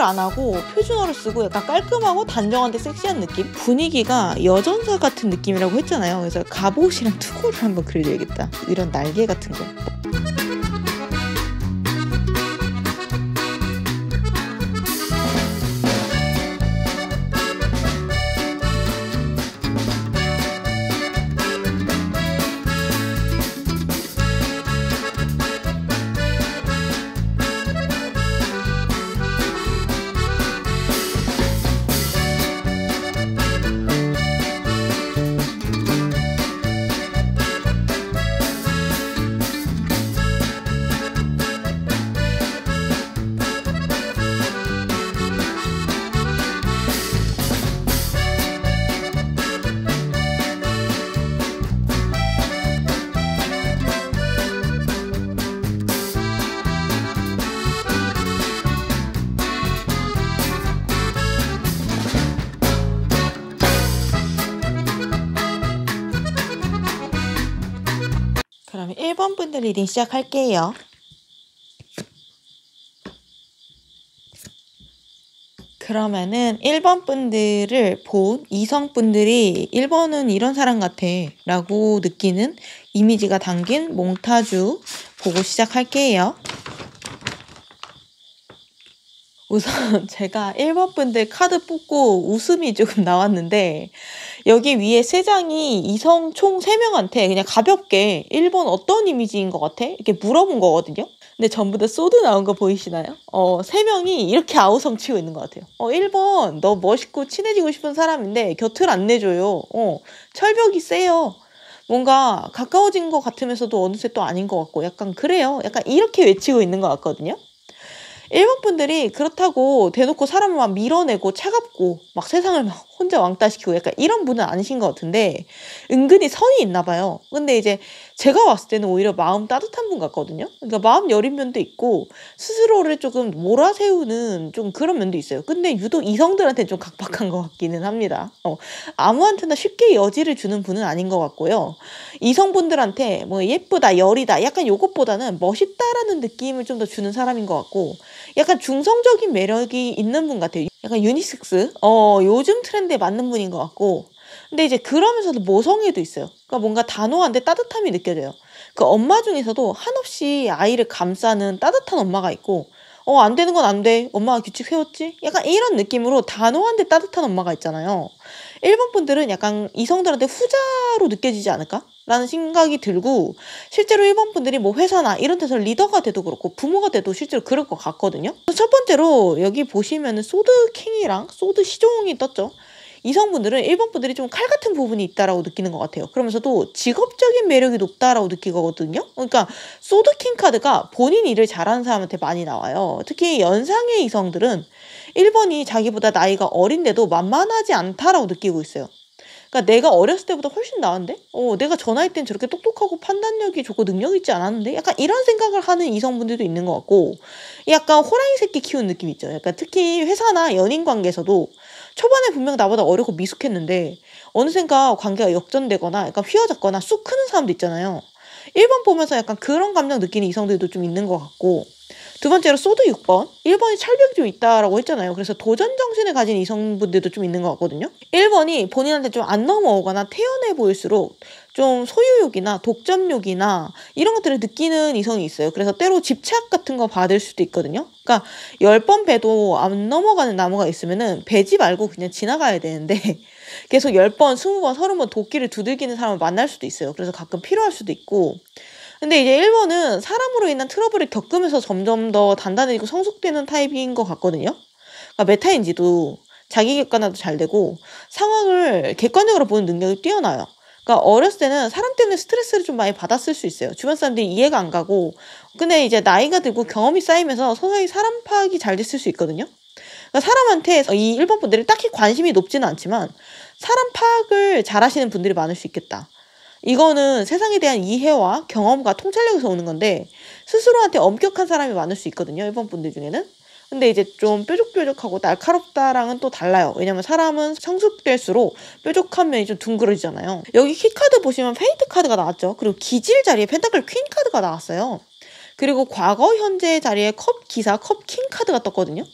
덧글 안 하고 표준어를 쓰고 약간 깔끔하고 단정한데 섹시한 느낌? 분위기가 여전사 같은 느낌이라고 했잖아요. 그래서 갑옷이랑 투구를 한번 그려줘야겠다. 이런 날개 같은 거. 그러면 1번 분들 리딩 시작할게요. 그러면은 1번 분들을 본 이성분들이 1번은 이런 사람 같아 라고 느끼는 이미지가 담긴 몽타주 보고 시작할게요. 우선 제가 1번 분들 카드 뽑고 웃음이 조금 나왔는데 여기 위에 3장이 이성 총 3명한테 그냥 가볍게 1번 어떤 이미지인 것 같아? 이렇게 물어본 거거든요. 근데 전부 다 소드 나온 거 보이시나요? 3명이 이렇게 아우성 치고 있는 것 같아요. 1번 너 멋있고 친해지고 싶은 사람인데 곁을 안 내줘요. 철벽이 세요. 뭔가 가까워진 것 같으면서도 어느새 또 아닌 것 같고 약간 그래요. 약간 이렇게 외치고 있는 것 같거든요. 1번 분들이 그렇다고 대놓고 사람을 막 밀어내고 차갑고 막 세상을 막 혼자 왕따시키고 약간 이런 분은 아니신 것 같은데 은근히 선이 있나 봐요. 근데 이제 제가 봤을 때는 오히려 마음 따뜻한 분 같거든요. 그러니까 마음 여린 면도 있고 스스로를 조금 몰아세우는 좀 그런 면도 있어요. 근데 유독 이성들한테 좀 각박한 것 같기는 합니다. 아무한테나 쉽게 여지를 주는 분은 아닌 것 같고요. 이성분들한테 뭐 예쁘다, 여리다 약간 요것보다는 멋있다라는 느낌을 좀 더 주는 사람인 것 같고 약간 중성적인 매력이 있는 분 같아요. 약간 유니섹스? 요즘 트렌드에 맞는 분인 것 같고 근데 이제 그러면서도 모성애도 있어요. 그러니까 뭔가 단호한데 따뜻함이 느껴져요. 그 엄마 중에서도 한없이 아이를 감싸는 따뜻한 엄마가 있고 안 되는 건 안 돼. 엄마가 규칙 세웠지? 약간 이런 느낌으로 단호한데 따뜻한 엄마가 있잖아요. 1번 분들은 약간 이성들한테 후자로 느껴지지 않을까? 라는 생각이 들고 실제로 1번 분들이 뭐 회사나 이런 데서 리더가 돼도 그렇고 부모가 돼도 실제로 그럴 것 같거든요. 첫 번째로 여기 보시면은 소드킹이랑 소드 시종이 떴죠. 이성분들은 1번 분들이 좀 칼 같은 부분이 있다라고 느끼는 것 같아요. 그러면서도 직업적인 매력이 높다라고 느끼거든요. 그러니까 소드킹 카드가 본인 일을 잘하는 사람한테 많이 나와요. 특히 연상의 이성들은 1번이 자기보다 나이가 어린데도 만만하지 않다라고 느끼고 있어요. 그러니까 내가 어렸을 때보다 훨씬 나은데? 내가 저 나이 땐 저렇게 똑똑하고 판단력이 좋고 능력 있지 않았는데? 약간 이런 생각을 하는 이성분들도 있는 것 같고 약간 호랑이 새끼 키우는 느낌 있죠. 약간 특히 회사나 연인 관계에서도 초반에 분명 나보다 어리고 미숙했는데 어느샌가 관계가 역전되거나 약간 휘어졌거나 쑥 크는 사람도 있잖아요. 1번 보면서 약간 그런 감정 느끼는 이성들도 좀 있는 것 같고 두 번째로 소드 6번 1번이 철벽이 좀 있다라고 했잖아요. 그래서 도전 정신을 가진 이성분들도 좀 있는 것 같거든요. 1번이 본인한테 좀 안 넘어오거나 태연해 보일수록 좀 소유욕이나 독점욕이나 이런 것들을 느끼는 이성이 있어요. 그래서 때로 집착 같은 거 받을 수도 있거든요. 그러니까 10번 배도 안 넘어가는 나무가 있으면은 배지 말고 그냥 지나가야 되는데 계속 10번, 20번, 30번 도끼를 두들기는 사람을 만날 수도 있어요. 그래서 가끔 필요할 수도 있고 근데 이제 1번은 사람으로 인한 트러블을 겪으면서 점점 더 단단해지고 성숙되는 타입인 것 같거든요. 그러니까 메타인지도 자기 객관화도 잘 되고 상황을 객관적으로 보는 능력이 뛰어나요. 그러니까 어렸을 때는 사람 때문에 스트레스를 좀 많이 받았을 수 있어요. 주변 사람들이 이해가 안 가고 근데 이제 나이가 들고 경험이 쌓이면서 서서히 사람 파악이 잘 됐을 수 있거든요. 그러니까 사람한테 이 1번 분들이 딱히 관심이 높지는 않지만 사람 파악을 잘 하시는 분들이 많을 수 있겠다. 이거는 세상에 대한 이해와 경험과 통찰력에서 오는 건데 스스로한테 엄격한 사람이 많을 수 있거든요. 1번 분들 중에는. 근데 이제 좀 뾰족뾰족하고 날카롭다랑은 또 달라요. 왜냐면 사람은 성숙될수록 뾰족한 면이 좀 둥그러지잖아요. 여기 키카드 보시면 페이트 카드가 나왔죠. 그리고 기질 자리에 펜타클 퀸 카드가 나왔어요. 그리고 과거 현재 자리에 컵 기사, 컵 킹 카드가 떴거든요.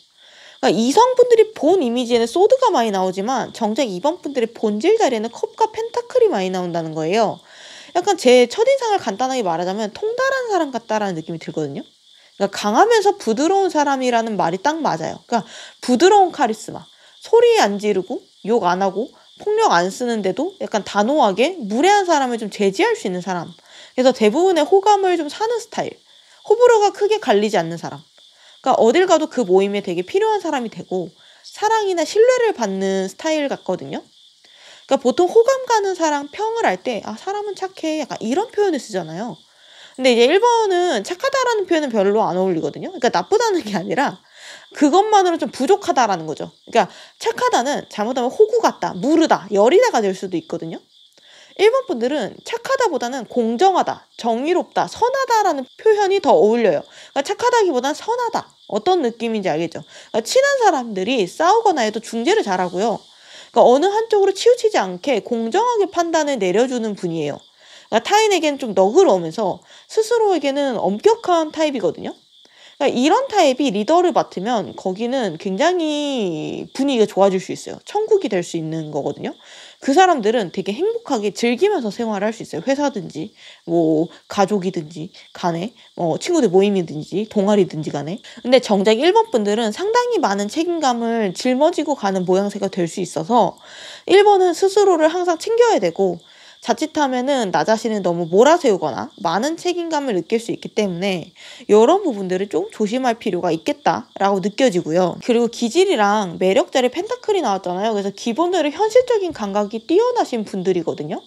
그러니까 이성분들이 본 이미지에는 소드가 많이 나오지만 정작 2번 분들의 본질 자리에는 컵과 펜타클이 많이 나온다는 거예요. 약간 제 첫인상을 간단하게 말하자면 통달한 사람 같다라는 느낌이 들거든요. 그러니까 강하면서 부드러운 사람이라는 말이 딱 맞아요. 그러니까 부드러운 카리스마. 소리 안 지르고 욕 안 하고 폭력 안 쓰는데도 약간 단호하게 무례한 사람을 좀 제지할 수 있는 사람. 그래서 대부분의 호감을 좀 사는 스타일. 호불호가 크게 갈리지 않는 사람. 그러니까 어딜 가도 그 모임에 되게 필요한 사람이 되고 사랑이나 신뢰를 받는 스타일 같거든요. 그러니까 보통 호감 가는 사람 평을 할 때 아 사람은 착해 약간 이런 표현을 쓰잖아요. 근데 이제 1번은 착하다라는 표현은 별로 안 어울리거든요. 그러니까 나쁘다는 게 아니라 그것만으로 좀 부족하다라는 거죠. 그러니까 착하다는 잘못하면 호구 같다, 무르다, 열이다가 될 수도 있거든요. 1번 분들은 착하다보다는 공정하다, 정의롭다, 선하다라는 표현이 더 어울려요. 그러니까 착하다기보다는 선하다. 어떤 느낌인지 알겠죠? 그러니까 친한 사람들이 싸우거나 해도 중재를 잘하고요. 그러니까 어느 한쪽으로 치우치지 않게 공정하게 판단을 내려주는 분이에요. 그러니까 타인에게는 좀 너그러우면서 스스로에게는 엄격한 타입이거든요. 그러니까 이런 타입이 리더를 맡으면 거기는 굉장히 분위기가 좋아질 수 있어요. 천국이 될 수 있는 거거든요. 그 사람들은 되게 행복하게 즐기면서 생활을 할 수 있어요. 회사든지 뭐 가족이든지 간에 친구들 모임이든지 동아리든지 간에. 근데 정작 1번 분들은 상당히 많은 책임감을 짊어지고 가는 모양새가 될 수 있어서 1번은 스스로를 항상 챙겨야 되고 자칫하면은 나 자신을 너무 몰아세우거나 많은 책임감을 느낄 수 있기 때문에 이런 부분들을 좀 조심할 필요가 있겠다라고 느껴지고요. 그리고 기질이랑 매력자리 펜타클이 나왔잖아요. 그래서 기본적으로 현실적인 감각이 뛰어나신 분들이거든요.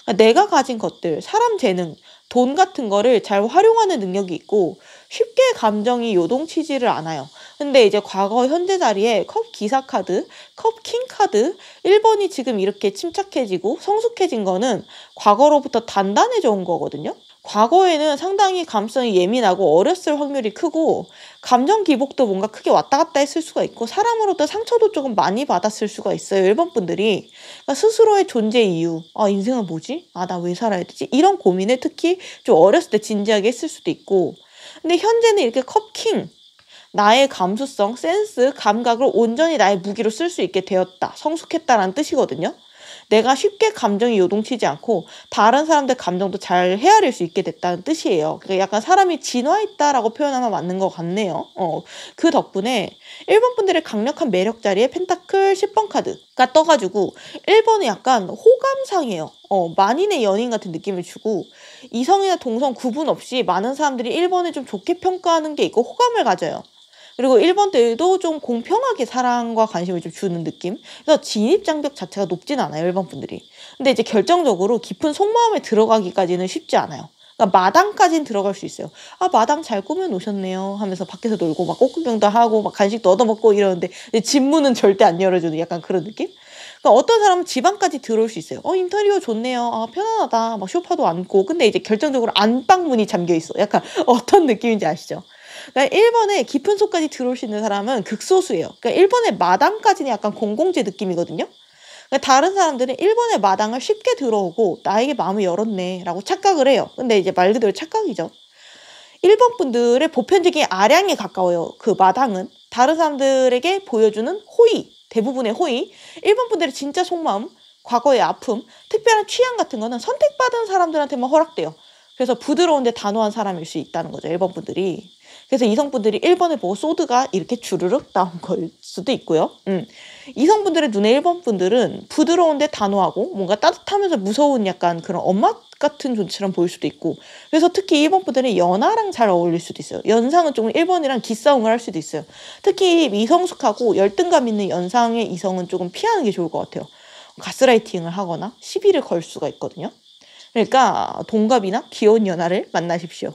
그러니까 내가 가진 것들, 사람 재능, 돈 같은 거를 잘 활용하는 능력이 있고 쉽게 감정이 요동치지를 않아요. 근데 이제 과거 현재 자리에 컵 기사 카드, 컵 킹 카드 1번이 지금 이렇게 침착해지고 성숙해진 거는 과거로부터 단단해져 온 거거든요. 과거에는 상당히 감성이 예민하고 어렸을 확률이 크고 감정 기복도 뭔가 크게 왔다 갔다 했을 수가 있고 사람으로부터 상처도 조금 많이 받았을 수가 있어요. 1번 분들이. 그러니까 스스로의 존재 이유. 아 인생은 뭐지? 아 나 왜 살아야 되지? 이런 고민을 특히 좀 어렸을 때 진지하게 했을 수도 있고 근데 현재는 이렇게 컵킹 나의 감수성, 센스, 감각을 온전히 나의 무기로 쓸 수 있게 되었다. 성숙했다라는 뜻이거든요. 내가 쉽게 감정이 요동치지 않고 다른 사람들 감정도 잘 헤아릴 수 있게 됐다는 뜻이에요. 그러니까 약간 사람이 진화했다라고 표현하면 맞는 것 같네요. 그 덕분에 1번 분들의 강력한 매력 자리에 펜타클 10번 카드가 떠가지고 1번은 약간 호감상이에요. 만인의 연인 같은 느낌을 주고 이성이나 동성 구분 없이 많은 사람들이 1번을 좀 좋게 평가하는 게 있고 호감을 가져요. 그리고 1번들도 좀 공평하게 사랑과 관심을 좀 주는 느낌. 그래서 진입장벽 자체가 높진 않아요. 1번 분들이. 근데 이제 결정적으로 깊은 속마음에 들어가기까지는 쉽지 않아요. 그러니까 마당까지는 들어갈 수 있어요. 아 마당 잘 꾸며놓으셨네요 하면서 밖에서 놀고 막 꽃구경도 하고 막 간식도 얻어먹고 이러는데 집 문은 절대 안 열어주는 약간 그런 느낌? 그러니까 어떤 사람은 집 안까지 들어올 수 있어요. 인테리어 좋네요. 아 편안하다. 막 소파도 앉고. 근데 이제 결정적으로 안방 문이 잠겨 있어. 약간 어떤 느낌인지 아시죠? 그러니까 1번에 깊은 속까지 들어올 수 있는 사람은 극소수예요. 그러니까 1번의 마당까지는 약간 공공재 느낌이거든요. 그러니까 다른 사람들은 1번의 마당을 쉽게 들어오고 나에게 마음을 열었네 라고 착각을 해요. 근데 이제 말 그대로 착각이죠. 1번 분들의 보편적인 아량에 가까워요. 그 마당은. 다른 사람들에게 보여주는 호의, 대부분의 호의. 1번 분들의 진짜 속마음, 과거의 아픔, 특별한 취향 같은 거는 선택받은 사람들한테만 허락돼요. 그래서 부드러운데 단호한 사람일 수 있다는 거죠. 1번 분들이. 그래서 이성분들이 1번을 보고 소드가 이렇게 주르륵 나온 걸 수도 있고요. 이성분들의 눈에 1번 분들은 부드러운데 단호하고 뭔가 따뜻하면서 무서운 약간 그런 엄마 같은 존재처럼 보일 수도 있고 그래서 특히 1번 분들은 연하랑 잘 어울릴 수도 있어요. 연상은 조금 1번이랑 기싸움을 할 수도 있어요. 특히 미성숙하고 열등감 있는 연상의 이성은 조금 피하는 게 좋을 것 같아요. 가스라이팅을 하거나 시비를 걸 수가 있거든요. 그러니까 동갑이나 귀여운 연하를 만나십시오.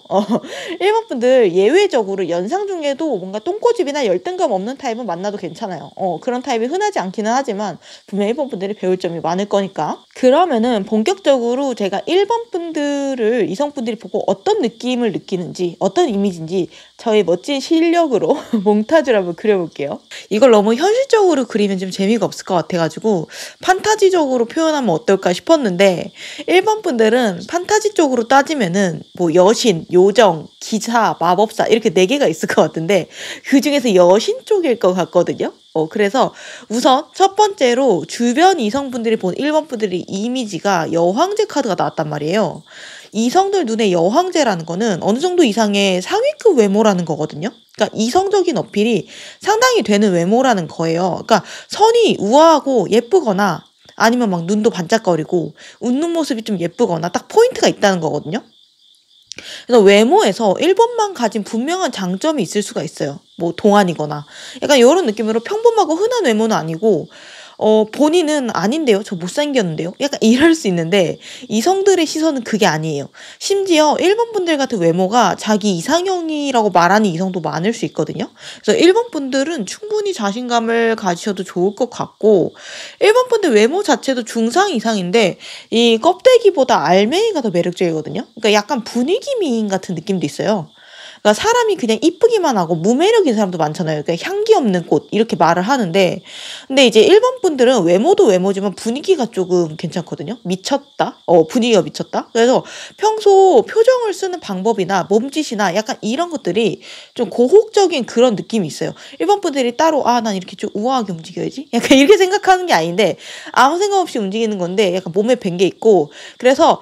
1번 분들 예외적으로 연상 중에도 뭔가 똥꼬집이나 열등감 없는 타입은 만나도 괜찮아요. 그런 타입이 흔하지 않기는 하지만 분명 1번 분들이 배울 점이 많을 거니까. 그러면은 본격적으로 제가 1번 분들을 이성분들이 보고 어떤 느낌을 느끼는지 어떤 이미지인지 저의 멋진 실력으로 몽타주를 한번 그려볼게요. 이걸 너무 현실적으로 그리면 좀 재미가 없을 것 같아가지고 판타지적으로 표현하면 어떨까 싶었는데 1번 분들은 이성들은 판타지 쪽으로 따지면은 뭐 여신, 요정, 기사, 마법사 이렇게 네 개가 있을 것 같은데 그 중에서 여신 쪽일 것 같거든요. 그래서 우선 첫 번째로 주변 이성분들이 본 1번 분들의 이미지가 여황제 카드가 나왔단 말이에요. 이성들 눈에 여황제라는 거는 어느 정도 이상의 상위급 외모라는 거거든요. 그러니까 이성적인 어필이 상당히 되는 외모라는 거예요. 그러니까 선이 우아하고 예쁘거나 아니면 막 눈도 반짝거리고 웃는 모습이 좀 예쁘거나 딱 포인트가 있다는 거거든요. 그래서 외모에서 1번만 가진 분명한 장점이 있을 수가 있어요. 뭐 동안이거나 약간 이런 느낌으로 평범하고 흔한 외모는 아니고 본인은 아닌데요. 저 못생겼는데요. 약간 이럴 수 있는데 이성들의 시선은 그게 아니에요. 심지어 1번 분들 같은 외모가 자기 이상형이라고 말하는 이성도 많을 수 있거든요. 그래서 1번 분들은 충분히 자신감을 가지셔도 좋을 것 같고 1번 분들 외모 자체도 중상 이상인데 이 껍데기보다 알맹이가 더 매력적이거든요. 그러니까 약간 분위기 미인 같은 느낌도 있어요. 그러니까 사람이 그냥 이쁘기만 하고 무매력인 사람도 많잖아요. 그러니까 향기 없는 꽃 이렇게 말을 하는데 근데 이제 1번 분들은 외모도 외모지만 분위기가 조금 괜찮거든요. 미쳤다. 분위기가 미쳤다. 그래서 평소 표정을 쓰는 방법이나 몸짓이나 약간 이런 것들이 좀 고혹적인 그런 느낌이 있어요. 1번 분들이 따로 난 이렇게 좀 우아하게 움직여야지. 약간 이렇게 생각하는 게 아닌데 아무 생각 없이 움직이는 건데 약간 몸에 밴 게 있고 그래서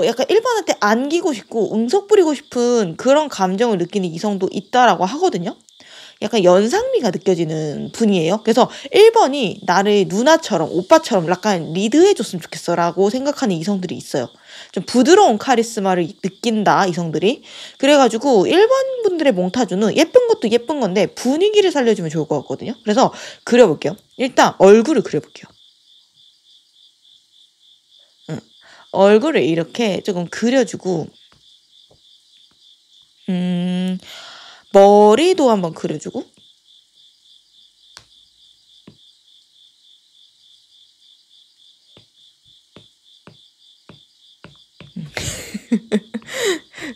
약간 1번한테 안기고 싶고 응석 부리고 싶은 그런 감정을 느끼는 이성도 있다라고 하거든요. 약간 연상미가 느껴지는 분이에요. 그래서 1번이 나를 누나처럼 오빠처럼 약간 리드해줬으면 좋겠어라고 생각하는 이성들이 있어요. 좀 부드러운 카리스마를 느낀다 이성들이. 그래가지고 1번 분들의 몽타주는 예쁜 것도 예쁜 건데 분위기를 살려주면 좋을 것 같거든요. 그래서 그려볼게요. 일단 얼굴을 그려볼게요. 얼굴을 이렇게 조금 그려주고 머리도 한번 그려주고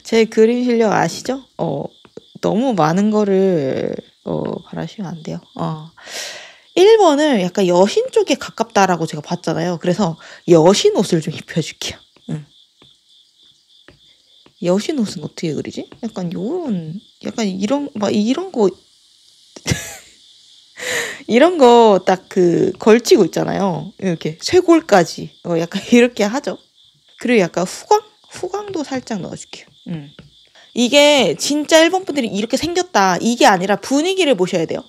제 그림 실력 아시죠? 너무 많은 거를 바라시면 안 돼요. 1번을 약간 여신 쪽에 가깝다라고 제가 봤잖아요. 그래서 여신 옷을 좀 입혀줄게요. 여신 옷은 어떻게 그리지? 약간 이런 거 이런 거 딱 그 걸치고 있잖아요. 이렇게 쇄골까지 약간 이렇게 하죠. 그리고 약간 후광도 살짝 넣어줄게요. 이게 진짜 1번 분들이 이렇게 생겼다 이게 아니라 분위기를 보셔야 돼요.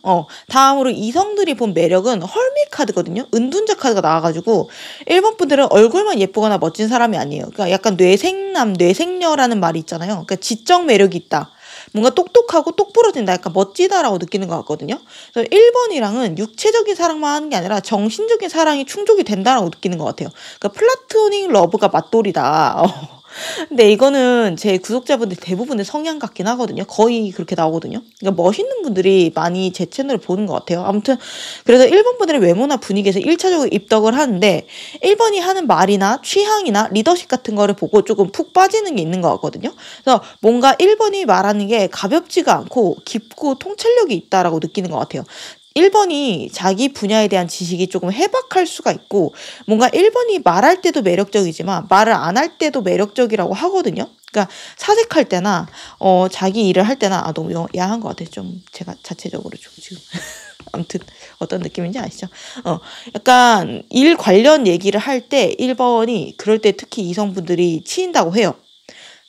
다음으로 이성들이 본 매력은 헐미 카드거든요. 은둔자 카드가 나와가지고 1번 분들은 얼굴만 예쁘거나 멋진 사람이 아니에요. 그러니까 약간 뇌생남, 뇌생녀라는 말이 있잖아요. 그러니까 지적 매력이 있다. 뭔가 똑똑하고 똑부러진다. 약간 멋지다라고 느끼는 것 같거든요. 그래서 1번이랑은 육체적인 사랑만 하는 게 아니라 정신적인 사랑이 충족이 된다라고 느끼는 것 같아요. 그러니까 플라토닉 러브가 맞돌이다. 근데 이거는 제 구독자분들 대부분의 성향 같긴 하거든요. 거의 그렇게 나오거든요. 그러니까 멋있는 분들이 많이 제 채널을 보는 것 같아요. 아무튼 그래서 1번 분들의 외모나 분위기에서 1차적으로 입덕을 하는데 1번이 하는 말이나 취향이나 리더십 같은 거를 보고 조금 푹 빠지는 게 있는 것 같거든요. 그래서 뭔가 1번이 말하는 게 가볍지가 않고 깊고 통찰력이 있다라고 느끼는 것 같아요. 1번이 자기 분야에 대한 지식이 조금 해박할 수가 있고 뭔가 1번이 말할 때도 매력적이지만 말을 안 할 때도 매력적이라고 하거든요. 그러니까 사색할 때나 자기 일을 할 때나 너무 야한 것 같아요. 좀 제가 자체적으로 좀 지금 아무튼 어떤 느낌인지 아시죠? 약간 일 관련 얘기를 할 때 1번이 그럴 때 특히 이성분들이 치인다고 해요.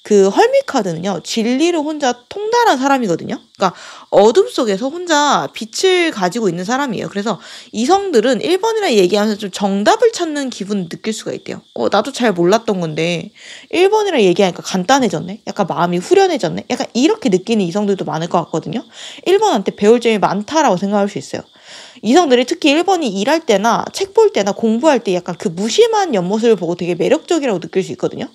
그 헐미 카드는요. 진리를 혼자 통달한 사람이거든요. 그러니까 어둠 속에서 혼자 빛을 가지고 있는 사람이에요. 그래서 이성들은 1번이랑 얘기하면서 좀 정답을 찾는 기분을 느낄 수가 있대요. 나도 잘 몰랐던 건데 1번이랑 얘기하니까 간단해졌네. 약간 마음이 후련해졌네. 약간 이렇게 느끼는 이성들도 많을 것 같거든요. 1번한테 배울 점이 많다라고 생각할 수 있어요. 이성들이 특히 1번이 일할 때나 책 볼 때나 공부할 때 약간 그 무심한 옆모습을 보고 되게 매력적이라고 느낄 수 있거든요.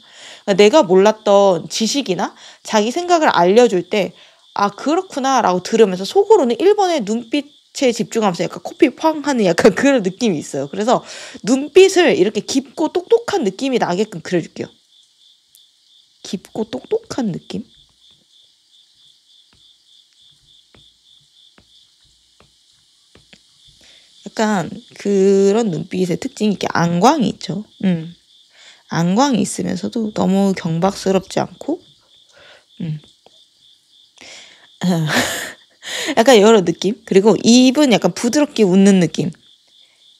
그러니까 내가 몰랐던 지식이나 자기 생각을 알려줄 때 그렇구나 라고 들으면서 속으로는 1번의 눈빛에 집중하면서 약간 코피 팡 하는 약간 그런 느낌이 있어요. 그래서 눈빛을 이렇게 깊고 똑똑한 느낌이 나게끔 그려줄게요. 깊고 똑똑한 느낌? 약간 그런 눈빛의 특징이 이렇게 안광이 있죠. 안광이 있으면서도 너무 경박스럽지 않고, 약간 이런 느낌. 그리고 입은 약간 부드럽게 웃는 느낌.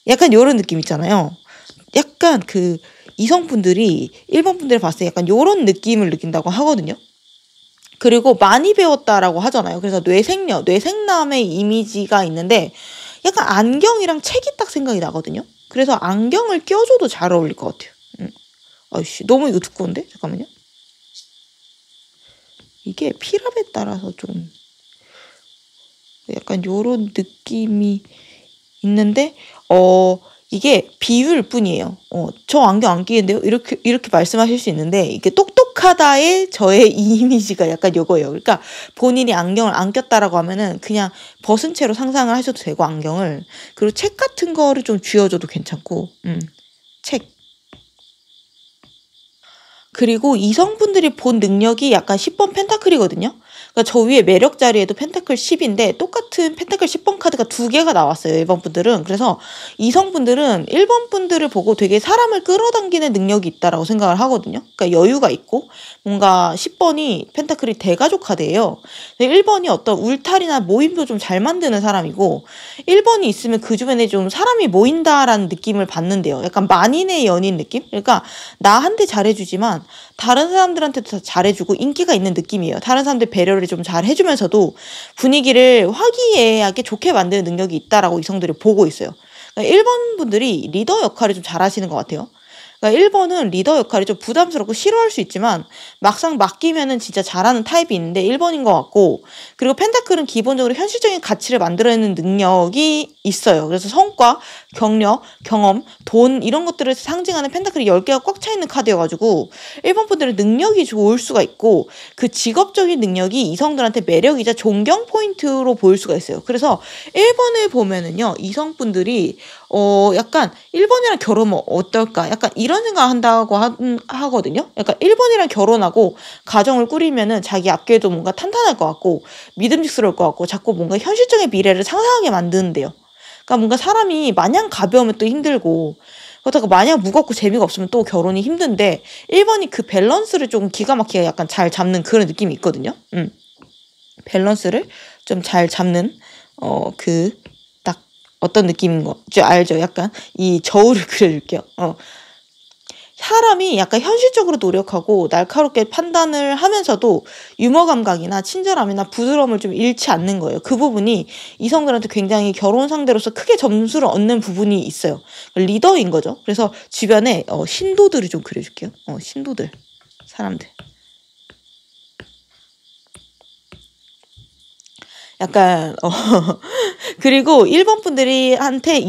약간 이런 느낌 있잖아요. 약간 그 이성분들이 일본 분들을 봤을 때 약간 이런 느낌을 느낀다고 하거든요. 그리고 많이 배웠다라고 하잖아요. 그래서 뇌생녀, 뇌생남의 이미지가 있는데 약간 안경이랑 책이 딱 생각이 나거든요. 그래서 안경을 껴줘도 잘 어울릴 것 같아요. 아이씨, 너무 이거 두꺼운데? 잠깐만요. 이게 피랍에 따라서 좀 약간 요런 느낌이 있는데, 이게 비유일 뿐이에요. 저 안경 안 끼는데요? 이렇게 말씀하실 수 있는데, 이게 똑똑하다의 저의 이 이미지가 약간 요거예요. 그러니까 본인이 안경을 안 꼈다라고 하면은 그냥 벗은 채로 상상을 하셔도 되고, 안경을. 그리고 책 같은 거를 좀 쥐어줘도 괜찮고, 책. 그리고 이성분들이 본 능력이 약간 10번 펜타클이거든요. 그러니까 저 위에 매력 자리에도 펜타클 10인데 똑같은 펜타클 10번 카드가 두 개가 나왔어요. 1번 분들은. 그래서 이성분들은 1번 분들을 보고 되게 사람을 끌어당기는 능력이 있다라고 생각을 하거든요. 그러니까 여유가 있고 뭔가 10번이 펜타클이 대가족 카드예요. 1번이 어떤 울타리나 모임도 좀 잘 만드는 사람이고 1번이 있으면 그 주변에 좀 사람이 모인다라는 느낌을 받는데요. 약간 만인의 연인 느낌? 그러니까 나한테 잘해주지만 다른 사람들한테도 다 잘해주고 인기가 있는 느낌이에요. 다른 사람들 배려를 좀 잘 해주면서도 분위기를 화기애애하게 좋게 만드는 능력이 있다라고 이성들이 보고 있어요. 그러니까 1번 분들이 리더 역할을 좀 잘하시는 것 같아요. 그러니까 1번은 리더 역할이 좀 부담스럽고 싫어할 수 있지만 막상 맡기면은 진짜 잘하는 타입이 있는데 1번인 것 같고, 그리고 펜타클은 기본적으로 현실적인 가치를 만들어내는 능력이 있어요. 그래서 성과, 경력, 경험, 돈 이런 것들을 상징하는 펜타클이 10개가 꽉 차 있는 카드여가지고 1번 분들은 능력이 좋을 수가 있고 그 직업적인 능력이 이성들한테 매력이자 존경 포인트로 보일 수가 있어요. 그래서 1번을 보면은요, 이성분들이 약간 1번이랑 결혼하면 어떨까? 약간 이런 생각 한다고 하거든요. 약간 1번이랑 결혼하고 가정을 꾸리면은 자기 앞길도 뭔가 탄탄할 것 같고 믿음직스러울 것 같고 자꾸 뭔가 현실적인 미래를 상상하게 만드는데요. 그러니까 뭔가 사람이 마냥 가벼우면 또 힘들고 그렇다고 마냥 무겁고 재미가 없으면 또 결혼이 힘든데 1번이 그 밸런스를 조금 기가 막히게 약간 잘 잡는 그런 느낌이 있거든요. 밸런스를 좀 잘 잡는 딱 어떤 느낌인 거 알죠? 약간 이 저울을 그려줄게요. 사람이 약간 현실적으로 노력하고 날카롭게 판단을 하면서도 유머 감각이나 친절함이나 부드러움을 좀 잃지 않는 거예요. 그 부분이 이성들한테 굉장히 결혼 상대로서 크게 점수를 얻는 부분이 있어요. 리더인 거죠. 그래서 주변에 신도들을 좀 그려줄게요. 신도들, 사람들. 약간 그리고 1번 분들한테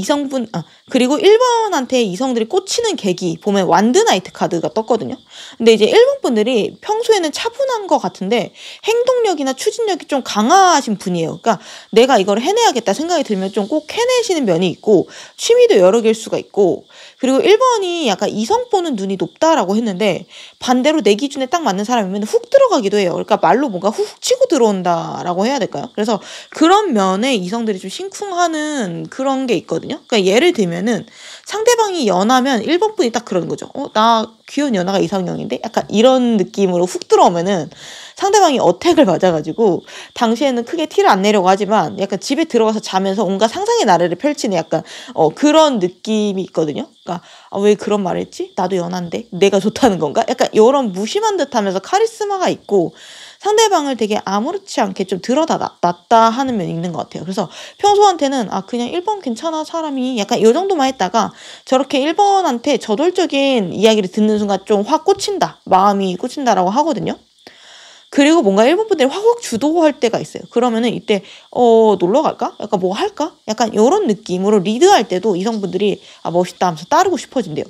그리고 1번한테 이성들이 꽂히는 계기 보면 완드나이트 카드가 떴거든요. 근데 이제 1번 분들이 평소에는 차분한 것 같은데 행동력이나 추진력이 좀 강하신 분이에요. 그러니까 내가 이걸 해내야겠다 생각이 들면 좀 꼭 해내시는 면이 있고 취미도 여러 개일 수가 있고, 그리고 1번이 약간 이성 보는 눈이 높다라고 했는데 반대로 내 기준에 딱 맞는 사람이면 훅 들어가기도 해요. 그러니까 말로 뭔가 훅 치고 들어온다라고 해야 될까요? 그래서 그런 면에 이성들이 좀 심쿵하는 그런 게 있거든요. 그러니까 예를 들면은 상대방이 연하면 1번 분이 딱 그러는 거죠. 나 귀여운 연하가 이상형인데? 약간 이런 느낌으로 훅 들어오면은 상대방이 어택을 맞아가지고 당시에는 크게 티를 안 내려고 하지만 약간 집에 들어가서 자면서 온갖 상상의 나래를 펼치는 약간 그런 느낌이 있거든요. 그러니까 왜 그런 말을 했지? 나도 연한데 내가 좋다는 건가? 약간 이런 무심한 듯하면서 카리스마가 있고 상대방을 되게 아무렇지 않게 좀 들여다 놨다 하는 면이 있는 것 같아요. 그래서 평소한테는 그냥 1번 괜찮아 사람이 약간 이 정도만 했다가 저렇게 1번한테 저돌적인 이야기를 듣는 순간 좀 확 꽂힌다, 마음이 꽂힌다라고 하거든요. 그리고 뭔가 1번 분들이 확 주도할 때가 있어요. 그러면은 이때 놀러 갈까? 약간 뭐 할까? 약간 이런 느낌으로 리드할 때도 이성분들이 멋있다 하면서 따르고 싶어진대요.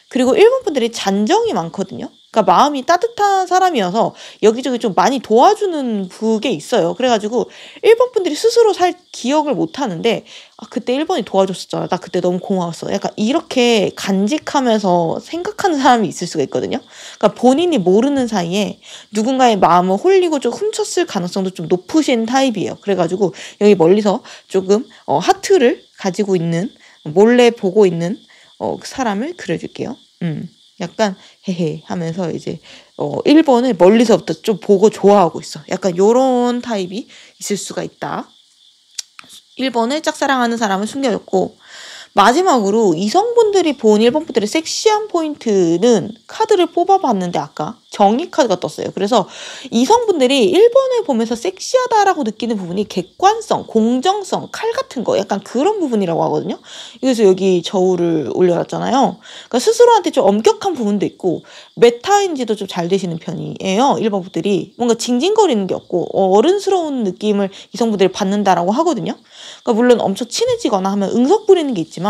그리고 1번 분들이 잔정이 많거든요. 그러니까 마음이 따뜻한 사람이어서 여기저기 좀 많이 도와주는 그게 있어요. 그래가지고 1번 분들이 스스로 살 기억을 못 하는데 그때 1번이 도와줬었잖아. 나 그때 너무 고마웠어. 약간 이렇게 간직하면서 생각하는 사람이 있을 수가 있거든요. 그러니까 본인이 모르는 사이에 누군가의 마음을 홀리고 좀 훔쳤을 가능성도 좀 높으신 타입이에요. 그래가지고 여기 멀리서 조금 하트를 가지고 있는, 몰래 보고 있는 그 사람을 그려줄게요. 약간 헤헤 하면서 이제 1번을 멀리서부터 좀 보고 좋아하고 있어. 약간 요런 타입이 있을 수가 있다. 1번을 짝사랑하는 사람을 숨겨줬고, 마지막으로 이성분들이 본 1번 분들의 섹시한 포인트는 카드를 뽑아봤는데 아까 정의 카드가 떴어요. 그래서 이성분들이 1번을 보면서 섹시하다라고 느끼는 부분이 객관성, 공정성, 칼 같은 거 약간 그런 부분이라고 하거든요. 그래서 여기 저울을 올려놨잖아요. 그러니까 스스로한테 좀 엄격한 부분도 있고 메타인지도 좀 잘 되시는 편이에요. 1번 분들이 뭔가 징징거리는 게 없고 어른스러운 느낌을 이성분들이 받는다라고 하거든요. 그러니까 물론 엄청 친해지거나 하면 응석 부리는 게 있지만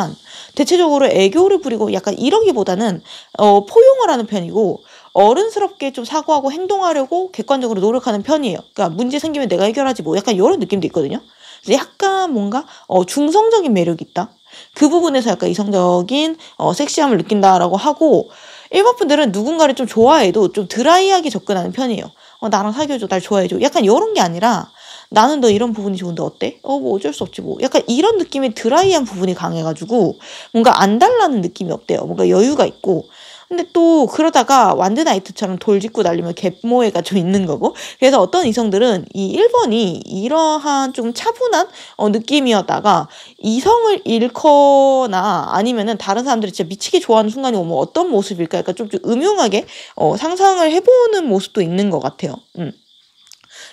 대체적으로 애교를 부리고 약간 이러기보다는 포용을 하는 편이고 어른스럽게 좀 사고하고 행동하려고 객관적으로 노력하는 편이에요. 그러니까 문제 생기면 내가 해결하지 뭐 약간 이런 느낌도 있거든요. 그래서 약간 뭔가 중성적인 매력이 있다. 그 부분에서 약간 이성적인 섹시함을 느낀다라고 하고 1번 분들은 누군가를 좀 좋아해도 좀 드라이하게 접근하는 편이에요. 나랑 사귀어줘, 날 좋아해줘. 약간 이런 게 아니라 나는 너 이런 부분이 좋은데 어때? 뭐 어쩔 수 없지 뭐. 약간 이런 느낌의 드라이한 부분이 강해가지고 뭔가 안 달라는 느낌이 없대요. 뭔가 여유가 있고. 근데 또 그러다가 완드나이트처럼 돌직구 날리면 갯모해가 좀 있는 거고. 그래서 어떤 이성들은 이 1번이 이러한 좀 차분한 느낌이었다가 이성을 잃거나 아니면은 다른 사람들이 진짜 미치게 좋아하는 순간이 오면 어떤 모습일까? 약간 좀 음흉하게 상상을 해보는 모습도 있는 것 같아요.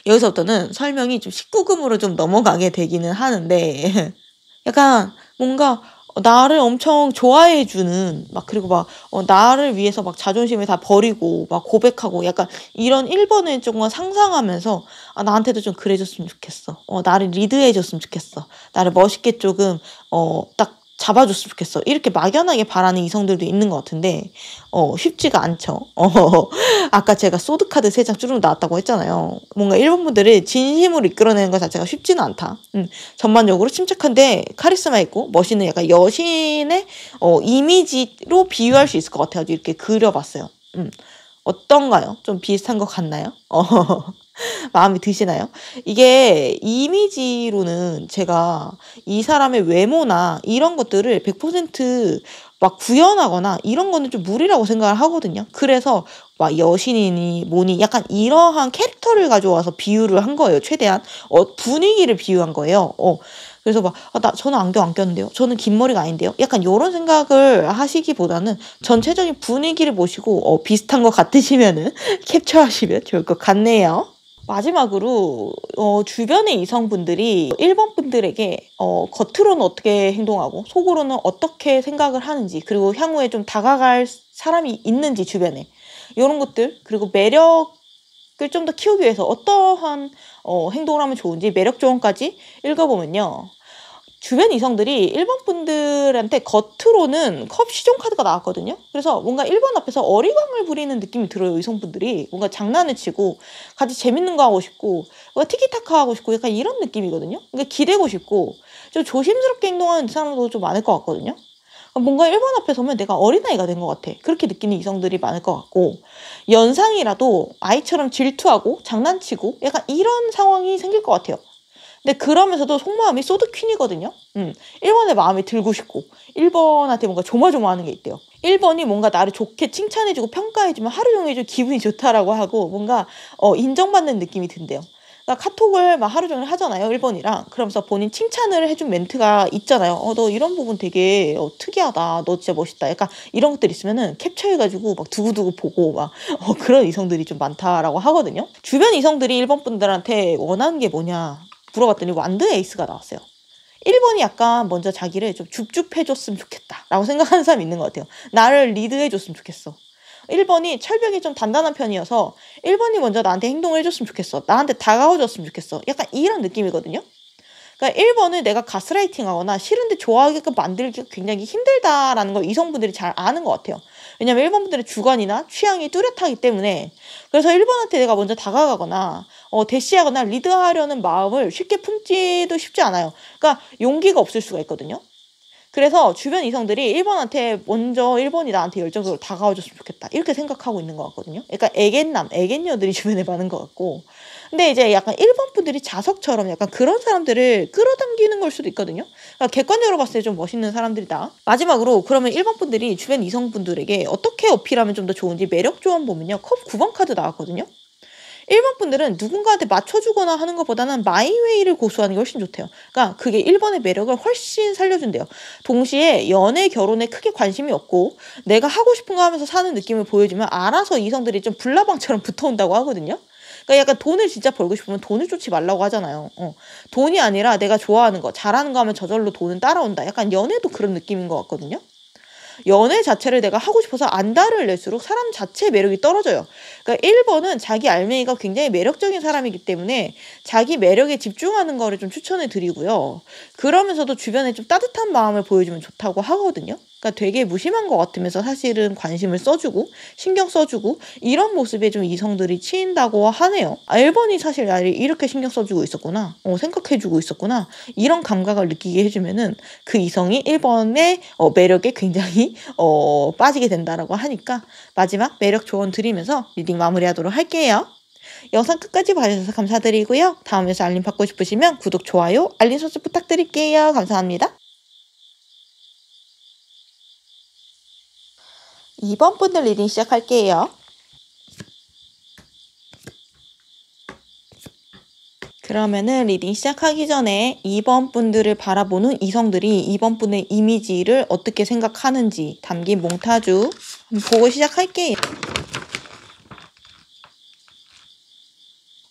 여기서부터는 설명이 좀 19금으로 좀 넘어가게 되기는 하는데 약간 뭔가 나를 엄청 좋아해주는 막 그리고 막 나를 위해서 막 자존심을 다 버리고 막 고백하고 약간 이런 1번을 조금 상상하면서 나한테도 좀 그래줬으면 좋겠어. 나를 리드해줬으면 좋겠어. 나를 멋있게 조금 딱 잡아줬으면 좋겠어. 이렇게 막연하게 바라는 이성들도 있는 것 같은데 쉽지가 않죠. 아까 제가 소드카드 3장 쭈르륵 나왔다고 했잖아요. 뭔가 1번 분들을 진심으로 이끌어내는 것 자체가 쉽지는 않다. 전반적으로 침착한데 카리스마 있고 멋있는 약간 여신의 이미지로 비유할 수 있을 것 같아요. 이렇게 그려봤어요. 어떤가요? 좀 비슷한 것 같나요? 마음에 드시나요? 이게 이미지로는 제가 이 사람의 외모나 이런 것들을 100% 막 구현하거나 이런 거는 좀 무리라고 생각을 하거든요. 그래서 막 여신이니 뭐니 약간 이러한 캐릭터를 가져와서 비유를 한 거예요. 최대한 분위기를 비유한 거예요. 그래서 막 저는 안경 안 꼈는데요. 저는 긴 머리가 아닌데요. 약간 이런 생각을 하시기보다는 전체적인 분위기를 보시고 비슷한 것 같으시면은 캡처하시면 좋을 것 같네요. 마지막으로 주변의 이성분들이 1번 분들에게 겉으로는 어떻게 행동하고 속으로는 어떻게 생각을 하는지 그리고 향후에 좀 다가갈 사람이 있는지 주변에 이런 것들 그리고 매력을 좀 더 키우기 위해서 어떠한 행동을 하면 좋은지 매력 조언까지 읽어보면요. 주변 이성들이 1번 분들한테 겉으로는 컵 시종 카드가 나왔거든요. 그래서 뭔가 1번 앞에서 어리광을 부리는 느낌이 들어요. 이성분들이 뭔가 장난을 치고 같이 재밌는 거 하고 싶고 뭔가 티키타카 하고 싶고 약간 이런 느낌이거든요. 그러니까 기대고 싶고 좀 조심스럽게 행동하는 사람도 좀 많을 것 같거든요. 뭔가 1번 앞에 서면 내가 어린아이가 된 것 같아. 그렇게 느끼는 이성들이 많을 것 같고 연상이라도 아이처럼 질투하고 장난치고 약간 이런 상황이 생길 것 같아요. 근데 그러면서도 속마음이 소드퀸이거든요. 1번에 마음이 들고 싶고 1번한테 뭔가 조마조마하는 게 있대요. 1번이 뭔가 나를 좋게 칭찬해주고 평가해주면 하루 종일 좀 기분이 좋다라고 하고 뭔가 인정받는 느낌이 든대요. 그러니까 카톡을 막 하루 종일 하잖아요. 1번이랑. 그러면서 본인 칭찬을 해준 멘트가 있잖아요. 너 이런 부분 되게 특이하다. 너 진짜 멋있다. 약간 이런 것들 있으면은 캡처해가지고 막 두고두고 보고 막 그런 이성들이 좀 많다라고 하거든요. 주변 이성들이 1번 분들한테 원하는 게 뭐냐 물어봤더니 완드 에이스가 나왔어요. 1번이 약간 먼저 자기를 좀 줍줍해줬으면 좋겠다 라고 생각하는 사람이 있는 것 같아요. 나를 리드해줬으면 좋겠어. 1번이 철벽이 좀 단단한 편이어서 1번이 먼저 나한테 행동을 해줬으면 좋겠어. 나한테 다가와줬으면 좋겠어. 약간 이런 느낌이거든요. 그러니까 1번을 내가 가스라이팅하거나 싫은데 좋아하게끔 만들기가 굉장히 힘들다라는 걸 이성분들이 잘 아는 것 같아요. 왜냐면 1번 분들의 주관이나 취향이 뚜렷하기 때문에 그래서 1번한테 내가 먼저 다가가거나 대시하거나 리드하려는 마음을 쉽게 품지도 쉽지 않아요. 그러니까 용기가 없을 수가 있거든요. 그래서 주변 이성들이 1번한테 먼저 1번이 나한테 열정적으로 다가와줬으면 좋겠다. 이렇게 생각하고 있는 것 같거든요. 그러니까 애견남, 애견녀들이 주변에 많은 것 같고 근데 이제 약간 1번 분들이 자석처럼 약간 그런 사람들을 끌어당기는 걸 수도 있거든요. 그러니까 객관적으로 봤을 때 좀 멋있는 사람들이다. 마지막으로 그러면 1번 분들이 주변 이성분들에게 어떻게 어필하면 좀 더 좋은지 매력 조언 보면요. 컵 9번 카드 나왔거든요. 1번 분들은 누군가한테 맞춰주거나 하는 것보다는 마이웨이를 고수하는 게 훨씬 좋대요. 그러니까 그게 1번의 매력을 훨씬 살려준대요. 동시에 연애, 결혼에 크게 관심이 없고 내가 하고 싶은 거 하면서 사는 느낌을 보여주면 알아서 이성들이 좀 불나방처럼 붙어온다고 하거든요. 그러니까 약간 돈을 진짜 벌고 싶으면 돈을 쫓지 말라고 하잖아요. 돈이 아니라 내가 좋아하는 거, 잘하는 거 하면 저절로 돈은 따라온다. 약간 연애도 그런 느낌인 것 같거든요. 연애 자체를 내가 하고 싶어서 안달을 낼수록 사람 자체의 매력이 떨어져요. 그러니까 1번은 자기 알맹이가 굉장히 매력적인 사람이기 때문에 자기 매력에 집중하는 거를 좀 추천해 드리고요. 그러면서도 주변에 좀 따뜻한 마음을 보여주면 좋다고 하거든요. 그러니까 되게 무심한 것 같으면서 사실은 관심을 써주고 신경 써주고 이런 모습에 좀 이성들이 치인다고 하네요. 1번이 사실 나를 이렇게 신경 써주고 있었구나. 생각해주고 있었구나. 이런 감각을 느끼게 해주면은 그 이성이 1번의 매력에 굉장히 빠지게 된다라고 하니까 마지막 매력 조언 드리면서 리딩 마무리하도록 할게요. 영상 끝까지 봐주셔서 감사드리고요. 다음에서 알림 받고 싶으시면 구독, 좋아요, 알림 설정 부탁드릴게요. 감사합니다. 2번 분들 리딩 시작할게요. 그러면은 리딩 시작하기 전에 2번 분들을 바라보는 이성들이 2번 분의 이미지를 어떻게 생각하는지 담긴 몽타주 보고 시작할게요.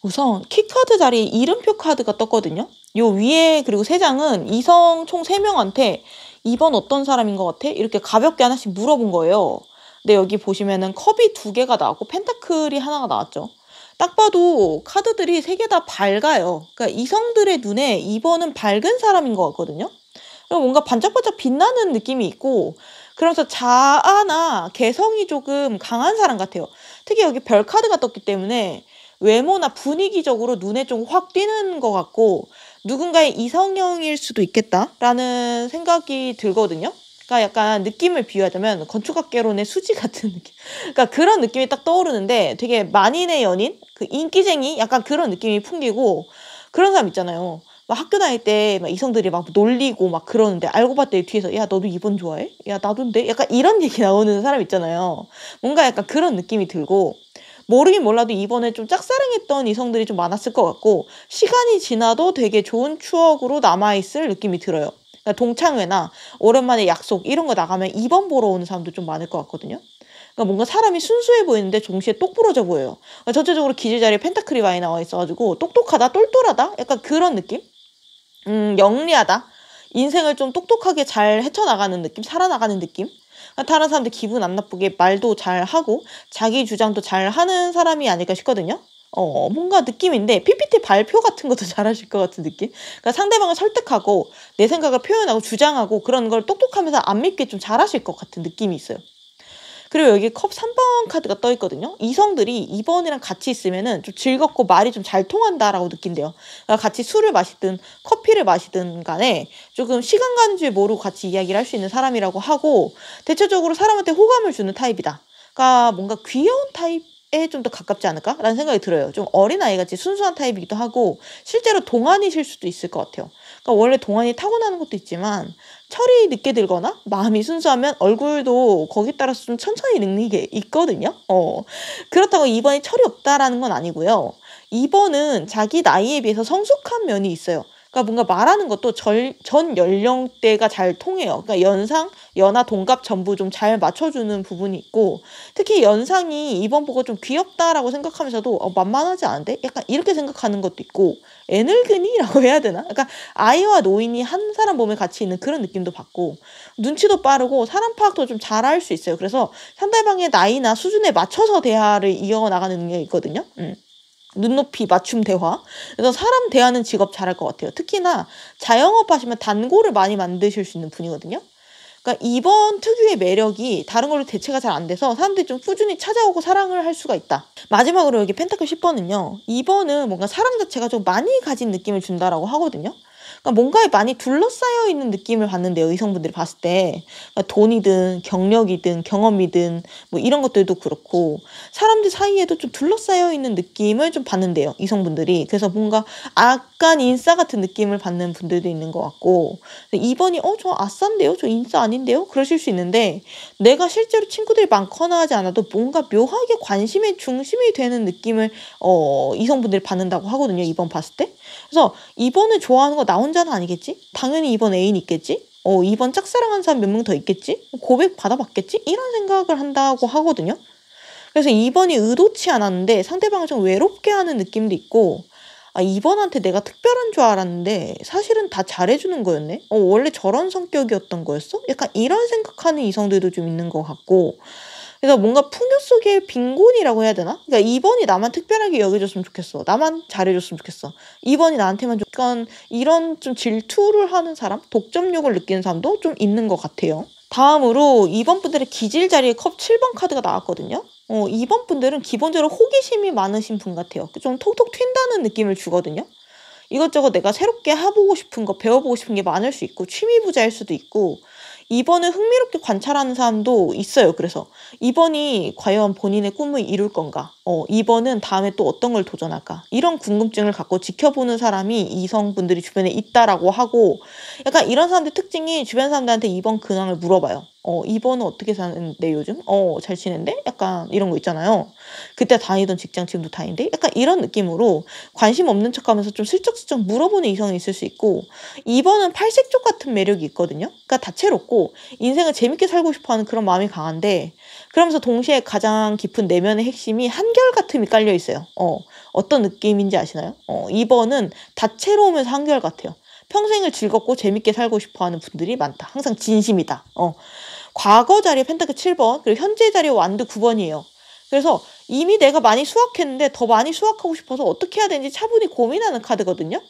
우선 키카드 자리에 이름표 카드가 떴거든요. 요 위에 그리고 3장은 이성 총 3명한테 2번 어떤 사람인 것 같아? 이렇게 가볍게 하나씩 물어본 거예요. 근데 여기 보시면은 컵이 2개가 나왔고 펜타클이 하나가 나왔죠. 딱 봐도 카드들이 3개 다 밝아요. 그러니까 이성들의 눈에 2번은 밝은 사람인 것 같거든요. 그리고 뭔가 반짝반짝 빛나는 느낌이 있고 그러면서 자아나 개성이 조금 강한 사람 같아요. 특히 여기 별 카드가 떴기 때문에 외모나 분위기적으로 눈에 좀 확 띄는 것 같고 누군가의 이성형일 수도 있겠다라는 생각이 들거든요. 그러니까 약간 느낌을 비유하자면 건축학개론의 수지 같은 느낌. 그러니까 그런 느낌이 딱 떠오르는데 되게 만인의 연인? 그 인기쟁이? 약간 그런 느낌이 풍기고 그런 사람 있잖아요. 막 학교 다닐 때 막 이성들이 막 놀리고 막 그러는데 알고 봤더니 뒤에서 야 너도 2번 좋아해? 야 나도인데? 약간 이런 얘기 나오는 사람 있잖아요. 뭔가 약간 그런 느낌이 들고 모르긴 몰라도 2번에 좀 짝사랑했던 이성들이 좀 많았을 것 같고 시간이 지나도 되게 좋은 추억으로 남아있을 느낌이 들어요. 그러니까 동창회나 오랜만에 약속 이런 거 나가면 2번 보러 오는 사람도 좀 많을 것 같거든요. 그러니까 뭔가 사람이 순수해 보이는데 동시에 똑부러져 보여요. 그러니까 전체적으로 기질 자리에 펜타클이 많이 나와 있어가지고 똑똑하다, 똘똘하다? 약간 그런 느낌? 영리하다? 인생을 좀 똑똑하게 잘 헤쳐나가는 느낌? 살아나가는 느낌? 다른 사람들 기분 안 나쁘게 말도 잘 하고 자기 주장도 잘 하는 사람이 아닐까 싶거든요. 뭔가 느낌인데 PPT 발표 같은 것도 잘하실 것 같은 느낌? 그러니까 상대방을 설득하고 내 생각을 표현하고 주장하고 그런 걸 똑똑하면서 안 믿게 좀 잘하실 것 같은 느낌이 있어요. 그리고 여기 컵 3번 카드가 떠 있거든요. 이성들이 2번이랑 같이 있으면은 좀 즐겁고 말이 좀 잘 통한다라고 느낀대요. 그러니까 같이 술을 마시든 커피를 마시든 간에 조금 시간 가는 줄 모르고 같이 이야기를 할 수 있는 사람이라고 하고 대체적으로 사람한테 호감을 주는 타입이다. 그러니까 뭔가 귀여운 타입에 좀 더 가깝지 않을까라는 생각이 들어요. 좀 어린아이같이 순수한 타입이기도 하고 실제로 동안이실 수도 있을 것 같아요. 그러니까 원래 동안이 타고나는 것도 있지만 철이 늦게 들거나 마음이 순수하면 얼굴도 거기에 따라서 좀 천천히 늙는 게 있거든요. 그렇다고 2번이 철이 없다라는 건 아니고요. 2번은 자기 나이에 비해서 성숙한 면이 있어요. 그러니까 뭔가 말하는 것도 전 연령대가 잘 통해요. 그러니까 연상, 연하, 동갑 전부 좀 잘 맞춰주는 부분이 있고 특히 연상이 2번 보고 좀 귀엽다라고 생각하면서도 만만하지 않은데? 약간 이렇게 생각하는 것도 있고 애늙은이라고 해야 되나? 약간 아이와 노인이 한 사람 몸에 같이 있는 그런 느낌도 받고 눈치도 빠르고 사람 파악도 좀 잘할 수 있어요. 그래서 상대방의 나이나 수준에 맞춰서 대화를 이어나가는 능력이 있거든요. 눈높이 맞춤 대화. 그래서 사람 대하는 직업 잘할 것 같아요. 특히나 자영업 하시면 단골을 많이 만드실 수 있는 분이거든요. 그러니까 2번 특유의 매력이 다른 걸로 대체가 잘 안 돼서 사람들이 좀 꾸준히 찾아오고 사랑을 할 수가 있다. 마지막으로 여기 펜타클 10번은요. 2번은 뭔가 사람 자체가 좀 많이 가진 느낌을 준다라고 하거든요. 그러니까 뭔가에 많이 둘러싸여 있는 느낌을 받는데요, 이성분들이 봤을 때. 그러니까 돈이든 경력이든 경험이든 뭐 이런 것들도 그렇고 사람들 사이에도 좀 둘러싸여 있는 느낌을 좀 받는데요, 이성분들이. 그래서 뭔가 약간 인싸 같은 느낌을 받는 분들도 있는 것 같고 2번이 저 아싼데요? 저 인싸 아닌데요? 그러실 수 있는데 내가 실제로 친구들이 많거나 하지 않아도 뭔가 묘하게 관심의 중심이 되는 느낌을 이성분들이 받는다고 하거든요, 2번 봤을 때. 그래서 2번을 좋아하는 거 나 혼자는 아니겠지? 당연히 2번 애인 있겠지? 2번 짝사랑하는 사람 몇 명 더 있겠지? 고백 받아봤겠지? 이런 생각을 한다고 하거든요. 그래서 2번이 의도치 않았는데 상대방을 좀 외롭게 하는 느낌도 있고 2번한테 내가 특별한 줄 알았는데 사실은 다 잘해주는 거였네? 원래 저런 성격이었던 거였어? 약간 이런 생각하는 이성들도 좀 있는 것 같고 그래서 뭔가 풍요 속의 빈곤이라고 해야 되나? 그러니까 2번이 나만 특별하게 여겨줬으면 좋겠어. 나만 잘해줬으면 좋겠어. 2번이 나한테만 좀 약간 이런 좀 질투를 하는 사람? 독점욕을 느끼는 사람도 좀 있는 것 같아요. 다음으로 2번 분들의 기질 자리에 컵 7번 카드가 나왔거든요. 2번 분들은 기본적으로 호기심이 많으신 분 같아요. 좀 톡톡 튄다는 느낌을 주거든요. 이것저것 내가 새롭게 해보고 싶은 거, 배워보고 싶은 게 많을 수 있고 취미 부자일 수도 있고 2번을 흥미롭게 관찰하는 사람도 있어요. 그래서 2번이 과연 본인의 꿈을 이룰 건가? 2번은 다음에 또 어떤 걸 도전할까? 이런 궁금증을 갖고 지켜보는 사람이 이성분들이 주변에 있다라고 하고 약간 이런 사람들 특징이 주변 사람들한테 2번 근황을 물어봐요. 2번은 어떻게 사는데 요즘? 잘 지낸대? 약간 이런 거 있잖아요. 그때 다니던 직장 지금도 다닌대? 약간 이런 느낌으로 관심 없는 척하면서 좀 슬쩍슬쩍 물어보는 이성이 있을 수 있고 2번은 팔색조 같은 매력이 있거든요. 그러니까 다채롭고 인생을 재밌게 살고 싶어하는 그런 마음이 강한데 그러면서 동시에 가장 깊은 내면의 핵심이 한결같음이 깔려 있어요. 어떤 느낌인지 아시나요? 2번은 다채로우면서 한결같아요. 평생을 즐겁고 재밌게 살고 싶어하는 분들이 많다. 항상 진심이다. 과거 자리에 펜타클 7번 그리고 현재 자리에 완드 9번이에요. 그래서 이미 내가 많이 수확했는데 더 많이 수확하고 싶어서 어떻게 해야 되는지 차분히 고민하는 카드거든요.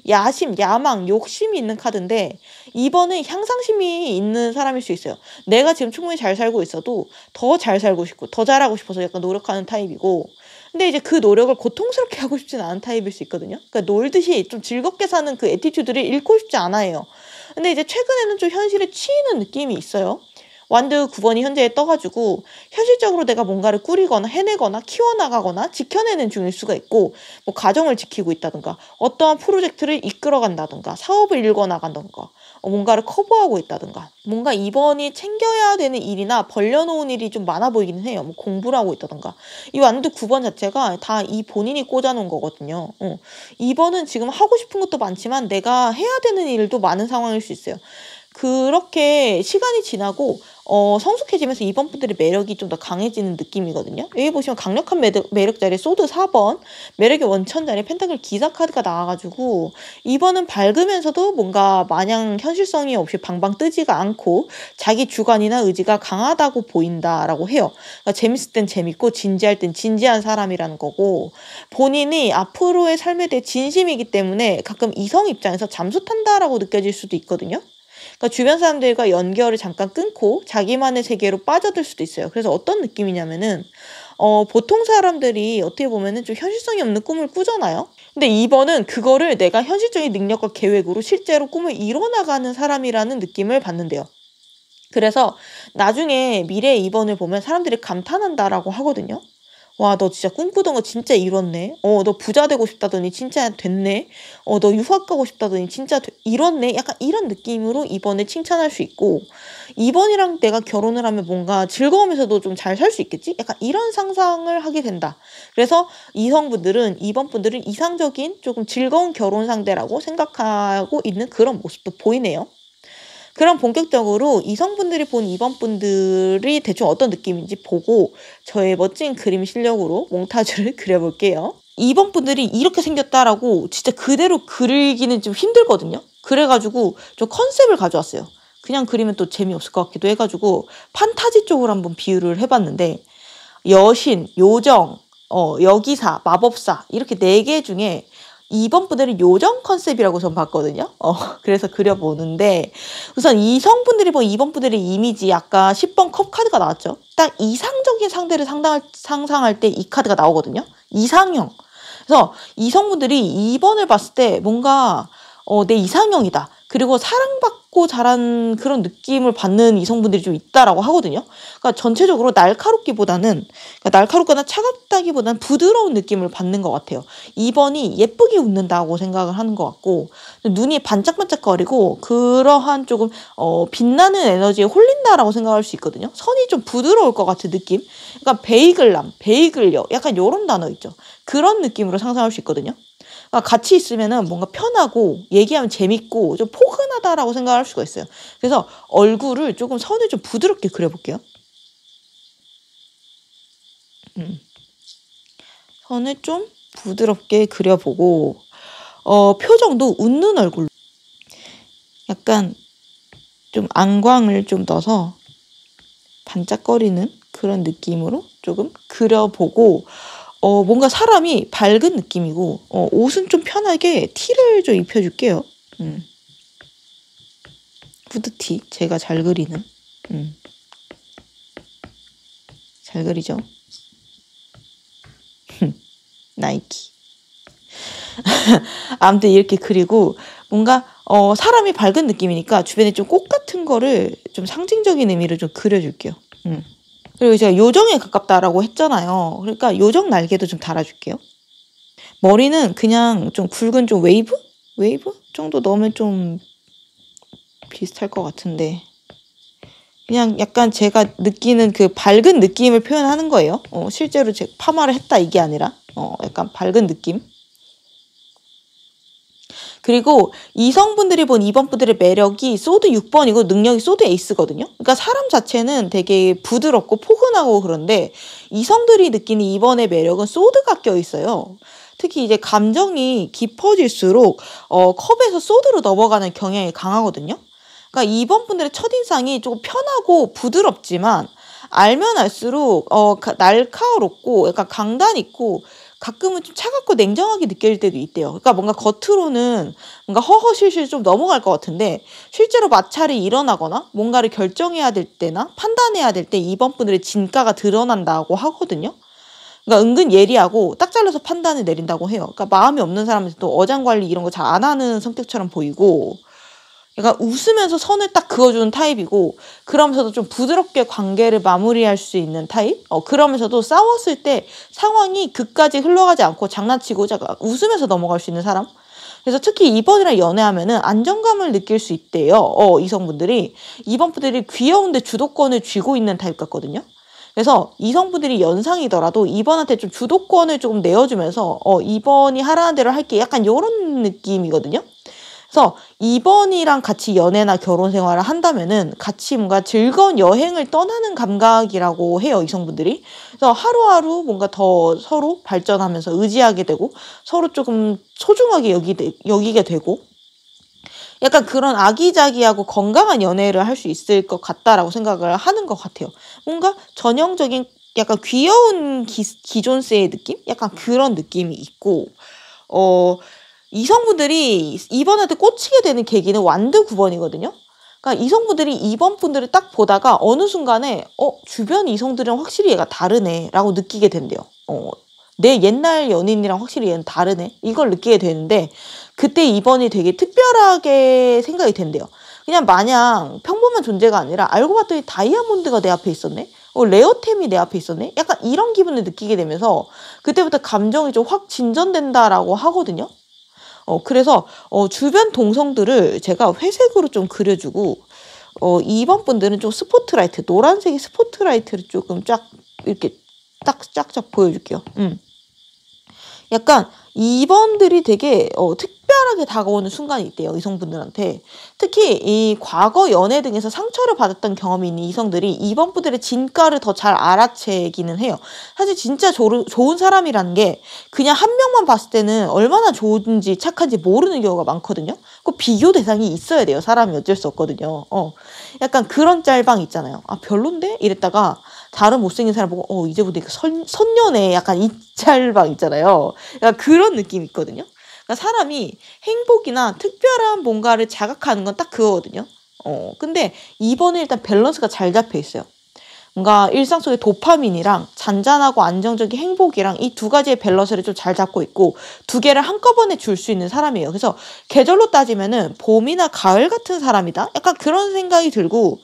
야심, 야망, 욕심이 있는 카드인데 2번은 향상심이 있는 사람일 수 있어요. 내가 지금 충분히 잘 살고 있어도 더 잘 살고 싶고 더 잘하고 싶어서 약간 노력하는 타입이고 근데 이제 그 노력을 고통스럽게 하고 싶진 않은 타입일 수 있거든요. 그러니까 놀듯이 좀 즐겁게 사는 그 애티튜드를 잃고 싶지 않아요. 근데 이제 최근에는 좀 현실에 치이는 느낌이 있어요. 완드 9번이 현재에 떠가지고 현실적으로 내가 뭔가를 꾸리거나 해내거나 키워나가거나 지켜내는 중일 수가 있고 뭐 가정을 지키고 있다든가 어떠한 프로젝트를 이끌어간다든가 사업을 읽어나간다든가 뭔가를 커버하고 있다든가 뭔가 2번이 챙겨야 되는 일이나 벌려놓은 일이 좀 많아 보이기는 해요. 뭐 공부를 하고 있다든가 이 완드 9번 자체가 다 이 본인이 꽂아놓은 거거든요. 2번은 지금 하고 싶은 것도 많지만 내가 해야 되는 일도 많은 상황일 수 있어요. 그렇게 시간이 지나고 성숙해지면서 2번 분들의 매력이 좀 더 강해지는 느낌이거든요. 여기 보시면 강력한 매력 자리에 소드 4번, 매력의 원천 자리에 펜타클 기사 카드가 나와가지고 2번은 밝으면서도 뭔가 마냥 현실성이 없이 방방 뜨지가 않고 자기 주관이나 의지가 강하다고 보인다라고 해요. 그러니까 재밌을 땐 재밌고 진지할 땐 진지한 사람이라는 거고 본인이 앞으로의 삶에 대해 진심이기 때문에 가끔 이성 입장에서 잠수 탄다라고 느껴질 수도 있거든요. 그러니까 주변 사람들과 연결을 잠깐 끊고 자기만의 세계로 빠져들 수도 있어요. 그래서 어떤 느낌이냐면은 보통 사람들이 어떻게 보면은 좀 현실성이 없는 꿈을 꾸잖아요. 근데 2번은 그거를 내가 현실적인 능력과 계획으로 실제로 꿈을 이뤄나가는 사람이라는 느낌을 받는데요. 그래서 나중에 미래 2번을 보면 사람들이 감탄한다라고 하거든요. 와, 너 진짜 꿈꾸던 거 진짜 이뤘네. 너 부자 되고 싶다더니 진짜 됐네. 너 유학 가고 싶다더니 진짜 이뤘네. 약간 이런 느낌으로 2번을 칭찬할 수 있고 2번이랑 내가 결혼을 하면 뭔가 즐거우면서도 좀 잘 살 수 있겠지? 약간 이런 상상을 하게 된다. 그래서 이성분들은 2번 분들은 이상적인 조금 즐거운 결혼 상대라고 생각하고 있는 그런 모습도 보이네요. 그럼 본격적으로 이성분들이 본 2번 분들이 대충 어떤 느낌인지 보고 저의 멋진 그림 실력으로 몽타주를 그려볼게요. 2번 분들이 이렇게 생겼다라고 진짜 그대로 그리기는 좀 힘들거든요. 그래가지고 좀 컨셉을 가져왔어요. 그냥 그리면 또 재미없을 것 같기도 해가지고 판타지 쪽으로 한번 비유를 해봤는데 여신, 요정, 여기사, 마법사 이렇게 4개 중에 2번 분들은 요정 컨셉이라고 전 봤거든요. 그래서 그려보는데 우선 이성분들이 본 2번 분들의 이미지 아까 10번 컵 카드가 나왔죠. 딱 이상적인 상대를 상상할 때 이 카드가 나오거든요. 이상형. 그래서 이성분들이 2번을 봤을 때 뭔가 내 이상형이다. 그리고 사랑받고 자란 그런 느낌을 받는 이성분들이 좀 있다라고 하거든요. 그러니까 전체적으로 날카롭기보다는, 그러니까 날카롭거나 차갑다기보다는 부드러운 느낌을 받는 것 같아요. 2번이 예쁘게 웃는다고 생각을 하는 것 같고, 눈이 반짝반짝거리고 그러한 조금 빛나는 에너지에 홀린다라고 생각할 수 있거든요. 선이 좀 부드러울 것 같은 느낌. 그러니까 베이글남, 베이글녀, 약간 이런 단어 있죠. 그런 느낌으로 상상할 수 있거든요. 그러니까 같이 있으면은 뭔가 편하고 얘기하면 재밌고 좀 포근하다라고 생각할 수가 있어요. 그래서 얼굴을 조금 선을 좀 부드럽게 그려볼게요. 선을 좀 부드럽게 그려보고 표정도 웃는 얼굴로 약간 좀 안광을 좀 넣어서 반짝거리는 그런 느낌으로 조금 그려보고 뭔가 사람이 밝은 느낌이고 옷은 좀 편하게 티를 좀 입혀줄게요. 후드티 제가 잘 그리는 잘 그리죠? 나이키. 아무튼 이렇게 그리고 뭔가 사람이 밝은 느낌이니까 주변에 좀 꽃 같은 거를 좀 상징적인 의미로 좀 그려줄게요. 그리고 제가 요정에 가깝다라고 했잖아요. 그러니까 요정 날개도 좀 달아줄게요. 머리는 그냥 좀 굵은 좀 웨이브? 웨이브 정도 넣으면 좀 비슷할 것 같은데 그냥 약간 제가 느끼는 그 밝은 느낌을 표현하는 거예요. 실제로 제가 파마를 했다 이게 아니라 약간 밝은 느낌. 그리고 이성분들이 본 2번 분들의 매력이 소드 6번이고 능력이 소드 에이스거든요. 그러니까 사람 자체는 되게 부드럽고 포근하고 그런데 이성들이 느끼는 2번의 매력은 소드가 껴있어요. 특히 이제 감정이 깊어질수록 컵에서 소드로 넘어가는 경향이 강하거든요. 그러니까 2번 분들의 첫인상이 조금 편하고 부드럽지만 알면 알수록 날카롭고 약간 강단 있고 가끔은 좀 차갑고 냉정하게 느껴질 때도 있대요. 그러니까 뭔가 겉으로는 뭔가 허허실실 좀 넘어갈 것 같은데 실제로 마찰이 일어나거나 뭔가를 결정해야 될 때나 판단해야 될 때 2번 분들의 진가가 드러난다고 하거든요. 그러니까 은근 예리하고 딱 잘라서 판단을 내린다고 해요. 그러니까 마음이 없는 사람은 또 어장관리 이런 거 잘 안 하는 성격처럼 보이고 약간 웃으면서 선을 딱 그어주는 타입이고 그러면서도 좀 부드럽게 관계를 마무리할 수 있는 타입? 그러면서도 싸웠을 때 상황이 그까지 흘러가지 않고 장난치고 잠깐 웃으면서 넘어갈 수 있는 사람? 그래서 특히 2번이랑 연애하면은 안정감을 느낄 수 있대요. 이성분들이. 2번 분들이 귀여운데 주도권을 쥐고 있는 타입 같거든요. 그래서 이성분들이 연상이더라도 2번한테 좀 주도권을 조금 내어주면서 2번이 하라는 대로 할게 약간 이런 느낌이거든요. 그래서 2번이랑 같이 연애나 결혼 생활을 한다면은 같이 뭔가 즐거운 여행을 떠나는 감각이라고 해요, 이성분들이. 그래서 하루하루 뭔가 더 서로 발전하면서 의지하게 되고 서로 조금 소중하게 여기게 되고 약간 그런 아기자기하고 건강한 연애를 할 수 있을 것 같다라고 생각을 하는 것 같아요. 뭔가 전형적인 약간 귀여운 기존세의 느낌? 약간 그런 느낌이 있고 이성분들이 2번한테 꽂히게 되는 계기는 완드 9번이거든요. 그러니까 이성분들이 2번 분들을 딱 보다가 어느 순간에 주변 이성들이랑 확실히 얘가 다르네 라고 느끼게 된대요. 내 옛날 연인이랑 확실히 얘는 다르네 이걸 느끼게 되는데 그때 2번이 되게 특별하게 생각이 된대요. 그냥 마냥 평범한 존재가 아니라 알고 봤더니 다이아몬드가 내 앞에 있었네. 레어템이 내 앞에 있었네. 약간 이런 기분을 느끼게 되면서 그때부터 감정이 좀 확 진전된다라고 하거든요. 그래서 주변 동성들을 제가 회색으로 좀 그려주고 2번 분들은 좀 스포트라이트 노란색의 스포트라이트를 조금 쫙 이렇게 딱 쫙쫙 보여줄게요. 약간 2번들이 되게 특별하게 다가오는 순간이 있대요. 이성분들한테. 특히 이 과거 연애 등에서 상처를 받았던 경험이 있는 이성들이 2번 분들의 진가를 더 잘 알아채기는 해요. 사실 진짜 좋은 사람이라는 게 그냥 한 명만 봤을 때는 얼마나 좋은지 착한지 모르는 경우가 많거든요. 꼭 비교 대상이 있어야 돼요. 사람이 어쩔 수 없거든요. 약간 그런 짤방 있잖아요. 아 별론데? 이랬다가 다른 못생긴 사람 보고 이제 보니까 선녀네 약간 이 짤방 있잖아요. 약간 그런 느낌이 있거든요. 그러니까 사람이 행복이나 특별한 뭔가를 자각하는 건 딱 그거거든요. 근데 2번은 일단 밸런스가 잘 잡혀 있어요. 뭔가 일상 속의 도파민이랑 잔잔하고 안정적인 행복이랑 이 두 가지의 밸런스를 좀 잘 잡고 있고 두 개를 한꺼번에 줄 수 있는 사람이에요. 그래서 계절로 따지면은 봄이나 가을 같은 사람이다? 약간 그런 생각이 들고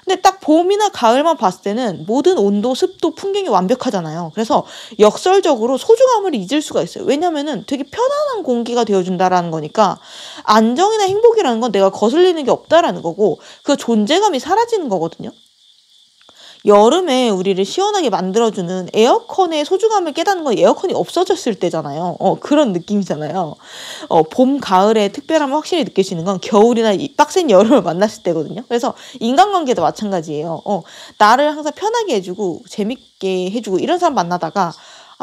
근데 딱 봄이나 가을만 봤을 때는 모든 온도, 습도, 풍경이 완벽하잖아요. 그래서 역설적으로 소중함을 잊을 수가 있어요. 왜냐면은 되게 편안한 공기가 되어준다라는 거니까 안정이나 행복이라는 건 내가 거슬리는 게 없다라는 거고 그 존재감이 사라지는 거거든요. 여름에 우리를 시원하게 만들어주는 에어컨의 소중함을 깨닫는 건 에어컨이 없어졌을 때잖아요. 그런 느낌이잖아요. 봄, 가을의 특별함을 확실히 느낄 수 있는 건 겨울이나 이 빡센 여름을 만났을 때거든요. 그래서 인간관계도 마찬가지예요. 나를 항상 편하게 해주고 재밌게 해주고 이런 사람 만나다가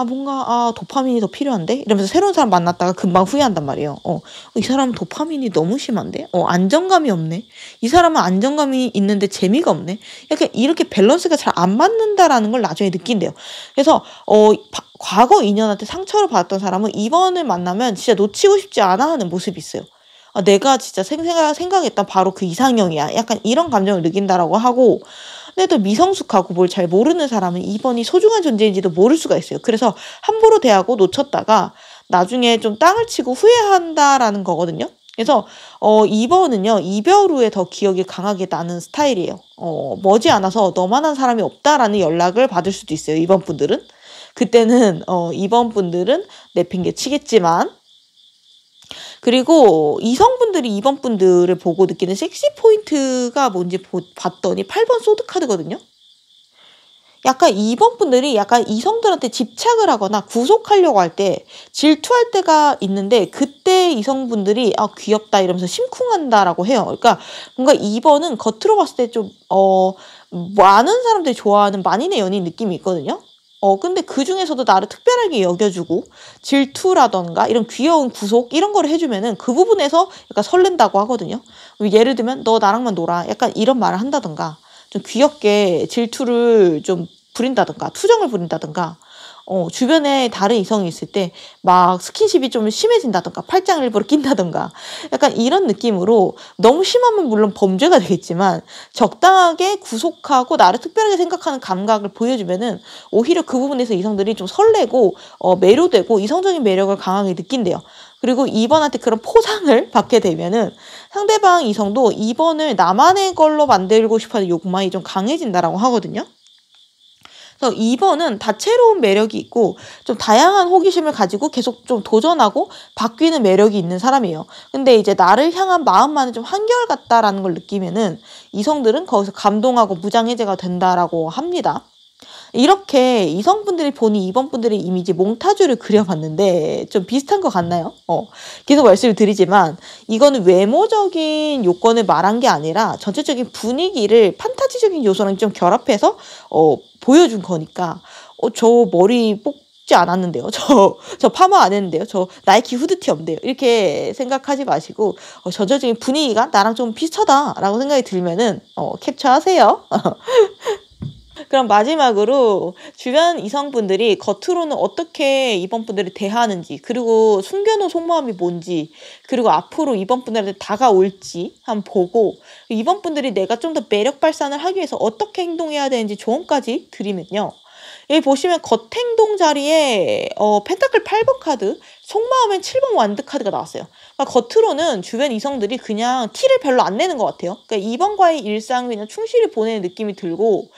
뭔가 도파민이 더 필요한데? 이러면서 새로운 사람 만났다가 금방 후회한단 말이에요. 이 사람은 도파민이 너무 심한데? 안정감이 없네. 이 사람은 안정감이 있는데 재미가 없네. 약간 이렇게 밸런스가 잘 안 맞는다라는 걸 나중에 느낀대요. 그래서 과거 인연한테 상처를 받았던 사람은 이번을 만나면 진짜 놓치고 싶지 않아 하는 모습이 있어요. 내가 진짜 생각했던 바로 그 이상형이야. 약간 이런 감정을 느낀다라고 하고 근데 또 미성숙하고 뭘 잘 모르는 사람은 이번이 소중한 존재인지도 모를 수가 있어요. 그래서 함부로 대하고 놓쳤다가 나중에 좀 땅을 치고 후회한다라는 거거든요. 그래서 2번은요. 이별 후에 더 기억이 강하게 나는 스타일이에요. 머지않아서 너만한 사람이 없다라는 연락을 받을 수도 있어요. 2번 분들은. 그때는 2번 분들은 내 핑계 치겠지만 그리고 이성분들이 2번 분들을 보고 느끼는 섹시 포인트가 뭔지 봤더니 8번 소드카드거든요. 약간 2번 분들이 약간 이성들한테 집착을 하거나 구속하려고 할 때 질투할 때가 있는데 그때 이성분들이 귀엽다 이러면서 심쿵한다라고 해요. 그러니까 뭔가 2번은 겉으로 봤을 때 좀 많은 사람들이 좋아하는 만인의 연인 느낌이 있거든요. 근데 그 중에서도 나를 특별하게 여겨주고 질투라던가 이런 귀여운 구속 이런 거를 해주면은 그 부분에서 약간 설렌다고 하거든요. 예를 들면 너 나랑만 놀아 약간 이런 말을 한다던가 좀 귀엽게 질투를 좀 부린다던가 투정을 부린다던가 주변에 다른 이성이 있을 때 막 스킨십이 좀 심해진다던가 팔짱을 일부러 낀다던가 약간 이런 느낌으로 너무 심하면 물론 범죄가 되겠지만 적당하게 구속하고 나를 특별하게 생각하는 감각을 보여주면은 오히려 그 부분에서 이성들이 좀 설레고 매료되고 이성적인 매력을 강하게 느낀대요. 그리고 2번한테 그런 포상을 받게 되면은 상대방 이성도 2번을 나만의 걸로 만들고 싶어하는 욕망이 좀 강해진다라고 하거든요. 그래서 2번은 다채로운 매력이 있고 좀 다양한 호기심을 가지고 계속 좀 도전하고 바뀌는 매력이 있는 사람이에요. 근데 이제 나를 향한 마음만은 좀 한결같다라는 걸 느끼면은 이성들은 거기서 감동하고 무장해제가 된다라고 합니다. 이렇게 이성분들이 보니 2번 분들의 이미지 몽타주를 그려봤는데 좀 비슷한 것 같나요? 계속 말씀을 드리지만 이거는 외모적인 요건을 말한 게 아니라 전체적인 분위기를 판타지적인 요소랑 좀 결합해서 보여준 거니까 저 머리 뽑지 않았는데요. 저 파마 안 했는데요. 저 나이키 후드티 없는데요. 이렇게 생각하지 마시고 전체적인 분위기가 나랑 좀 비슷하다라고 생각이 들면은 캡처하세요. 그럼 마지막으로 주변 이성분들이 겉으로는 어떻게 이번 분들을 대하는지 그리고 숨겨놓은 속마음이 뭔지 그리고 앞으로 이번 분들한테 다가올지 한번 보고 이번 분들이 내가 좀 더 매력 발산을 하기 위해서 어떻게 행동해야 되는지 조언까지 드리면요. 여기 보시면 겉행동 자리에 펜타클 8번 카드 속마음엔 7번 완드 카드가 나왔어요. 그러니까 겉으로는 주변 이성들이 그냥 티를 별로 안 내는 것 같아요. 그러니까 2번과의 일상을 그냥 충실히 보내는 느낌이 들고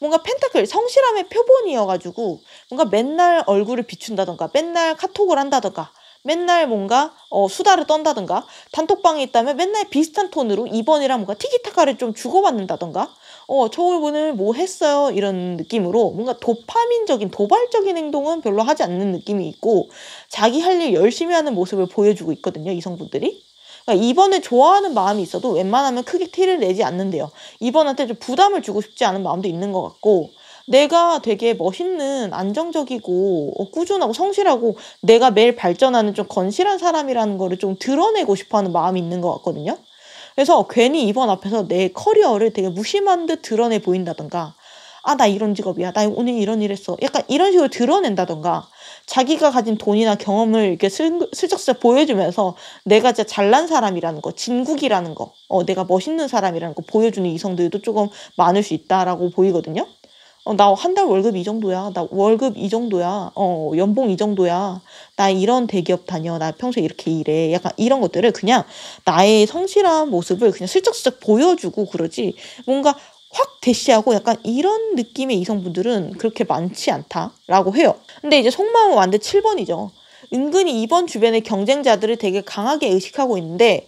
뭔가 펜타클 성실함의 표본이어가지고 뭔가 맨날 얼굴을 비춘다던가 맨날 카톡을 한다던가 맨날 뭔가 수다를 떤다던가 단톡방에 있다면 맨날 비슷한 톤으로 2번이랑 뭔가 티키타카를 좀 주고받는다던가 저 오늘 뭐 했어요 이런 느낌으로 뭔가 도파민적인 도발적인 행동은 별로 하지 않는 느낌이 있고 자기 할 일 열심히 하는 모습을 보여주고 있거든요 이성분들이. 그러니까 2번을 좋아하는 마음이 있어도 웬만하면 크게 티를 내지 않는데요. 2번한테 좀 부담을 주고 싶지 않은 마음도 있는 것 같고 내가 되게 멋있는 안정적이고 꾸준하고 성실하고 내가 매일 발전하는 좀 건실한 사람이라는 거를 좀 드러내고 싶어하는 마음이 있는 것 같거든요. 그래서 괜히 2번 앞에서 내 커리어를 되게 무심한 듯 드러내 보인다던가 나 이런 직업이야. 나 오늘 이런 일 했어. 약간 이런 식으로 드러낸다던가 자기가 가진 돈이나 경험을 이렇게 슬쩍슬쩍 보여주면서 내가 진짜 잘난 사람이라는 거, 진국이라는 거, 내가 멋있는 사람이라는 거 보여주는 이성들도 조금 많을 수 있다라고 보이거든요. 나 한 달 월급 이 정도야. 나 월급 이 정도야. 연봉 이 정도야. 나 이런 대기업 다녀. 나 평소에 이렇게 일해. 약간 이런 것들을 그냥 나의 성실한 모습을 그냥 슬쩍슬쩍 보여주고 그러지. 뭔가 확 대시하고 약간 이런 느낌의 이성분들은 그렇게 많지 않다라고 해요. 근데 이제 속마음은 완전 7번이죠. 은근히 2번 주변의 경쟁자들을 되게 강하게 의식하고 있는데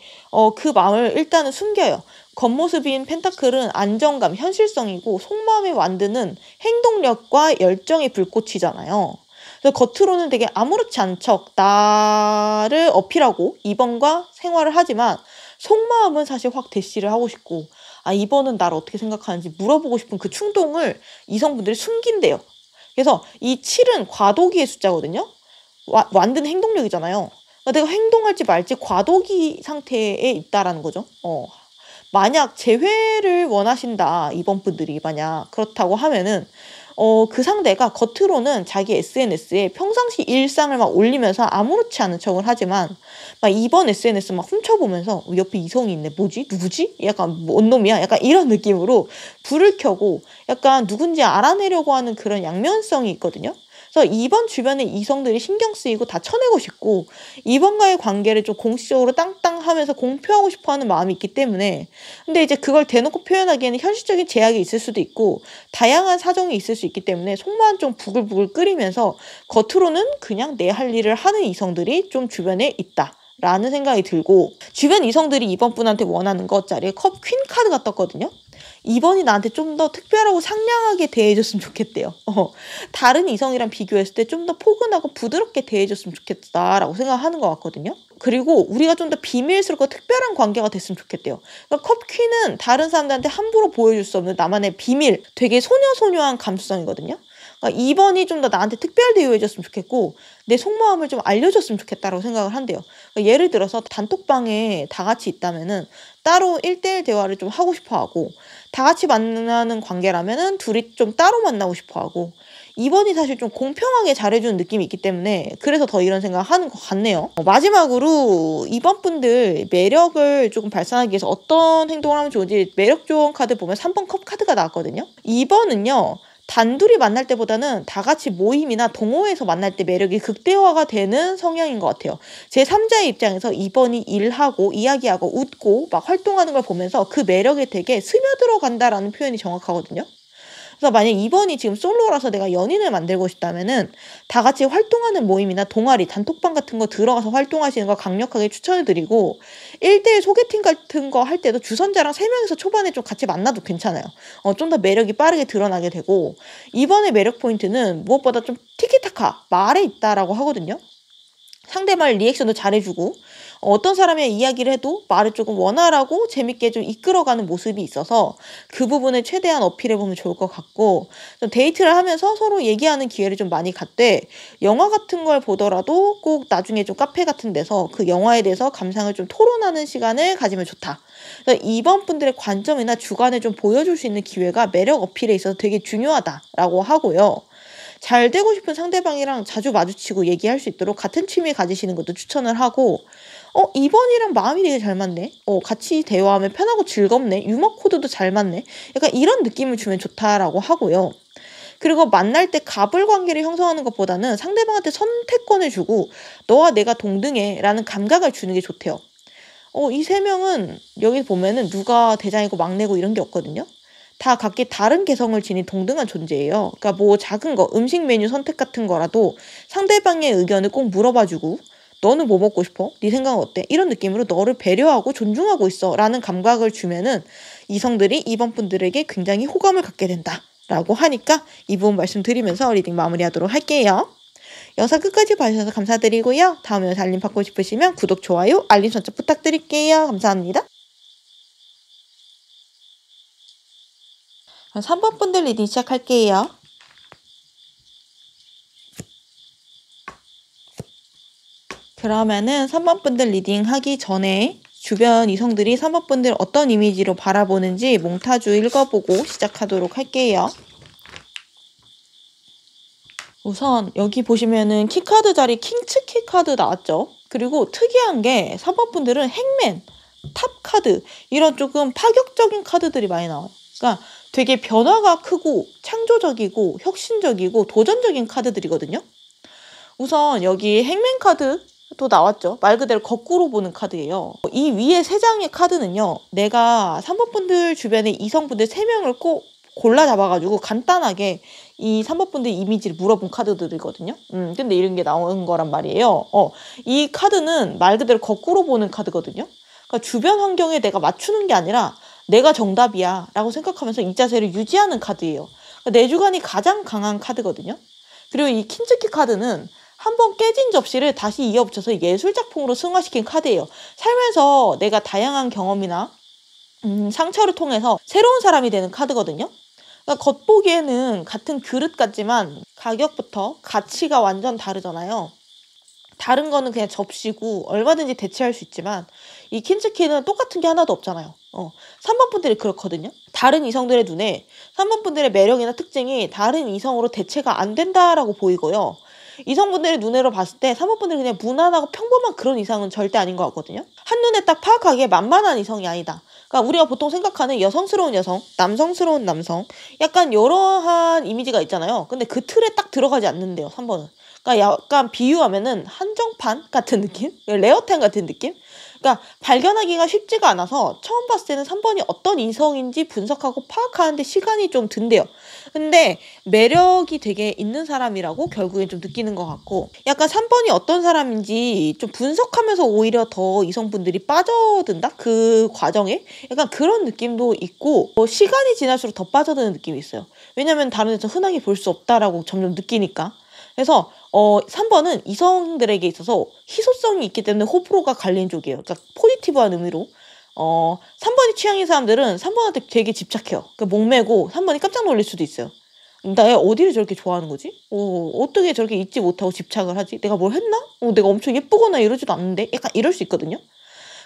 그 마음을 일단은 숨겨요. 겉모습인 펜타클은 안정감, 현실성이고 속마음의 완드는 행동력과 열정의 불꽃이잖아요. 그래서 겉으로는 되게 아무렇지 않은 척 나를 어필하고 2번과 생활을 하지만 속마음은 사실 확 대시를 하고 싶고 2번은 나를 어떻게 생각하는지 물어보고 싶은 그 충동을 이성분들이 숨긴대요. 그래서 이 7은 과도기의 숫자거든요. 완전 행동력이잖아요. 그러니까 내가 행동할지 말지 과도기 상태에 있다라는 거죠. 만약 재회를 원하신다, 이번 분들이 만약 그렇다고 하면은 그 상대가 겉으로는 자기 SNS에 평상시 일상을 막 올리면서 아무렇지 않은 척을 하지만 막 이번 SNS 막 훔쳐보면서 옆에 이성이 있네. 뭐지? 누구지? 약간 뭔 놈이야? 약간 이런 느낌으로 불을 켜고 약간 누군지 알아내려고 하는 그런 양면성이 있거든요. 그래서 2번 주변에 이성들이 신경 쓰이고 다 쳐내고 싶고 2번과의 관계를 좀 공식적으로 땅땅하면서 공표하고 싶어하는 마음이 있기 때문에 근데 이제 그걸 대놓고 표현하기에는 현실적인 제약이 있을 수도 있고 다양한 사정이 있을 수 있기 때문에 속만 좀 부글부글 끓이면서 겉으로는 그냥 내 할 일을 하는 이성들이 좀 주변에 있다. 라는 생각이 들고 주변 이성들이 2번 분한테 원하는 것짜리에 컵 퀸 카드가 떴거든요. 2번이 나한테 좀 더 특별하고 상냥하게 대해줬으면 좋겠대요. 다른 이성이랑 비교했을 때 좀 더 포근하고 부드럽게 대해줬으면 좋겠다라고 생각하는 것 같거든요. 그리고 우리가 좀 더 비밀스럽고 특별한 관계가 됐으면 좋겠대요. 그러니까 컵퀸은 다른 사람들한테 함부로 보여줄 수 없는 나만의 비밀, 되게 소녀소녀한 감수성이거든요. 그러니까 2번이 좀 더 나한테 특별 대우해줬으면 좋겠고 내 속마음을 좀 알려줬으면 좋겠다라고 생각을 한대요. 그러니까 예를 들어서 단톡방에 다 같이 있다면은 따로 1대1 대화를 좀 하고 싶어 하고 다 같이 만나는 관계라면은 둘이 좀 따로 만나고 싶어 하고 2번이 사실 좀 공평하게 잘해주는 느낌이 있기 때문에 그래서 더 이런 생각을 하는 것 같네요. 마지막으로 2번 분들 매력을 조금 발산하기 위해서 어떤 행동을 하면 좋은지 매력 조언 카드 보면 3번 컵 카드가 나왔거든요. 2번은요. 단둘이 만날 때보다는 다 같이 모임이나 동호회에서 만날 때 매력이 극대화가 되는 성향인 것 같아요. 제3자의 입장에서 2번이 일하고 이야기하고 웃고 막 활동하는 걸 보면서 그 매력에 되게 스며들어 간다라는 표현이 정확하거든요. 그래서 만약 2번이 지금 솔로라서 내가 연인을 만들고 싶다면은 다 같이 활동하는 모임이나 동아리, 단톡방 같은 거 들어가서 활동하시는 거 강력하게 추천을 드리고 1대1 소개팅 같은 거 할 때도 주선자랑 3명이서 초반에 좀 같이 만나도 괜찮아요. 좀 더 매력이 빠르게 드러나게 되고 2번의 매력 포인트는 무엇보다 좀 티키타카, 말에 있다라고 하거든요. 상대방 리액션도 잘해주고 어떤 사람의 이야기를 해도 말을 조금 원활하고 재밌게 좀 이끌어가는 모습이 있어서 그 부분을 최대한 어필해보면 좋을 것 같고 좀 데이트를 하면서 서로 얘기하는 기회를 좀 많이 갖되 영화 같은 걸 보더라도 꼭 나중에 좀 카페 같은 데서 그 영화에 대해서 감상을 좀 토론하는 시간을 가지면 좋다. 그래서 이번 분들의 관점이나 주관을 좀 보여줄 수 있는 기회가 매력 어필에 있어서 되게 중요하다라고 하고요. 잘 되고 싶은 상대방이랑 자주 마주치고 얘기할 수 있도록 같은 취미 가지시는 것도 추천을 하고 2번이랑 마음이 되게 잘 맞네. 같이 대화하면 편하고 즐겁네. 유머 코드도 잘 맞네. 약간 이런 느낌을 주면 좋다라고 하고요. 그리고 만날 때 갑을 관계를 형성하는 것보다는 상대방한테 선택권을 주고 너와 내가 동등해 라는 감각을 주는 게 좋대요. 이 3명은 여기 보면은 누가 대장이고 막내고 이런 게 없거든요. 다 각기 다른 개성을 지닌 동등한 존재예요. 그러니까 뭐 작은 거, 음식 메뉴 선택 같은 거라도 상대방의 의견을 꼭 물어봐주고 너는 뭐 먹고 싶어? 네 생각은 어때? 이런 느낌으로 너를 배려하고 존중하고 있어 라는 감각을 주면은 이성들이 이번 분들에게 굉장히 호감을 갖게 된다 라고 하니까 이 부분 말씀드리면서 리딩 마무리하도록 할게요. 영상 끝까지 봐주셔서 감사드리고요. 다음 영상 알림 받고 싶으시면 구독, 좋아요, 알림 설정 부탁드릴게요. 감사합니다. 3번 분들 리딩 시작할게요. 그러면은 3번 분들 리딩 하기 전에 주변 이성들이 3번 분들 어떤 이미지로 바라보는지 몽타주 읽어보고 시작하도록 할게요. 우선 여기 보시면은 키카드 자리 킹츠 키카드 나왔죠. 그리고 특이한 게 3번 분들은 행맨, 탑 카드 이런 조금 파격적인 카드들이 많이 나와요. 그러니까 되게 변화가 크고 창조적이고 혁신적이고 도전적인 카드들이거든요. 우선 여기 행맨 카드도 나왔죠. 말 그대로 거꾸로 보는 카드예요. 이 위에 3장의 카드는요. 내가 3번 분들 주변에 이성분들 3명을 꼭 골라 잡아가지고 간단하게 이 3번 분들 이미지를 물어본 카드들이거든요. 근데 이런 게 나온 거란 말이에요. 이 카드는 말 그대로 거꾸로 보는 카드거든요. 그러니까 주변 환경에 내가 맞추는 게 아니라 내가 정답이야 라고 생각하면서 이 자세를 유지하는 카드예요. 그러니까 내 주관이 가장 강한 카드거든요. 그리고 이 킨즈키 카드는 한번 깨진 접시를 다시 이어붙여서 예술작품으로 승화시킨 카드예요. 살면서 내가 다양한 경험이나 상처를 통해서 새로운 사람이 되는 카드거든요. 그러니까 겉보기에는 같은 그릇 같지만 가격부터 가치가 완전 다르잖아요. 다른 거는 그냥 접시고 얼마든지 대체할 수 있지만 이 킨즈키는 똑같은 게 하나도 없잖아요. 3번 분들이 그렇거든요. 다른 이성들의 눈에 3번 분들의 매력이나 특징이 다른 이성으로 대체가 안 된다라고 보이고요. 이성분들의 눈으로 봤을 때 3번 분들이 그냥 무난하고 평범한 그런 이상은 절대 아닌 것 같거든요. 한눈에 딱 파악하기에 만만한 이성이 아니다. 그러니까 우리가 보통 생각하는 여성스러운 여성, 남성스러운 남성 약간 이러한 이미지가 있잖아요. 근데 그 틀에 딱 들어가지 않는데요. 3번은. 그러니까 약간 비유하면은 한정판 같은 느낌? 레어템 같은 느낌? 그러니까 발견하기가 쉽지가 않아서 처음 봤을 때는 3번이 어떤 이성인지 분석하고 파악하는데 시간이 좀 든대요. 근데 매력이 되게 있는 사람이라고 결국엔 좀 느끼는 것 같고 약간 3번이 어떤 사람인지 좀 분석하면서 오히려 더 이성분들이 빠져든다? 그 과정에? 약간 그런 느낌도 있고 시간이 지날수록 더 빠져드는 느낌이 있어요. 왜냐면 다른 데서 흔하게 볼 수 없다라고 점점 느끼니까. 그래서 3번은 이성들에게 있어서 희소성이 있기 때문에 호불호가 갈린 쪽이에요. 그러니까 포지티브한 의미로 3번이 취향인 사람들은 3번한테 되게 집착해요. 그러니까 목매고 3번이 깜짝 놀랄 수도 있어요. 나 어디를 저렇게 좋아하는 거지? 어떻게 저렇게 잊지 못하고 집착을 하지? 내가 뭘 했나? 내가 엄청 예쁘거나 이러지도 않는데? 약간 이럴 수 있거든요.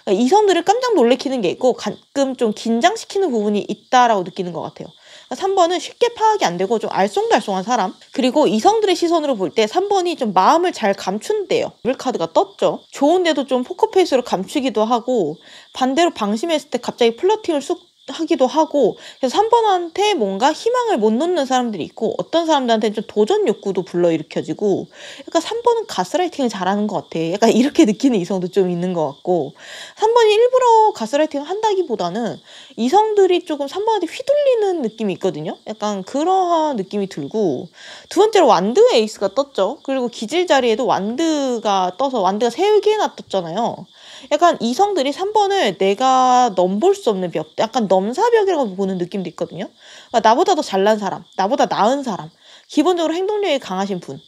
그러니까 이성들을 깜짝 놀래키는 게 있고 가끔 좀 긴장시키는 부분이 있다라고 느끼는 것 같아요. 3번은 쉽게 파악이 안 되고 좀 알쏭달쏭한 사람. 그리고 이성들의 시선으로 볼 때 3번이 좀 마음을 잘 감춘대요. 물카드가 떴죠. 좋은데도 좀 포커페이스로 감추기도 하고 반대로 방심했을 때 갑자기 플러팅을 쑥 하기도 하고 그래서 3번한테 뭔가 희망을 못 놓는 사람들이 있고 어떤 사람들한테는 좀 도전 욕구도 불러일으켜지고 약간 3번은 가스라이팅을 잘하는 것 같아. 약간 이렇게 느끼는 이성도 좀 있는 것 같고 3번이 일부러 가스라이팅을 한다기보다는 이성들이 조금 3번한테 휘둘리는 느낌이 있거든요. 약간 그러한 느낌이 들고 두 번째로 완드 에이스가 떴죠. 그리고 기질 자리에도 완드가 떠서 완드가 3개나 떴잖아요. 약간 이성들이 3번을 내가 넘볼 수 없는 벽, 약간 넘사벽이라고 보는 느낌도 있거든요. 그러니까 나보다 더 잘난 사람, 나보다 나은 사람, 기본적으로 행동력이 강하신 분,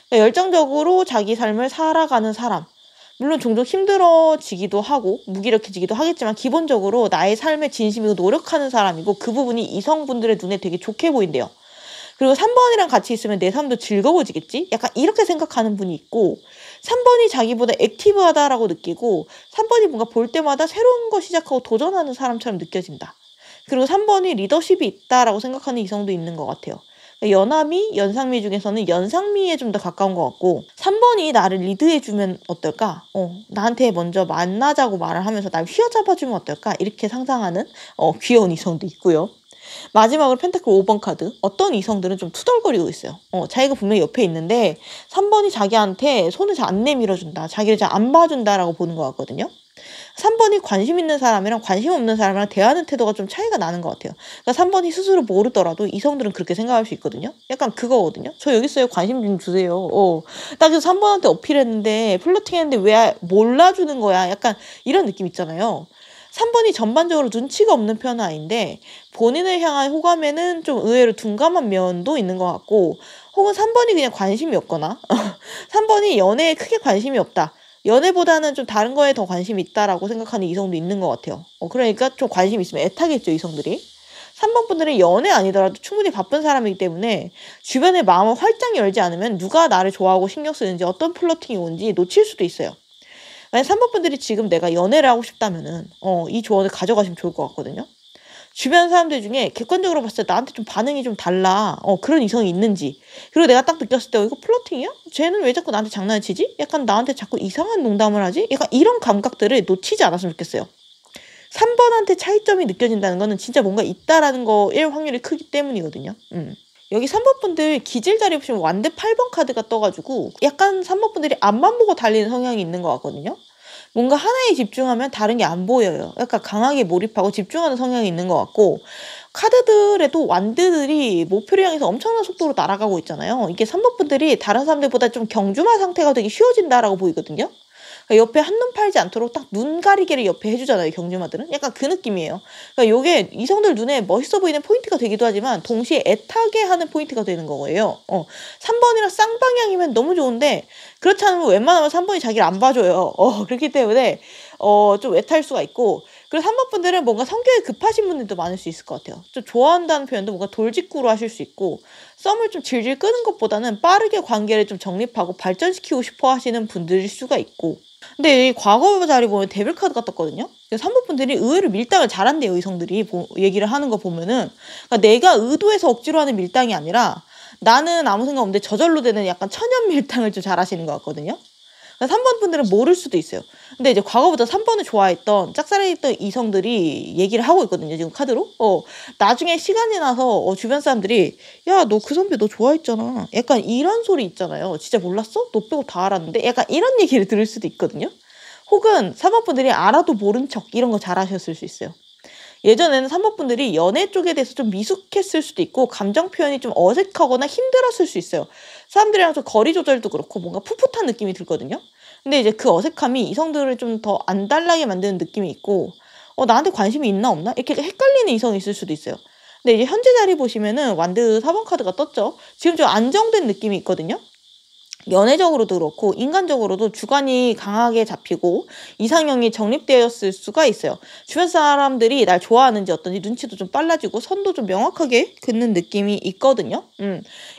그러니까 열정적으로 자기 삶을 살아가는 사람, 물론 종종 힘들어지기도 하고 무기력해지기도 하겠지만 기본적으로 나의 삶에 진심이고 노력하는 사람이고 그 부분이 이성분들의 눈에 되게 좋게 보인대요. 그리고 3번이랑 같이 있으면 내 삶도 즐거워지겠지? 약간 이렇게 생각하는 분이 있고 3번이 자기보다 액티브하다라고 느끼고 3번이 뭔가 볼 때마다 새로운 거 시작하고 도전하는 사람처럼 느껴진다. 그리고 3번이 리더십이 있다라고 생각하는 이성도 있는 것 같아요. 연하미, 연상미 중에서는 연상미에 좀 더 가까운 것 같고 3번이 나를 리드해주면 어떨까? 나한테 먼저 만나자고 말을 하면서 날 휘어잡아주면 어떨까? 이렇게 상상하는 귀여운 이성도 있고요. 마지막으로 펜타클 5번 카드. 어떤 이성들은 좀 투덜거리고 있어요. 자기가 분명히 옆에 있는데 3번이 자기한테 손을 잘 안 내밀어준다. 자기를 잘 안 봐준다라고 보는 것 같거든요. 3번이 관심 있는 사람이랑 관심 없는 사람이랑 대하는 태도가 좀 차이가 나는 것 같아요. 그러니까 3번이 스스로 모르더라도 이성들은 그렇게 생각할 수 있거든요. 약간 그거거든요. 저 여기 있어요. 관심 좀 주세요. 딱 그래서 3번한테 어필했는데 플러팅 했는데 왜 몰라주는 거야. 약간 이런 느낌 있잖아요. 3번이 전반적으로 눈치가 없는 편은 아닌데 본인을 향한 호감에는 좀 의외로 둔감한 면도 있는 것 같고 혹은 3번이 그냥 관심이 없거나 3번이 연애에 크게 관심이 없다. 연애보다는 좀 다른 거에 더 관심이 있다라고 생각하는 이성도 있는 것 같아요. 그러니까 좀 관심 있으면 애타겠죠, 이성들이. 3번 분들은 연애 아니더라도 충분히 바쁜 사람이기 때문에 주변의 마음을 활짝 열지 않으면 누가 나를 좋아하고 신경 쓰는지 어떤 플러팅이 온지 놓칠 수도 있어요. 만약 3번 분들이 지금 내가 연애를 하고 싶다면은 이 조언을 가져가시면 좋을 것 같거든요. 주변 사람들 중에 객관적으로 봤을 때 나한테 좀 반응이 좀 달라. 그런 이성이 있는지. 그리고 내가 딱 느꼈을 때 이거 플러팅이야? 쟤는 왜 자꾸 나한테 장난치지? 약간 나한테 자꾸 이상한 농담을 하지? 약간 이런 감각들을 놓치지 않았으면 좋겠어요. 3번한테 차이점이 느껴진다는 거는 진짜 뭔가 있다라는 거일 확률이 크기 때문이거든요. 여기 3번 분들 기질 자리 보시면 완드 8번 카드가 떠가지고 약간 3번 분들이 앞만 보고 달리는 성향이 있는 것 같거든요. 뭔가 하나에 집중하면 다른 게 안 보여요. 약간 강하게 몰입하고 집중하는 성향이 있는 것 같고, 카드들에도 완드들이 목표를 향해서 엄청난 속도로 날아가고 있잖아요. 이게 3번 분들이 다른 사람들보다 좀 경주마 상태가 되게 쉬워진다라고 보이거든요. 그러니까 옆에 한눈 팔지 않도록 딱 눈 가리개를 옆에 해주잖아요, 경주마들은. 약간 그 느낌이에요. 그러니까 요게 이성들 눈에 멋있어 보이는 포인트가 되기도 하지만 동시에 애타게 하는 포인트가 되는 거예요. 3번이랑 쌍방향이면 너무 좋은데 그렇지 않으면 웬만하면 3번이 자기를 안 봐줘요. 그렇기 때문에 좀 애탈 수가 있고, 그리고 3번 분들은 뭔가 성격이 급하신 분들도 많을 수 있을 것 같아요. 좀 좋아한다는 표현도 뭔가 돌직구로 하실 수 있고, 썸을 좀 질질 끄는 것보다는 빠르게 관계를 좀 정립하고 발전시키고 싶어 하시는 분들일 수가 있고, 근데 이 과거 자리 보면 데빌 카드가 떴거든요. 3번 분들이 의외로 밀당을 잘한대요. 이성들이 얘기를 하는 거 보면은, 그러니까 내가 의도해서 억지로 하는 밀당이 아니라 나는 아무 생각 없는데 저절로 되는 약간 천연 밀당을 좀 잘하시는 것 같거든요. 3번 분들은 모를 수도 있어요. 근데 이제 과거부터 3번을 좋아했던 짝사랑했던 이성들이 얘기를 하고 있거든요. 지금 카드로. 나중에 시간이 나서 주변 사람들이 야, 너 그 선배 너 좋아했잖아. 약간 이런 소리 있잖아요. 진짜 몰랐어? 너 빼고 다 알았는데? 약간 이런 얘기를 들을 수도 있거든요. 혹은 3번 분들이 알아도 모른 척 이런 거 잘하셨을 수 있어요. 예전에는 3번 분들이 연애 쪽에 대해서 좀 미숙했을 수도 있고 감정 표현이 좀 어색하거나 힘들었을 수 있어요. 사람들이랑 좀 거리 조절도 그렇고 뭔가 풋풋한 느낌이 들거든요. 근데 이제 그 어색함이 이성들을 좀 더 안달나게 만드는 느낌이 있고, 나한테 관심이 있나 없나? 이렇게 헷갈리는 이성이 있을 수도 있어요. 근데 이제 현재 자리 보시면은 완드 4번 카드가 떴죠. 지금 좀 안정된 느낌이 있거든요. 연애적으로도 그렇고 인간적으로도 주관이 강하게 잡히고 이상형이 정립되었을 수가 있어요. 주변 사람들이 날 좋아하는지 어떤지 눈치도 좀 빨라지고 선도 좀 명확하게 긋는 느낌이 있거든요.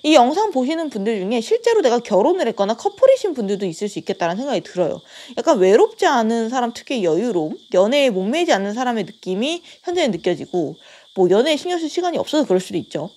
이 영상 보시는 분들 중에 실제로 내가 결혼을 했거나 커플이신 분들도 있을 수 있겠다는 생각이 들어요. 약간 외롭지 않은 사람 특유의 여유로움, 연애에 목매지 않는 사람의 느낌이 현재는 느껴지고, 뭐 연애에 신경 쓸 시간이 없어서 그럴 수도 있죠.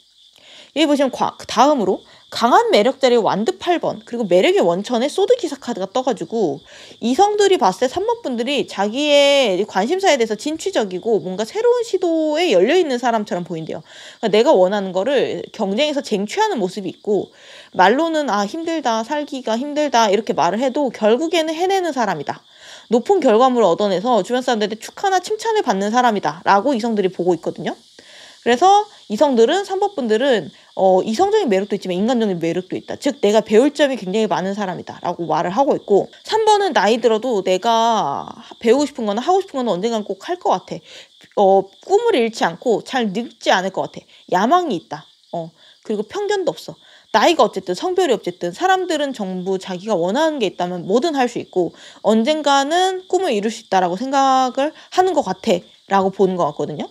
여기 보시면 다음으로 강한 매력 자리 완드 8번, 그리고 매력의 원천에 소드 기사 카드가 떠가지고 이성들이 봤을 때 3번 분들이 자기의 관심사에 대해서 진취적이고 뭔가 새로운 시도에 열려있는 사람처럼 보인대요. 그러니까 내가 원하는 거를 경쟁에서 쟁취하는 모습이 있고, 말로는 힘들다, 살기가 힘들다 이렇게 말을 해도 결국에는 해내는 사람이다. 높은 결과물을 얻어내서 주변 사람들한테 축하나 칭찬을 받는 사람이다 라고 이성들이 보고 있거든요. 그래서 이성들은 3번 분들은 이성적인 매력도 있지만 인간적인 매력도 있다. 즉 내가 배울 점이 굉장히 많은 사람이다 라고 말을 하고 있고, 3번은 나이 들어도 내가 배우고 싶은 거나 하고 싶은 거는 언젠간 꼭 할 것 같아. 꿈을 잃지 않고 잘 늙지 않을 것 같아. 야망이 있다. 그리고 편견도 없어. 나이가 어쨌든 성별이 어쨌든 사람들은 전부 자기가 원하는 게 있다면 뭐든 할 수 있고 언젠가는 꿈을 이룰 수 있다라고 생각을 하는 것 같아 라고 보는 것 같거든요.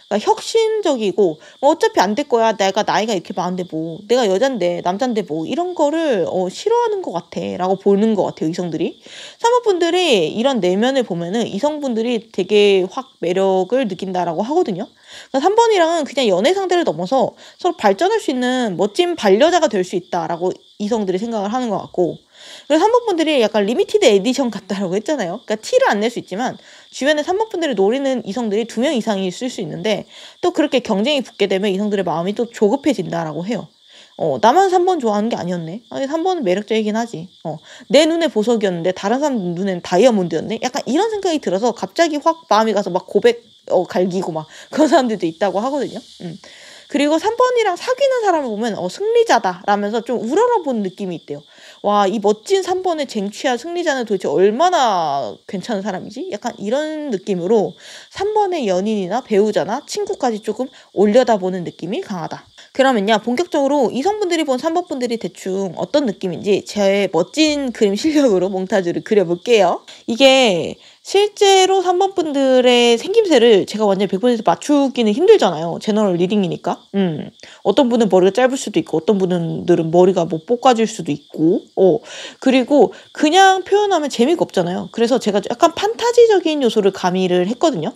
그러니까 혁신적이고 어차피 안 될 거야. 내가 나이가 이렇게 많은데 뭐 내가 여잔데 남잔데 뭐 이런 거를 싫어하는 것 같아 라고 보는 것 같아요. 이성들이. 사모분들이 이런 내면을 보면은 이성분들이 되게 확 매력을 느낀다라고 하거든요. 그러니까 3번이랑은 그냥 연애 상대를 넘어서 서로 발전할 수 있는 멋진 반려자가 될 수 있다라고 이성들이 생각을 하는 것 같고, 그래서 3번 분들이 약간 리미티드 에디션 같다라고 했잖아요. 그러니까 티를 안 낼 수 있지만 주변에 3번 분들이 노리는 이성들이 2명 이상이 있을 수 있는데, 또 그렇게 경쟁이 붙게 되면 이성들의 마음이 또 조급해진다라고 해요. 나만 3번 좋아하는 게 아니었네. 아니 3번은 매력적이긴 하지. 내 눈에 보석이었는데 다른 사람 눈에는 다이아몬드였네. 약간 이런 생각이 들어서 갑자기 확 마음이 가서 막 고백 갈기고 막 그런 사람들도 있다고 하거든요. 그리고 3번이랑 사귀는 사람을 보면 승리자다 라면서 좀 우러러보는 느낌이 있대요. 와, 이 멋진 3번의 쟁취한 승리자는 도대체 얼마나 괜찮은 사람이지? 약간 이런 느낌으로 3번의 연인이나 배우자나 친구까지 조금 올려다보는 느낌이 강하다. 그러면요, 본격적으로 이성분들이 본 3번 분들이 대충 어떤 느낌인지 제 멋진 그림 실력으로 몽타주를 그려볼게요. 이게 실제로 3번 분들의 생김새를 제가 완전 100% 맞추기는 힘들잖아요. 제너럴 리딩이니까. 어떤 분은 머리가 짧을 수도 있고 어떤 분들은 머리가 뭐 볶아질 수도 있고 그리고 그냥 표현하면 재미가 없잖아요. 그래서 제가 약간 판타지적인 요소를 가미를 했거든요.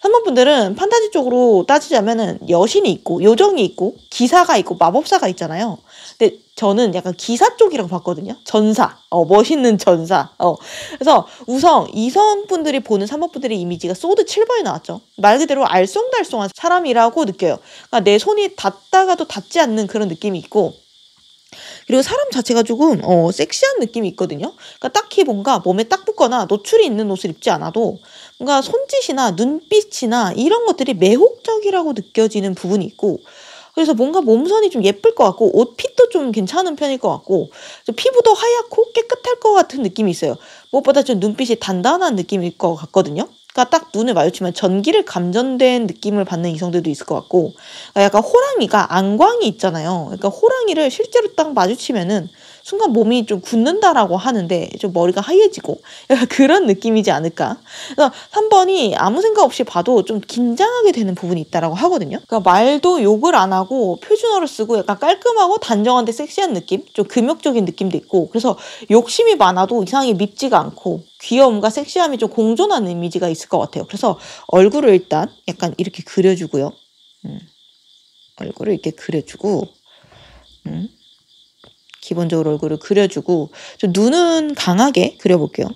3번 분들은 판타지 쪽으로 따지자면은 여신이 있고 요정이 있고 기사가 있고 마법사가 있잖아요. 근데 저는 약간 기사 쪽이라고 봤거든요. 전사, 멋있는 전사. 그래서 우선 이성분들이 보는 3번 분들의 이미지가 소드 7번이 나왔죠. 말 그대로 알쏭달쏭한 사람이라고 느껴요. 그러니까 내 손이 닿다가도 닿지 않는 그런 느낌이 있고, 그리고 사람 자체가 조금 섹시한 느낌이 있거든요. 그러니까 딱히 뭔가 몸에 딱 붙거나 노출이 있는 옷을 입지 않아도 뭔가 손짓이나 눈빛이나 이런 것들이 매혹적이라고 느껴지는 부분이 있고, 그래서 뭔가 몸선이 좀 예쁠 것 같고 옷 핏도 좀 괜찮은 편일 것 같고 좀 피부도 하얗고 깨끗할 것 같은 느낌이 있어요. 무엇보다 좀 눈빛이 단단한 느낌일 것 같거든요. 그러니까 딱 눈을 마주치면 전기를 감전된 느낌을 받는 이성들도 있을 것 같고, 그러니까 약간 호랑이가 안광이 있잖아요. 그러니까 호랑이를 실제로 딱 마주치면은 순간 몸이 좀 굳는다라고 하는데 좀 머리가 하얘지고 약간 그런 느낌이지 않을까. 그래서 3번이 아무 생각 없이 봐도 좀 긴장하게 되는 부분이 있다라고 하거든요. 그러니까 말도 욕을 안 하고 표준어를 쓰고 약간 깔끔하고 단정한데 섹시한 느낌? 좀 금욕적인 느낌도 있고, 그래서 욕심이 많아도 이상하게 밉지가 않고 귀여움과 섹시함이 좀 공존하는 이미지가 있을 것 같아요. 그래서 얼굴을 일단 약간 이렇게 그려주고요. 얼굴을 이렇게 그려주고 기본적으로 얼굴을 그려주고 좀 눈은 강하게 그려볼게요.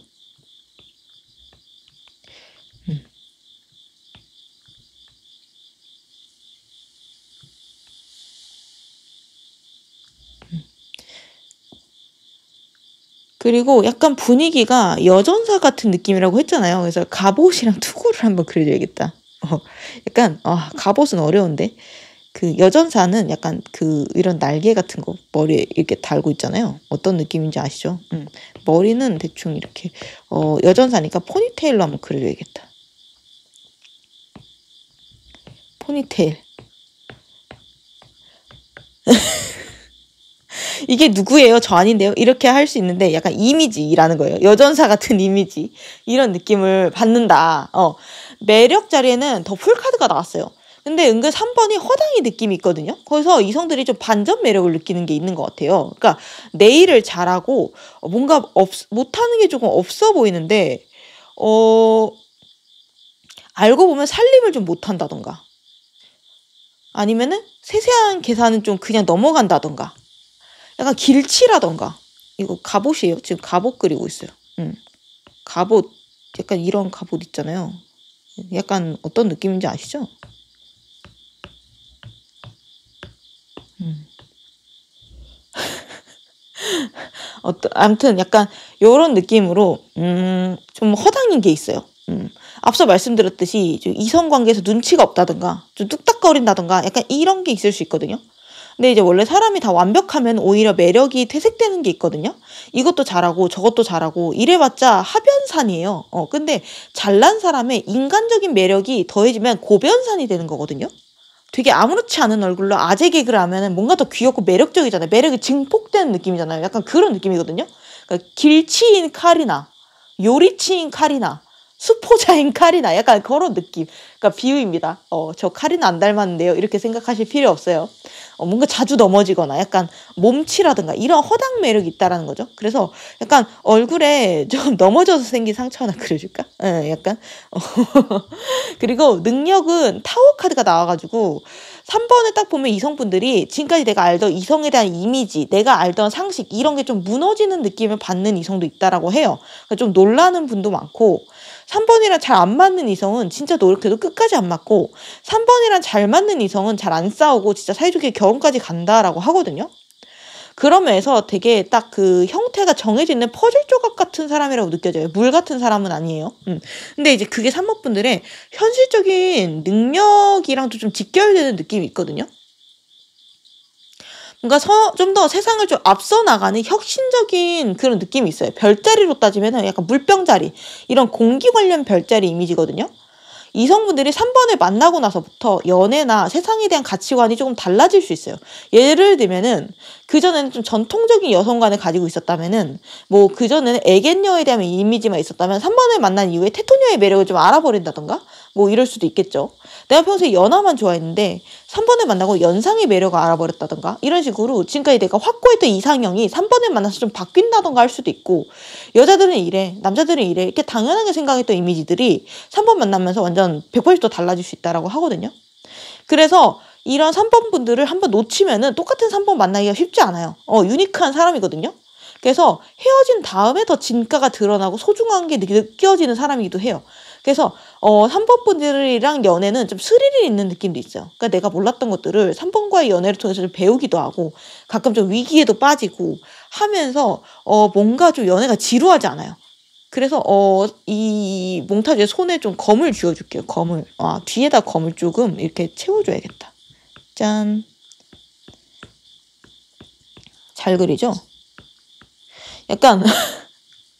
그리고 약간 분위기가 여전사 같은 느낌이라고 했잖아요. 그래서 갑옷이랑 투구를 한번 그려줘야겠다. 약간 갑옷은 어려운데 그 여전사는 약간 그 이런 날개 같은 거 머리에 이렇게 달고 있잖아요. 어떤 느낌인지 아시죠? 머리는 대충 이렇게 여전사니까 포니테일로 한번 그려줘야겠다. 포니테일. 이게 누구예요? 저 아닌데요? 이렇게 할 수 있는데 약간 이미지라는 거예요. 여전사 같은 이미지. 이런 느낌을 받는다. 매력 자리에는 더 풀카드가 나왔어요. 근데 은근 3번이 허당이 느낌이 있거든요. 거기서 이성들이 좀 반전 매력을 느끼는 게 있는 것 같아요. 그러니까 네일을 잘하고 뭔가 못하는 게 조금 없어 보이는데 알고 보면 살림을 좀 못한다던가 아니면은 세세한 계산은 좀 그냥 넘어간다던가 약간 길치라던가. 이거 갑옷이에요. 지금 갑옷 그리고 있어요. 갑옷 약간 이런 갑옷 있잖아요. 약간 어떤 느낌인지 아시죠? 아무튼 약간 요런 느낌으로 좀 허당인 게 있어요. 앞서 말씀드렸듯이 좀 이성관계에서 눈치가 없다든가 좀 뚝딱거린다든가 약간 이런 게 있을 수 있거든요. 근데 이제 원래 사람이 다 완벽하면 오히려 매력이 퇴색되는 게 있거든요. 이것도 잘하고 저것도 잘하고 이래봤자 하변산이에요. 근데 잘난 사람의 인간적인 매력이 더해지면 고변산이 되는 거거든요. 되게 아무렇지 않은 얼굴로 아재 개그를 하면은 뭔가 더 귀엽고 매력적이잖아요. 매력이 증폭되는 느낌이잖아요. 약간 그런 느낌이거든요. 그러니까 길치인 카리나, 요리치인 카리나, 수포자인 카리나, 약간 그런 느낌. 그러니까 비유입니다. 저 카리나 안 닮았는데요. 이렇게 생각하실 필요 없어요. 뭔가 자주 넘어지거나 약간 몸치라든가 이런 허당 매력이 있다라는 거죠. 그래서 약간 얼굴에 좀 넘어져서 생긴 상처 하나 그려줄까? 약간. 그리고 능력은 타워 카드가 나와가지고 3번을 딱 보면 이성분들이 지금까지 내가 알던 이성에 대한 이미지, 내가 알던 상식 이런 게 좀 무너지는 느낌을 받는 이성도 있다라고 해요. 그러니까 좀 놀라는 분도 많고 3번이랑 잘 안 맞는 이성은 진짜 노력해도 끝까지 안 맞고 3번이랑 잘 맞는 이성은 잘 안 싸우고 진짜 사이좋게 결혼까지 간다라고 하거든요. 그런 면에서 되게 딱 그 형태가 정해져 있는 퍼즐 조각 같은 사람이라고 느껴져요. 물 같은 사람은 아니에요. 근데 이제 그게 3번 분들의 현실적인 능력이랑도 좀 직결되는 느낌이 있거든요. 뭔가 좀 더 세상을 좀 앞서 나가는 혁신적인 그런 느낌이 있어요. 별자리로 따지면 약간 물병자리, 이런 공기 관련 별자리 이미지거든요. 이성분들이 3번을 만나고 나서부터 연애나 세상에 대한 가치관이 조금 달라질 수 있어요. 예를 들면은 그전에는 좀 전통적인 여성관을 가지고 있었다면은 뭐 그전에는 애견녀에 대한 이미지만 있었다면 3번을 만난 이후에 테토녀의 매력을 좀 알아버린다던가 뭐 이럴 수도 있겠죠. 내가 평소에 연하만 좋아했는데 3번을 만나고 연상의 매력을 알아버렸다던가 이런 식으로 지금까지 내가 확고했던 이상형이 3번을 만나서 좀 바뀐다던가 할 수도 있고, 여자들은 이래 남자들은 이래 이렇게 당연하게 생각했던 이미지들이 3번 만나면서 완전 180도 달라질 수 있다라고 하거든요. 그래서 이런 3번 분들을 한번 놓치면은 똑같은 3번 만나기가 쉽지 않아요. 유니크한 사람이거든요. 그래서 헤어진 다음에 더 진가가 드러나고 소중한 게 느껴지는 사람이기도 해요. 그래서 3번 분들이랑 연애는 좀 스릴이 있는 느낌도 있어요. 그러니까 내가 몰랐던 것들을 3번과의 연애를 통해서 좀 배우기도 하고 가끔 좀 위기에도 빠지고 하면서 뭔가 좀 연애가 지루하지 않아요. 그래서 이 몽타주의 손에 좀 검을 쥐어줄게요. 검을. 뒤에다 검을 조금 이렇게 채워줘야겠다. 짠. 잘 그리죠? 약간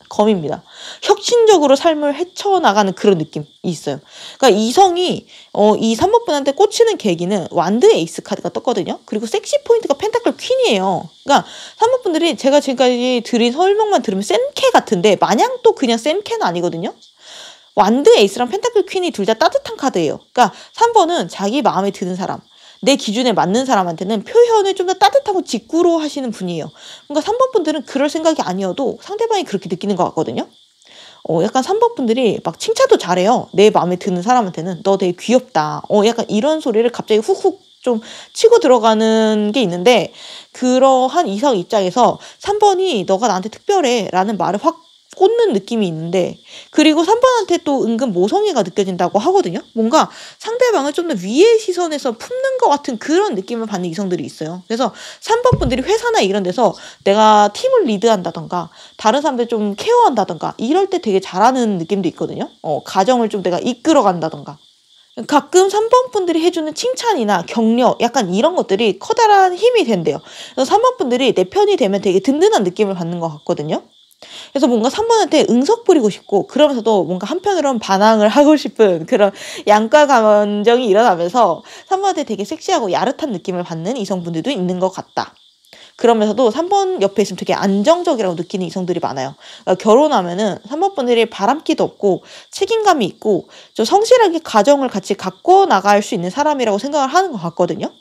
검입니다. 혁신적으로 삶을 헤쳐나가는 그런 느낌이 있어요. 그러니까 이성이 이 3번 분한테 꽂히는 계기는 완드 에이스 카드가 떴거든요. 그리고 섹시 포인트가 펜타클 퀸이에요. 그러니까 3번 분들이 제가 지금까지 드린 설명만 들으면 센캐 같은데 마냥 또 그냥 센캐는 아니거든요. 완드 에이스랑 펜타클 퀸이 둘 다 따뜻한 카드예요. 그러니까 3번은 자기 마음에 드는 사람, 내 기준에 맞는 사람한테는 표현을 좀 더 따뜻하고 직구로 하시는 분이에요. 그러니까 3번 분들은 그럴 생각이 아니어도 상대방이 그렇게 느끼는 것 같거든요. 약간 3번 분들이 막 칭찬도 잘해요. 내 마음에 드는 사람한테는 너 되게 귀엽다. 약간 이런 소리를 갑자기 훅훅 좀 치고 들어가는 게 있는데 그러한 이성 입장에서 3번이 너가 나한테 특별해 라는 말을 확 꽂는 느낌이 있는데 그리고 3번한테 또 은근 모성애가 느껴진다고 하거든요. 뭔가 상대방을 좀 더 위의 시선에서 품는 것 같은 그런 느낌을 받는 이성들이 있어요. 그래서 3번 분들이 회사나 이런 데서 내가 팀을 리드한다던가 다른 사람들 좀 케어한다던가 이럴 때 되게 잘하는 느낌도 있거든요. 가정을 좀 내가 이끌어 간다던가 가끔 3번 분들이 해주는 칭찬이나 격려 약간 이런 것들이 커다란 힘이 된대요. 그래서 3번 분들이 내 편이 되면 되게 든든한 느낌을 받는 것 같거든요. 그래서 뭔가 3번한테 응석 부리고 싶고 그러면서도 뭔가 한편으로는 반항을 하고 싶은 그런 양가 감정이 일어나면서 3번한테 되게 섹시하고 야릇한 느낌을 받는 이성분들도 있는 것 같다. 그러면서도 3번 옆에 있으면 되게 안정적이라고 느끼는 이성들이 많아요. 그러니까 결혼하면은 3번 분들이 바람기도 없고 책임감이 있고 좀 성실하게 가정을 같이 갖고 나갈 수 있는 사람이라고 생각을 하는 것 같거든요.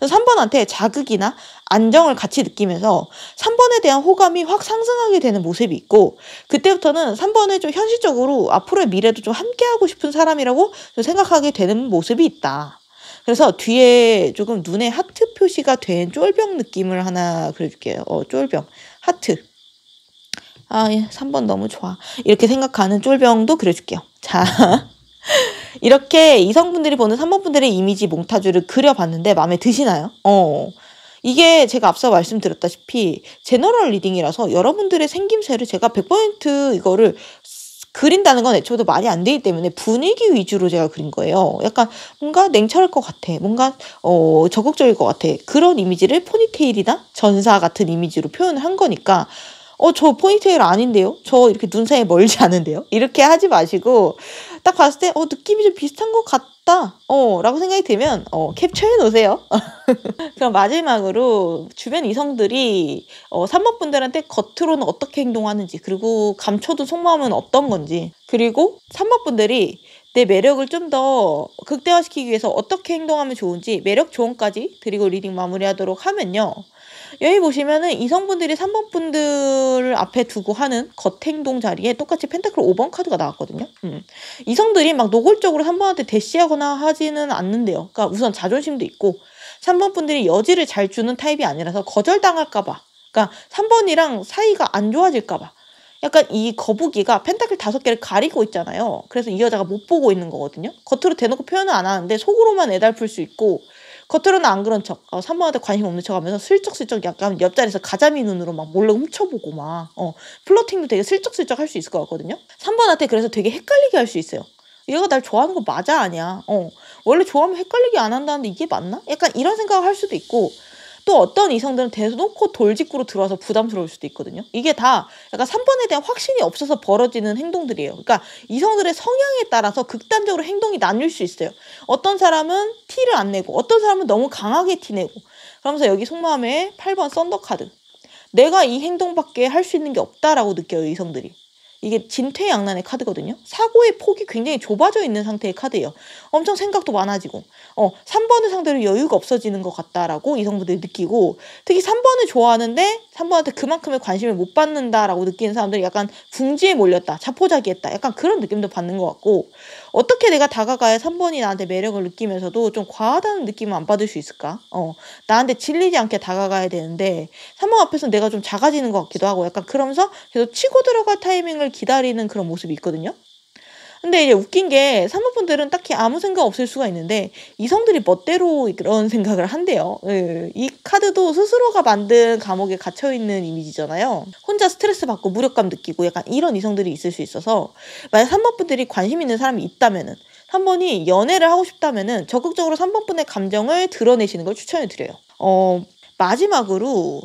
3번한테 자극이나 안정을 같이 느끼면서 3번에 대한 호감이 확 상승하게 되는 모습이 있고 그때부터는 3번을 좀 현실적으로 앞으로의 미래도 좀 함께하고 싶은 사람이라고 좀 생각하게 되는 모습이 있다. 그래서 뒤에 조금 눈에 하트 표시가 된 쫄병 느낌을 하나 그려줄게요. 쫄병. 하트. 3번 너무 좋아. 이렇게 생각하는 쫄병도 그려줄게요. 자. 이렇게 이성분들이 보는 3번 분들의 이미지 몽타주를 그려봤는데 마음에 드시나요? 이게 제가 앞서 말씀드렸다시피 제너럴 리딩이라서 여러분들의 생김새를 제가 100% 이거를 그린다는 건 애초부터 말이 안 되기 때문에 분위기 위주로 제가 그린 거예요. 약간 뭔가 냉철할 것 같아. 뭔가 적극적일 것 같아. 그런 이미지를 포니테일이나 전사 같은 이미지로 표현을 한 거니까 저 포니테일 아닌데요? 저 이렇게 눈 사이에 멀지 않은데요? 이렇게 하지 마시고 딱 봤을 때 느낌이 좀 비슷한 것 같다 라고 생각이 들면 캡처해 놓으세요. 그럼 마지막으로 주변 이성들이 3번 분들한테 겉으로는 어떻게 행동하는지 그리고 감춰둔 속마음은 어떤 건지 그리고 3번 분들이 내 매력을 좀 더 극대화시키기 위해서 어떻게 행동하면 좋은지 매력 조언까지 드리고 리딩 마무리하도록 하면요. 여기 보시면은 이성분들이 3번 분들을 앞에 두고 하는 겉행동 자리에 똑같이 펜타클 5번 카드가 나왔거든요. 이성들이 막 노골적으로 3번한테 대시하거나 하지는 않는데요. 그러니까 우선 자존심도 있고 3번 분들이 여지를 잘 주는 타입이 아니라서 거절당할까봐 그러니까 3번이랑 사이가 안 좋아질까봐 약간 이 거북이가 펜타클 5개를 가리고 있잖아요. 그래서 이 여자가 못 보고 있는 거거든요. 겉으로 대놓고 표현은 안 하는데 속으로만 애달플 수 있고 겉으로는 안 그런 척, 3번한테 관심 없는 척 하면서 슬쩍슬쩍 약간 옆자리에서 가자미 눈으로 막 몰래 훔쳐보고 막, 플러팅도 되게 슬쩍슬쩍 할 수 있을 것 같거든요? 3번한테 그래서 되게 헷갈리게 할 수 있어요. 얘가 날 좋아하는 거 맞아, 아니야? 원래 좋아하면 헷갈리게 안 한다는데 이게 맞나? 약간 이런 생각을 할 수도 있고, 또 어떤 이성들은 대놓고 돌직구로 들어와서 부담스러울 수도 있거든요. 이게 다 약간 3번에 대한 확신이 없어서 벌어지는 행동들이에요. 그러니까 이성들의 성향에 따라서 극단적으로 행동이 나뉠 수 있어요. 어떤 사람은 티를 안 내고 어떤 사람은 너무 강하게 티내고 그러면서 여기 속마음에 8번 썬더카드 내가 이 행동밖에 할 수 있는 게 없다라고 느껴요. 이성들이. 이게 진퇴양난의 카드거든요. 사고의 폭이 굉장히 좁아져 있는 상태의 카드예요. 엄청 생각도 많아지고 3번을 상대로 여유가 없어지는 것 같다라고 이성분들이 느끼고 특히 3번을 좋아하는데 3번한테 그만큼의 관심을 못 받는다라고 느끼는 사람들이 약간 궁지에 몰렸다. 자포자기했다. 약간 그런 느낌도 받는 것 같고 어떻게 내가 다가가야 3번이 나한테 매력을 느끼면서도 좀 과하다는 느낌을 안 받을 수 있을까? 나한테 질리지 않게 다가가야 되는데 3번 앞에서 내가 좀 작아지는 것 같기도 하고 약간 그러면서 계속 치고 들어갈 타이밍을 기다리는 그런 모습이 있거든요. 근데 이제 웃긴 게 3번 분들은 딱히 아무 생각 없을 수가 있는데 이성들이 멋대로 그런 생각을 한대요. 예. 이 카드도 스스로가 만든 감옥에 갇혀있는 이미지잖아요. 혼자 스트레스 받고 무력감 느끼고 약간 이런 이성들이 있을 수 있어서 만약 3번 분들이 관심 있는 사람이 있다면은 3번이 연애를 하고 싶다면은 적극적으로 3번 분의 감정을 드러내시는 걸 추천해 드려요. 마지막으로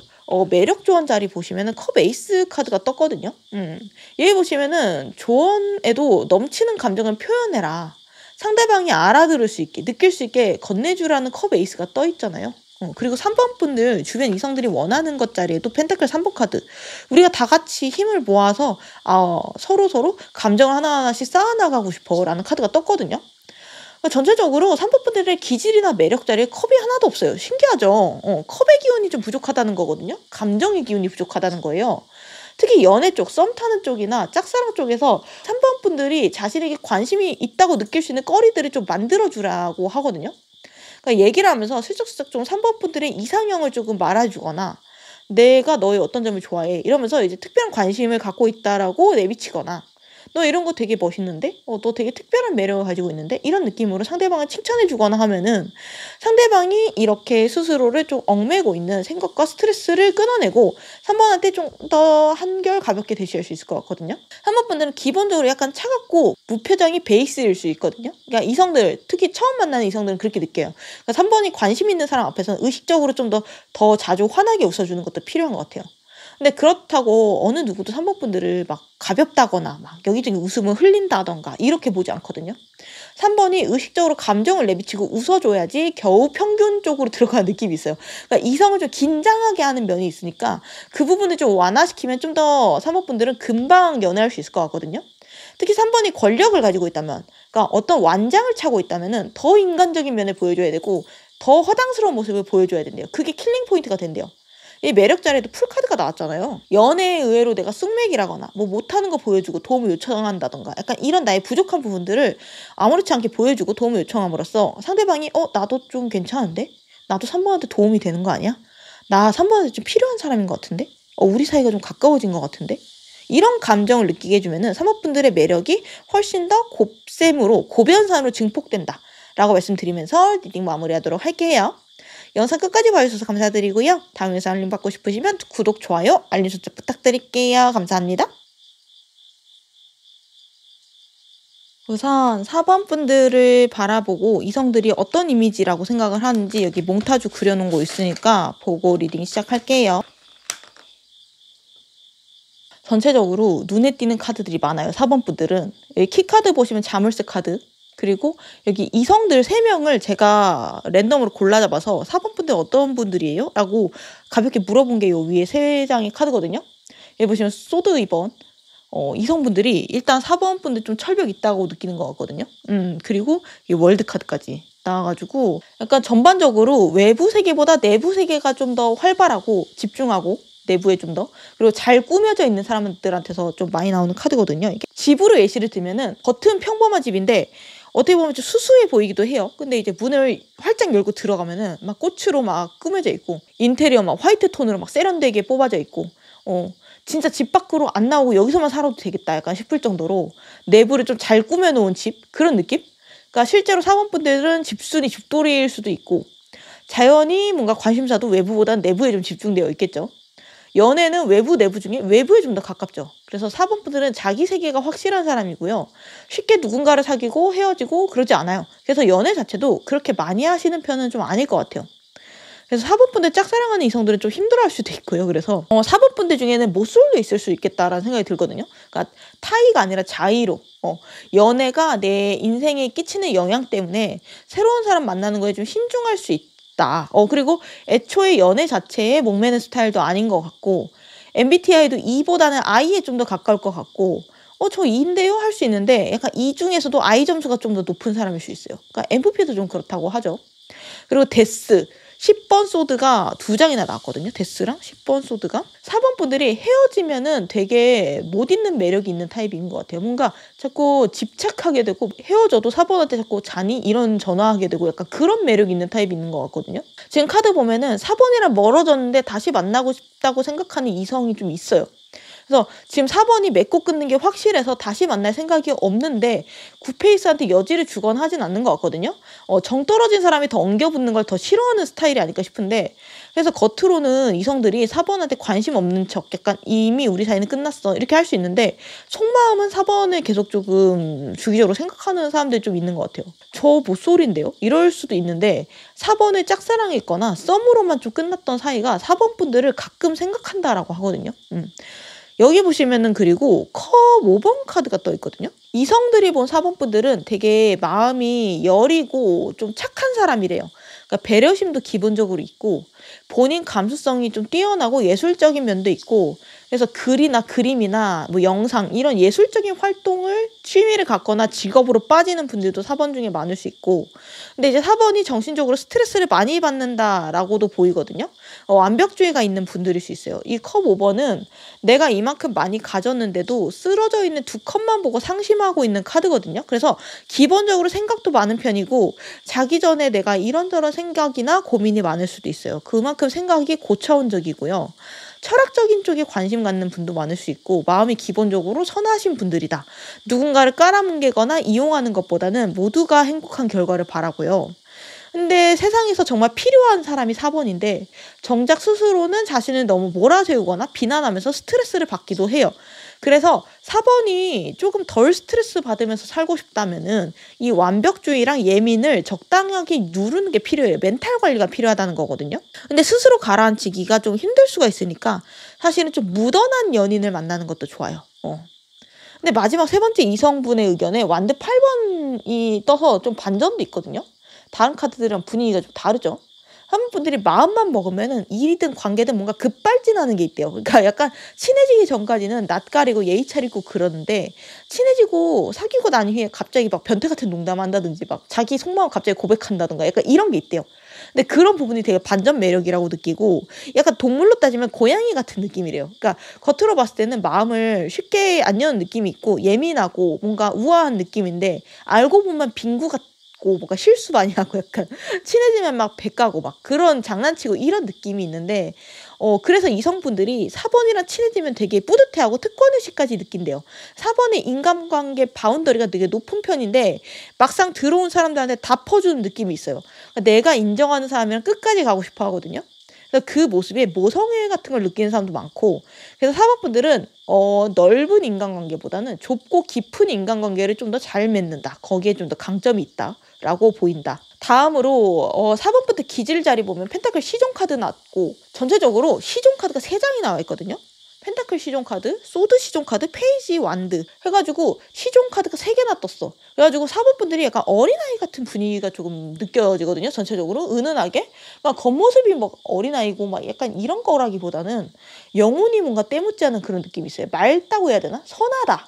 매력 조언 자리 보시면은 컵 에이스 카드가 떴거든요. 여기 보시면은 조언에도 넘치는 감정을 표현해라. 상대방이 알아들을 수 있게, 느낄 수 있게 건네주라는 컵 에이스가 떠 있잖아요. 그리고 3번 분들 주변 이성들이 원하는 것 자리에도 펜타클 3번 카드. 우리가 다 같이 힘을 모아서 서로 감정을 하나하나씩 쌓아나가고 싶어라는 카드가 떴거든요. 전체적으로 3번 분들의 기질이나 매력 자리에 컵이 하나도 없어요. 신기하죠? 컵의 기운이 좀 부족하다는 거거든요. 감정의 기운이 부족하다는 거예요. 특히 연애 쪽, 썸 타는 쪽이나 짝사랑 쪽에서 3번 분들이 자신에게 관심이 있다고 느낄 수 있는 거리들을 좀 만들어주라고 하거든요. 그러니까 얘기를 하면서 슬쩍슬쩍 좀 3번 분들의 이상형을 조금 말해주거나 내가 너의 어떤 점을 좋아해 이러면서 이제 특별한 관심을 갖고 있다라고 내비치거나 너 이런 거 되게 멋있는데? 너 되게 특별한 매력을 가지고 있는데? 이런 느낌으로 상대방을 칭찬해주거나 하면은 상대방이 이렇게 스스로를 좀 얽매고 있는 생각과 스트레스를 끊어내고 3번한테 좀 더 한결 가볍게 대시할 수 있을 것 같거든요. 3번 분들은 기본적으로 약간 차갑고 무표정이 베이스일 수 있거든요. 그러니까 이성들, 특히 처음 만나는 이성들은 그렇게 느껴요. 그러니까 3번이 관심 있는 사람 앞에서는 의식적으로 좀 더 자주 환하게 웃어주는 것도 필요한 것 같아요. 근데 그렇다고 어느 누구도 3번 분들을 막 가볍다거나 막 여기저기 웃음을 흘린다던가 이렇게 보지 않거든요. 3번이 의식적으로 감정을 내비치고 웃어줘야지 겨우 평균 쪽으로 들어가는 느낌이 있어요. 그러니까 이성을 좀 긴장하게 하는 면이 있으니까 그 부분을 좀 완화시키면 좀 더 3번 분들은 금방 연애할 수 있을 것 같거든요. 특히 3번이 권력을 가지고 있다면, 그러니까 어떤 완장을 차고 있다면은 더 인간적인 면을 보여줘야 되고 더 허당스러운 모습을 보여줘야 된대요. 그게 킬링 포인트가 된대요. 이 매력 자리에도 풀카드가 나왔잖아요. 연애에 의외로 내가 쑥맥이라거나 뭐 못하는 거 보여주고 도움을 요청한다던가 약간 이런 나의 부족한 부분들을 아무렇지 않게 보여주고 도움을 요청함으로써 상대방이 나도 좀 괜찮은데? 나도 3번한테 도움이 되는 거 아니야? 나 3번한테 좀 필요한 사람인 것 같은데? 우리 사이가 좀 가까워진 것 같은데? 이런 감정을 느끼게 해주면은 3번 분들의 매력이 훨씬 더 곱셈으로 고변산으로 증폭된다 라고 말씀드리면서 리딩 마무리하도록 할게요. 영상 끝까지 봐주셔서 감사드리고요. 다음 영상 알림 받고 싶으시면 구독, 좋아요, 알림 설정 부탁드릴게요. 감사합니다. 우선 4번 분들을 바라보고 이성들이 어떤 이미지라고 생각을 하는지 여기 몽타주 그려놓은 거 있으니까 보고 리딩 시작할게요. 전체적으로 눈에 띄는 카드들이 많아요. 4번 분들은. 여기 키카드 보시면 자물쇠 카드. 그리고 여기 이성들 3명을 제가 랜덤으로 골라잡아서 4번 분들 어떤 분들이에요? 라고 가볍게 물어본 게 요 위에 3장의 카드거든요. 여기 보시면 소드 2번. 이성분들이 일단 4번 분들 좀 철벽 있다고 느끼는 것 같거든요. 그리고 이 월드 카드까지 나와가지고 약간 전반적으로 외부 세계보다 내부 세계가 좀 더 활발하고 집중하고 내부에 좀 더 그리고 잘 꾸며져 있는 사람들한테서 좀 많이 나오는 카드거든요. 이게 집으로 예시를 들면은 겉은 평범한 집인데 어떻게 보면 좀 수수해 보이기도 해요. 근데 이제 문을 활짝 열고 들어가면은 막 꽃으로 막 꾸며져 있고 인테리어 막 화이트 톤으로 막 세련되게 뽑아져 있고 진짜 집 밖으로 안 나오고 여기서만 살아도 되겠다 약간 싶을 정도로 내부를 좀 잘 꾸며놓은 집 그런 느낌? 그러니까 실제로 4번 분들은 집순이 집돌이일 수도 있고 자연히 뭔가 관심사도 외부보다는 내부에 좀 집중되어 있겠죠. 연애는 외부, 내부 중에 외부에 좀 더 가깝죠. 그래서 4번 분들은 자기 세계가 확실한 사람이고요. 쉽게 누군가를 사귀고 헤어지고 그러지 않아요. 그래서 연애 자체도 그렇게 많이 하시는 편은 좀 아닐 것 같아요. 그래서 4번 분들 짝사랑하는 이성들은 좀 힘들어할 수도 있고요. 그래서 4번 분들 중에는 모쏠도 있을 수 있겠다라는 생각이 들거든요. 그러니까 타이가 아니라 자의로 연애가 내 인생에 끼치는 영향 때문에 새로운 사람 만나는 거에 좀 신중할 수 있다. 그리고 애초에 연애 자체에 목매는 스타일도 아닌 것 같고 MBTI도 E보다는 I에 좀 더 가까울 것 같고 저 E인데요? 할 수 있는데 약간 E 중에서도 I 점수가 좀 더 높은 사람일 수 있어요. 그러니까 MFP도 좀 그렇다고 하죠. 그리고 데스 10번 소드가 2장이나 나왔거든요. 데스랑 10번 소드가. 4번 분들이 헤어지면은 되게 못 잊는 매력이 있는 타입인 것 같아요. 뭔가 자꾸 집착하게 되고 헤어져도 4번한테 자꾸 자니? 이런 전화하게 되고 약간 그런 매력이 있는 타입이 있는 것 같거든요. 지금 카드 보면은 4번이랑 멀어졌는데 다시 만나고 싶다고 생각하는 이성이 좀 있어요. 그래서 지금 4번이 맺고 끊는 게 확실해서 다시 만날 생각이 없는데 구페이스한테 여지를 주거나 하진 않는 것 같거든요. 정 떨어진 사람이 더 엉겨붙는 걸 더 싫어하는 스타일이 아닐까 싶은데 그래서 겉으로는 이성들이 4번한테 관심 없는 척 약간 이미 우리 사이는 끝났어 이렇게 할 수 있는데 속마음은 4번을 계속 조금 주기적으로 생각하는 사람들이 좀 있는 것 같아요. 저 모쏠인데요? 이럴 수도 있는데 4번을 짝사랑했거나 썸으로만 좀 끝났던 사이가 4번 분들을 가끔 생각한다라고 하거든요. 여기 보시면은 그리고 컵 5번 카드가 떠 있거든요. 이성들이 본 4번 분들은 되게 마음이 여리고 좀 착한 사람이래요. 그러니까 배려심도 기본적으로 있고 본인 감수성이 좀 뛰어나고 예술적인 면도 있고 그래서 글이나 그림이나 뭐 영상 이런 예술적인 활동을 취미를 갖거나 직업으로 빠지는 분들도 4번 중에 많을 수 있고 근데 이제 4번이 정신적으로 스트레스를 많이 받는다라고도 보이거든요. 완벽주의가 있는 분들일 수 있어요. 이 컵 5번은 내가 이만큼 많이 가졌는데도 쓰러져 있는 2컵만 보고 상심하고 있는 카드거든요. 그래서 기본적으로 생각도 많은 편이고 자기 전에 내가 이런저런 생각이나 고민이 많을 수도 있어요. 그만큼 생각이 고차원적이고요. 철학적인 쪽에 관심 갖는 분도 많을 수 있고 마음이 기본적으로 선하신 분들이다. 누군가를 깔아뭉개거나 이용하는 것보다는 모두가 행복한 결과를 바라고요. 근데 세상에서 정말 필요한 사람이 4번인데 정작 스스로는 자신을 너무 몰아세우거나 비난하면서 스트레스를 받기도 해요. 그래서 4번이 조금 덜 스트레스 받으면서 살고 싶다면은 이 완벽주의랑 예민을 적당하게 누르는 게 필요해요. 멘탈 관리가 필요하다는 거거든요. 근데 스스로 가라앉히기가 좀 힘들 수가 있으니까 사실은 좀 무던한 연인을 만나는 것도 좋아요. 근데 마지막 세 번째 이성분의 의견에 완드 8번이 떠서 좀 반전도 있거든요. 다른 카드들이랑 분위기가 좀 다르죠. 한 분들이 마음만 먹으면은 일이든 관계든 뭔가 급발진하는 게 있대요. 그러니까 약간 친해지기 전까지는 낯가리고 예의 차리고 그러는데 친해지고 사귀고 난 후에 갑자기 막 변태 같은 농담한다든지 막 자기 속마음 갑자기 고백한다든가 약간 이런 게 있대요. 근데 그런 부분이 되게 반전 매력이라고 느끼고 약간 동물로 따지면 고양이 같은 느낌이래요. 그러니까 겉으로 봤을 때는 마음을 쉽게 안 여는 느낌이 있고 예민하고 뭔가 우아한 느낌인데 알고 보면 빙구 같고 뭔가 실수 많이 하고 약간 친해지면 막 배까고 막 그런 장난치고 이런 느낌이 있는데 그래서 이성분들이 4번이랑 친해지면 되게 뿌듯해하고 특권의식까지 느낀대요. 4번의 인간관계 바운더리가 되게 높은 편인데 막상 들어온 사람들한테 다 퍼주는 느낌이 있어요. 그러니까 내가 인정하는 사람이랑 끝까지 가고 싶어 하거든요. 그래서 그 모습에 모성애 같은 걸 느끼는 사람도 많고 그래서 4번 분들은 넓은 인간관계보다는 좁고 깊은 인간관계를 좀 더 잘 맺는다. 거기에 좀 더 강점이 있다라고 보인다. 다음으로 4번부터 기질 자리 보면 펜타클 시종 카드 나왔고 전체적으로 시종 카드가 3장이 나와 있거든요. 펜타클 시종 카드, 소드 시종 카드, 페이지 완드 해가지고 시종 카드가 3개나 떴어. 그래가지고 4번 분들이 약간 어린아이 같은 분위기가 조금 느껴지거든요. 전체적으로 은은하게. 그러니까 겉모습이 막 어린아이고 막 약간 이런 거라기보다는 영혼이 뭔가 때묻지 않은 그런 느낌이 있어요. 맑다고 해야 되나? 선하다.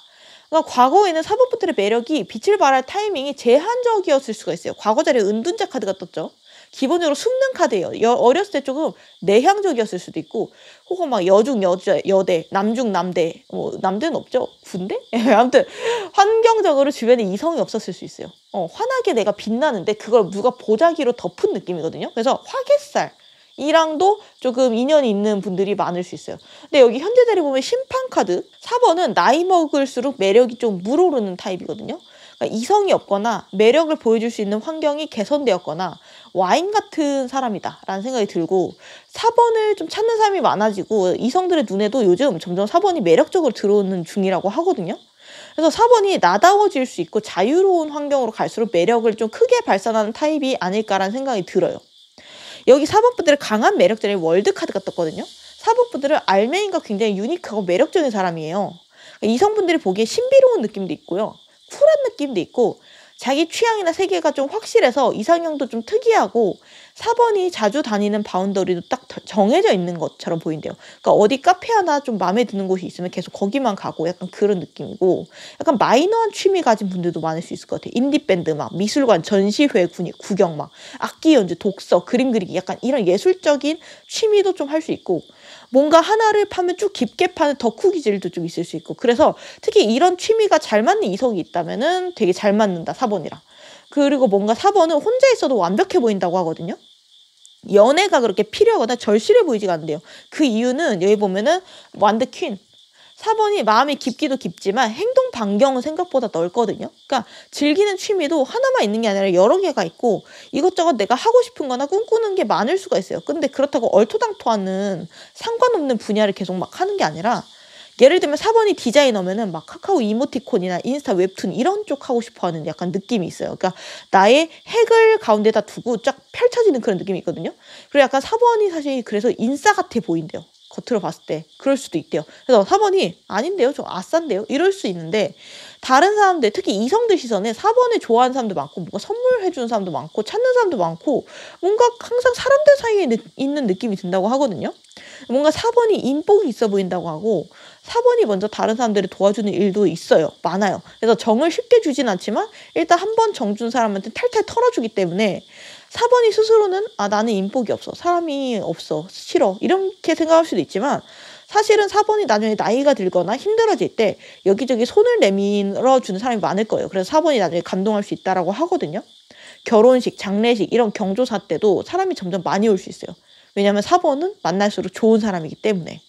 그러니까 과거에는 4번 분들의 매력이 빛을 발할 타이밍이 제한적이었을 수가 있어요. 과거 자리에 은둔자 카드가 떴죠. 기본적으로 숨는 카드예요. 어렸을 때 조금 내향적이었을 수도 있고 혹은 막 여중 여자 여대 남중 남대 남대는 없죠. 군대? 아무튼 환경적으로 주변에 이성이 없었을 수 있어요. 환하게 내가 빛나는데 그걸 누가 보자기로 덮은 느낌이거든요. 그래서 화개살 이랑도 조금 인연이 있는 분들이 많을 수 있어요. 근데 여기 현재 자리 보면 심판 카드 4번은 나이 먹을수록 매력이 좀 물오르는 타입이거든요. 그러니까 이성이 없거나 매력을 보여줄 수 있는 환경이 개선되었거나 와인 같은 사람이다 라는 생각이 들고 4번을 좀 찾는 사람이 많아지고 이성들의 눈에도 요즘 점점 4번이 매력적으로 들어오는 중이라고 하거든요. 그래서 4번이 나다워질 수 있고 자유로운 환경으로 갈수록 매력을 좀 크게 발산하는 타입이 아닐까라는 생각이 들어요. 여기 4번 분들의 강한 매력자리 월드 카드가 떴거든요. 4번 분들은 알맹이가 굉장히 유니크하고 매력적인 사람이에요. 이성분들이 보기에 신비로운 느낌도 있고요. 쿨한 느낌도 있고 자기 취향이나 세계가 좀 확실해서 이상형도 좀 특이하고 4번이 자주 다니는 바운더리도 딱 정해져 있는 것처럼 보인대요. 그러니까 어디 카페 하나 좀 마음에 드는 곳이 있으면 계속 거기만 가고 약간 그런 느낌이고, 약간 마이너한 취미 가진 분들도 많을 수 있을 것 같아요. 인디밴드 막 미술관 전시회 구경 막 악기 연주 독서 그림 그리기 약간 이런 예술적인 취미도 좀 할 수 있고, 뭔가 하나를 파면 쭉 깊게 파는 덕후 기질도 좀 있을 수 있고, 그래서 특히 이런 취미가 잘 맞는 이성이 있다면은 되게 잘 맞는다 4번이랑. 그리고 뭔가 4번은 혼자 있어도 완벽해 보인다고 하거든요. 연애가 그렇게 필요하거나 절실해 보이지가 않는데요. 그 이유는 여기 보면은 완드 퀸 4번이 마음이 깊기도 깊지만 행동 반경은 생각보다 넓거든요. 그러니까 즐기는 취미도 하나만 있는 게 아니라 여러 개가 있고 이것저것 내가 하고 싶은 거나 꿈꾸는 게 많을 수가 있어요. 근데 그렇다고 얼토당토하는 상관없는 분야를 계속 막 하는 게 아니라, 예를 들면 4번이 디자이너면은 막 카카오 이모티콘이나 인스타 웹툰 이런 쪽 하고 싶어 하는 약간 느낌이 있어요. 그러니까 나의 핵을 가운데다 두고 쫙 펼쳐지는 그런 느낌이 있거든요. 그리고 약간 4번이 사실 그래서 인싸 같아 보인대요. 겉으로 봤을 때 그럴 수도 있대요. 그래서 4번이 아닌데요, 저 아싼데요, 이럴 수 있는데, 다른 사람들 특히 이성들 시선에 4번을 좋아하는 사람도 많고 뭔가 선물해 주는 사람도 많고 찾는 사람도 많고 뭔가 항상 사람들 사이에 있는 느낌이 든다고 하거든요. 뭔가 4번이 인복이 있어 보인다고 하고, 4번이 먼저 다른 사람들을 도와주는 일도 있어요. 많아요. 그래서 정을 쉽게 주진 않지만 일단 한 번 정 준 사람한테 탈탈 털어주기 때문에 4번이 스스로는 나는 인복이 없어, 사람이 없어, 싫어 이렇게 생각할 수도 있지만, 사실은 4번이 나중에 나이가 들거나 힘들어질 때 여기저기 손을 내밀어 주는 사람이 많을 거예요. 그래서 4번이 나중에 감동할 수 있다라고 하거든요. 결혼식, 장례식 이런 경조사 때도 사람이 점점 많이 올 수 있어요. 왜냐하면 4번은 만날수록 좋은 사람이기 때문에.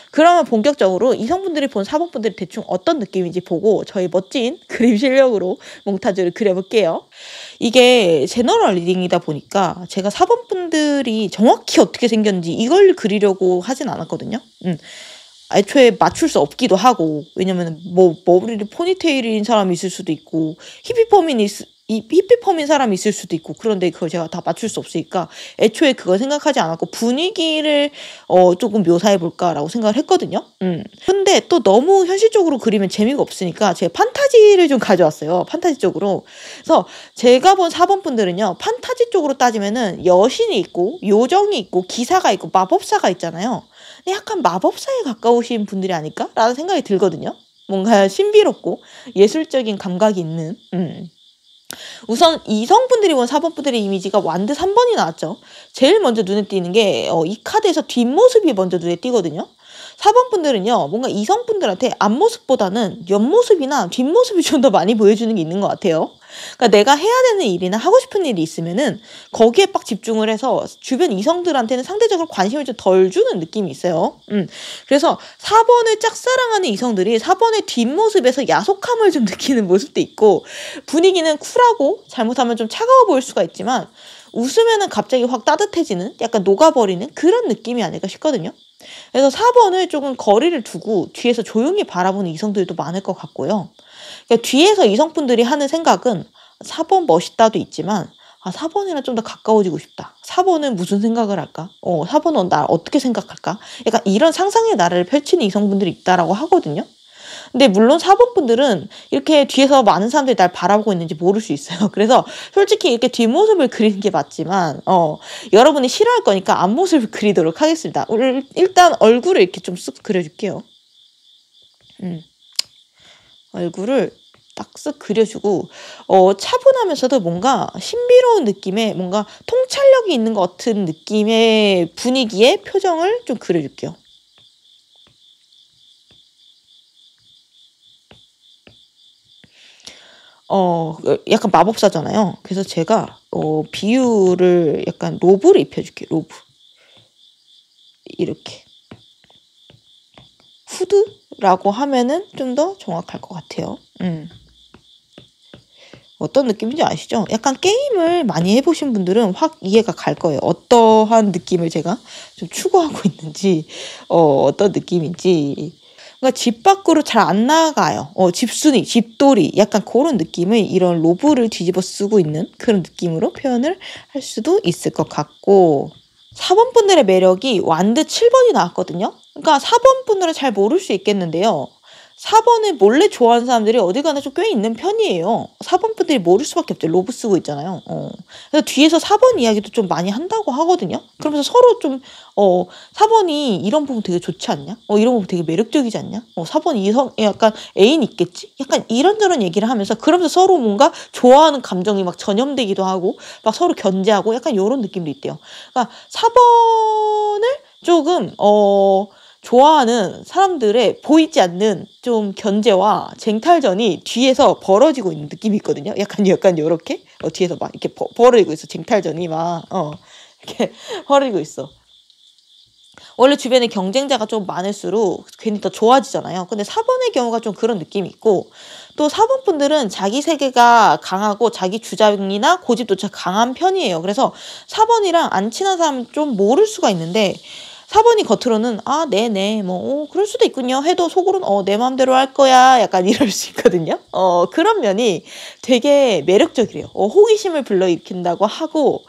그러면 본격적으로 이성분들이 본 4번분들이 대충 어떤 느낌인지 보고 저희 멋진 그림 실력으로 몽타주를 그려볼게요. 이게 제너럴 리딩이다 보니까 제가 4번분들이 정확히 어떻게 생겼는지 이걸 그리려고 하진 않았거든요. 애초에 맞출 수 없기도 하고, 왜냐면 뭐 머리를 포니테일인 사람이 있을 수도 있고 히피펌인 사람이 있을 수도 있고, 그런데 그걸 제가 다 맞출 수 없으니까 애초에 그걸 생각하지 않았고 분위기를 조금 묘사해 볼까라고 생각을 했거든요. 근데 또 너무 현실적으로 그리면 재미가 없으니까 제가 판타지를 좀 가져왔어요. 판타지 쪽으로. 그래서 제가 본 4번 분들은요, 판타지 쪽으로 따지면은 여신이 있고 요정이 있고 기사가 있고 마법사가 있잖아요. 약간 마법사에 가까우신 분들이 아닐까라는 생각이 들거든요. 뭔가 신비롭고 예술적인 감각이 있는. 우선 이성분들이 본 4번분들의 이미지가 완드 3번이 나왔죠. 제일 먼저 눈에 띄는 게 이 카드에서 뒷모습이 먼저 눈에 띄거든요. 4번분들은요, 뭔가 이성분들한테 앞모습보다는 옆모습이나 뒷모습이 좀 더 많이 보여주는 게 있는 것 같아요. 그러니까 내가 해야 되는 일이나 하고 싶은 일이 있으면은 거기에 빡 집중을 해서 주변 이성들한테는 상대적으로 관심을 좀 덜 주는 느낌이 있어요. 그래서 4번을 짝사랑하는 이성들이 4번의 뒷모습에서 야속함을 좀 느끼는 모습도 있고, 분위기는 쿨하고 잘못하면 좀 차가워 보일 수가 있지만 웃으면은 갑자기 확 따뜻해지는, 약간 녹아버리는 그런 느낌이 아닐까 싶거든요. 그래서 4번을 조금 거리를 두고 뒤에서 조용히 바라보는 이성들도 많을 것 같고요. 그러니까 뒤에서 이성분들이 하는 생각은 4번 멋있다도 있지만 4번이랑 좀 더 가까워지고 싶다. 4번은 무슨 생각을 할까? 4번은 날 어떻게 생각할까? 약간 이런 상상의 나래를 펼치는 이성분들이 있다라고 하거든요. 근데 물론 4번 분들은 이렇게 뒤에서 많은 사람들이 날 바라보고 있는지 모를 수 있어요. 그래서 솔직히 이렇게 뒷모습을 그리는 게 맞지만 여러분이 싫어할 거니까 앞모습을 그리도록 하겠습니다. 일단 얼굴을 이렇게 좀 쓱 그려줄게요. 얼굴을 딱 쓱 그려주고 차분하면서도 뭔가 신비로운 느낌의, 뭔가 통찰력이 있는 것 같은 느낌의 분위기의 표정을 좀 그려줄게요. 약간 마법사잖아요. 그래서 제가 비유를 약간 로브를 입혀줄게요. 로브. 이렇게. 후드라고 하면은 좀 더 정확할 것 같아요. 어떤 느낌인지 아시죠? 약간 게임을 많이 해보신 분들은 확 이해가 갈 거예요. 어떠한 느낌을 제가 좀 추구하고 있는지, 어떤 느낌인지. 그러니까 집 밖으로 잘 안 나가요. 집순이, 집돌이, 약간 그런 느낌을 이런 로브를 뒤집어 쓰고 있는 그런 느낌으로 표현을 할 수도 있을 것 같고, 4번 분들의 매력이 완드 7번이 나왔거든요. 그러니까 4번 분들은 잘 모를 수 있겠는데요. 4번을 몰래 좋아하는 사람들이 어디 가나 좀 꽤 있는 편이에요. 4번 분들이 모를 수밖에 없죠. 로브 쓰고 있잖아요. 그래서 뒤에서 4번 이야기도 좀 많이 한다고 하거든요. 그러면서 서로 좀 4번이 이런 부분 되게 좋지 않냐? 이런 부분 되게 매력적이지 않냐? 4번 이성 약간 애인 있겠지? 약간 이런저런 얘기를 하면서 그러면서 서로 뭔가 좋아하는 감정이 막 전염되기도 하고 막 서로 견제하고 약간 이런 느낌도 있대요. 그러니까 4번을 조금 좋아하는 사람들의 보이지 않는 좀 견제와 쟁탈전이 뒤에서 벌어지고 있는 느낌이 있거든요. 약간 요렇게 뒤에서 막 이렇게 벌어지고 있어. 쟁탈전이 막 이렇게 벌어지고 있어. 원래 주변에 경쟁자가 좀 많을수록 괜히 더 좋아지잖아요. 근데 4번의 경우가 좀 그런 느낌이 있고 또 4번 분들은 자기 세계가 강하고 자기 주장이나 고집도 참 강한 편이에요. 그래서 4번이랑 안 친한 사람은 좀 모를 수가 있는데 4번이 겉으로는 네네 그럴 수도 있군요 해도 속으로는 내 마음대로 할 거야 약간 이럴 수 있거든요. 그런 면이 되게 매력적이래요. 호기심을 불러일으킨다고 하고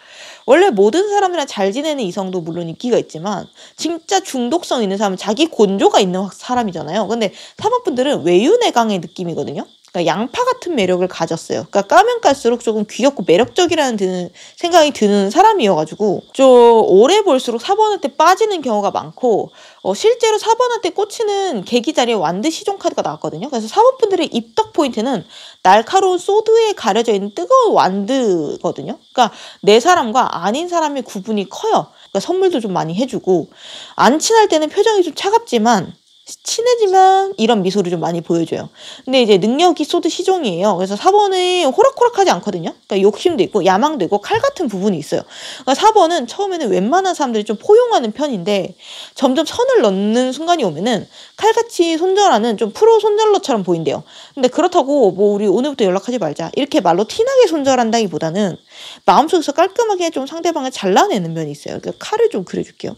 원래 모든 사람이랑 잘 지내는 이성도 물론 인기가 있지만 진짜 중독성 있는 사람은 자기 곤조가 있는 사람이잖아요. 근데 4번 분들은 외유내강의 느낌이거든요. 그러니까 양파 같은 매력을 가졌어요. 그러니까 까면 깔수록 조금 귀엽고 매력적이라는 생각이 드는 사람이어가지고 좀 오래 볼수록 4번한테 빠지는 경우가 많고 실제로 4번한테 꽂히는 계기 자리에 완드 시종 카드가 나왔거든요. 그래서 4번 분들의 입덕 포인트는 날카로운 소드에 가려져 있는 뜨거운 완드거든요. 그러니까 내 사람과 아닌 사람의 구분이 커요. 그러니까 선물도 좀 많이 해주고 안 친할 때는 표정이 좀 차갑지만 친해지면 이런 미소를 좀 많이 보여줘요. 근데 이제 능력이 소드 시종이에요. 그래서 4번은 호락호락하지 않거든요. 그러니까 욕심도 있고 야망도 있고 칼 같은 부분이 있어요. 그러니까 4번은 처음에는 웬만한 사람들이 좀 포용하는 편인데 점점 선을 넘는 순간이 오면은 칼같이 손절하는 좀 프로 손절러처럼 보인대요. 근데 그렇다고 우리 오늘부터 연락하지 말자 이렇게 말로 티나게 손절한다기보다는 마음속에서 깔끔하게 좀 상대방을 잘라내는 면이 있어요. 그러니까 칼을 좀 그려줄게요.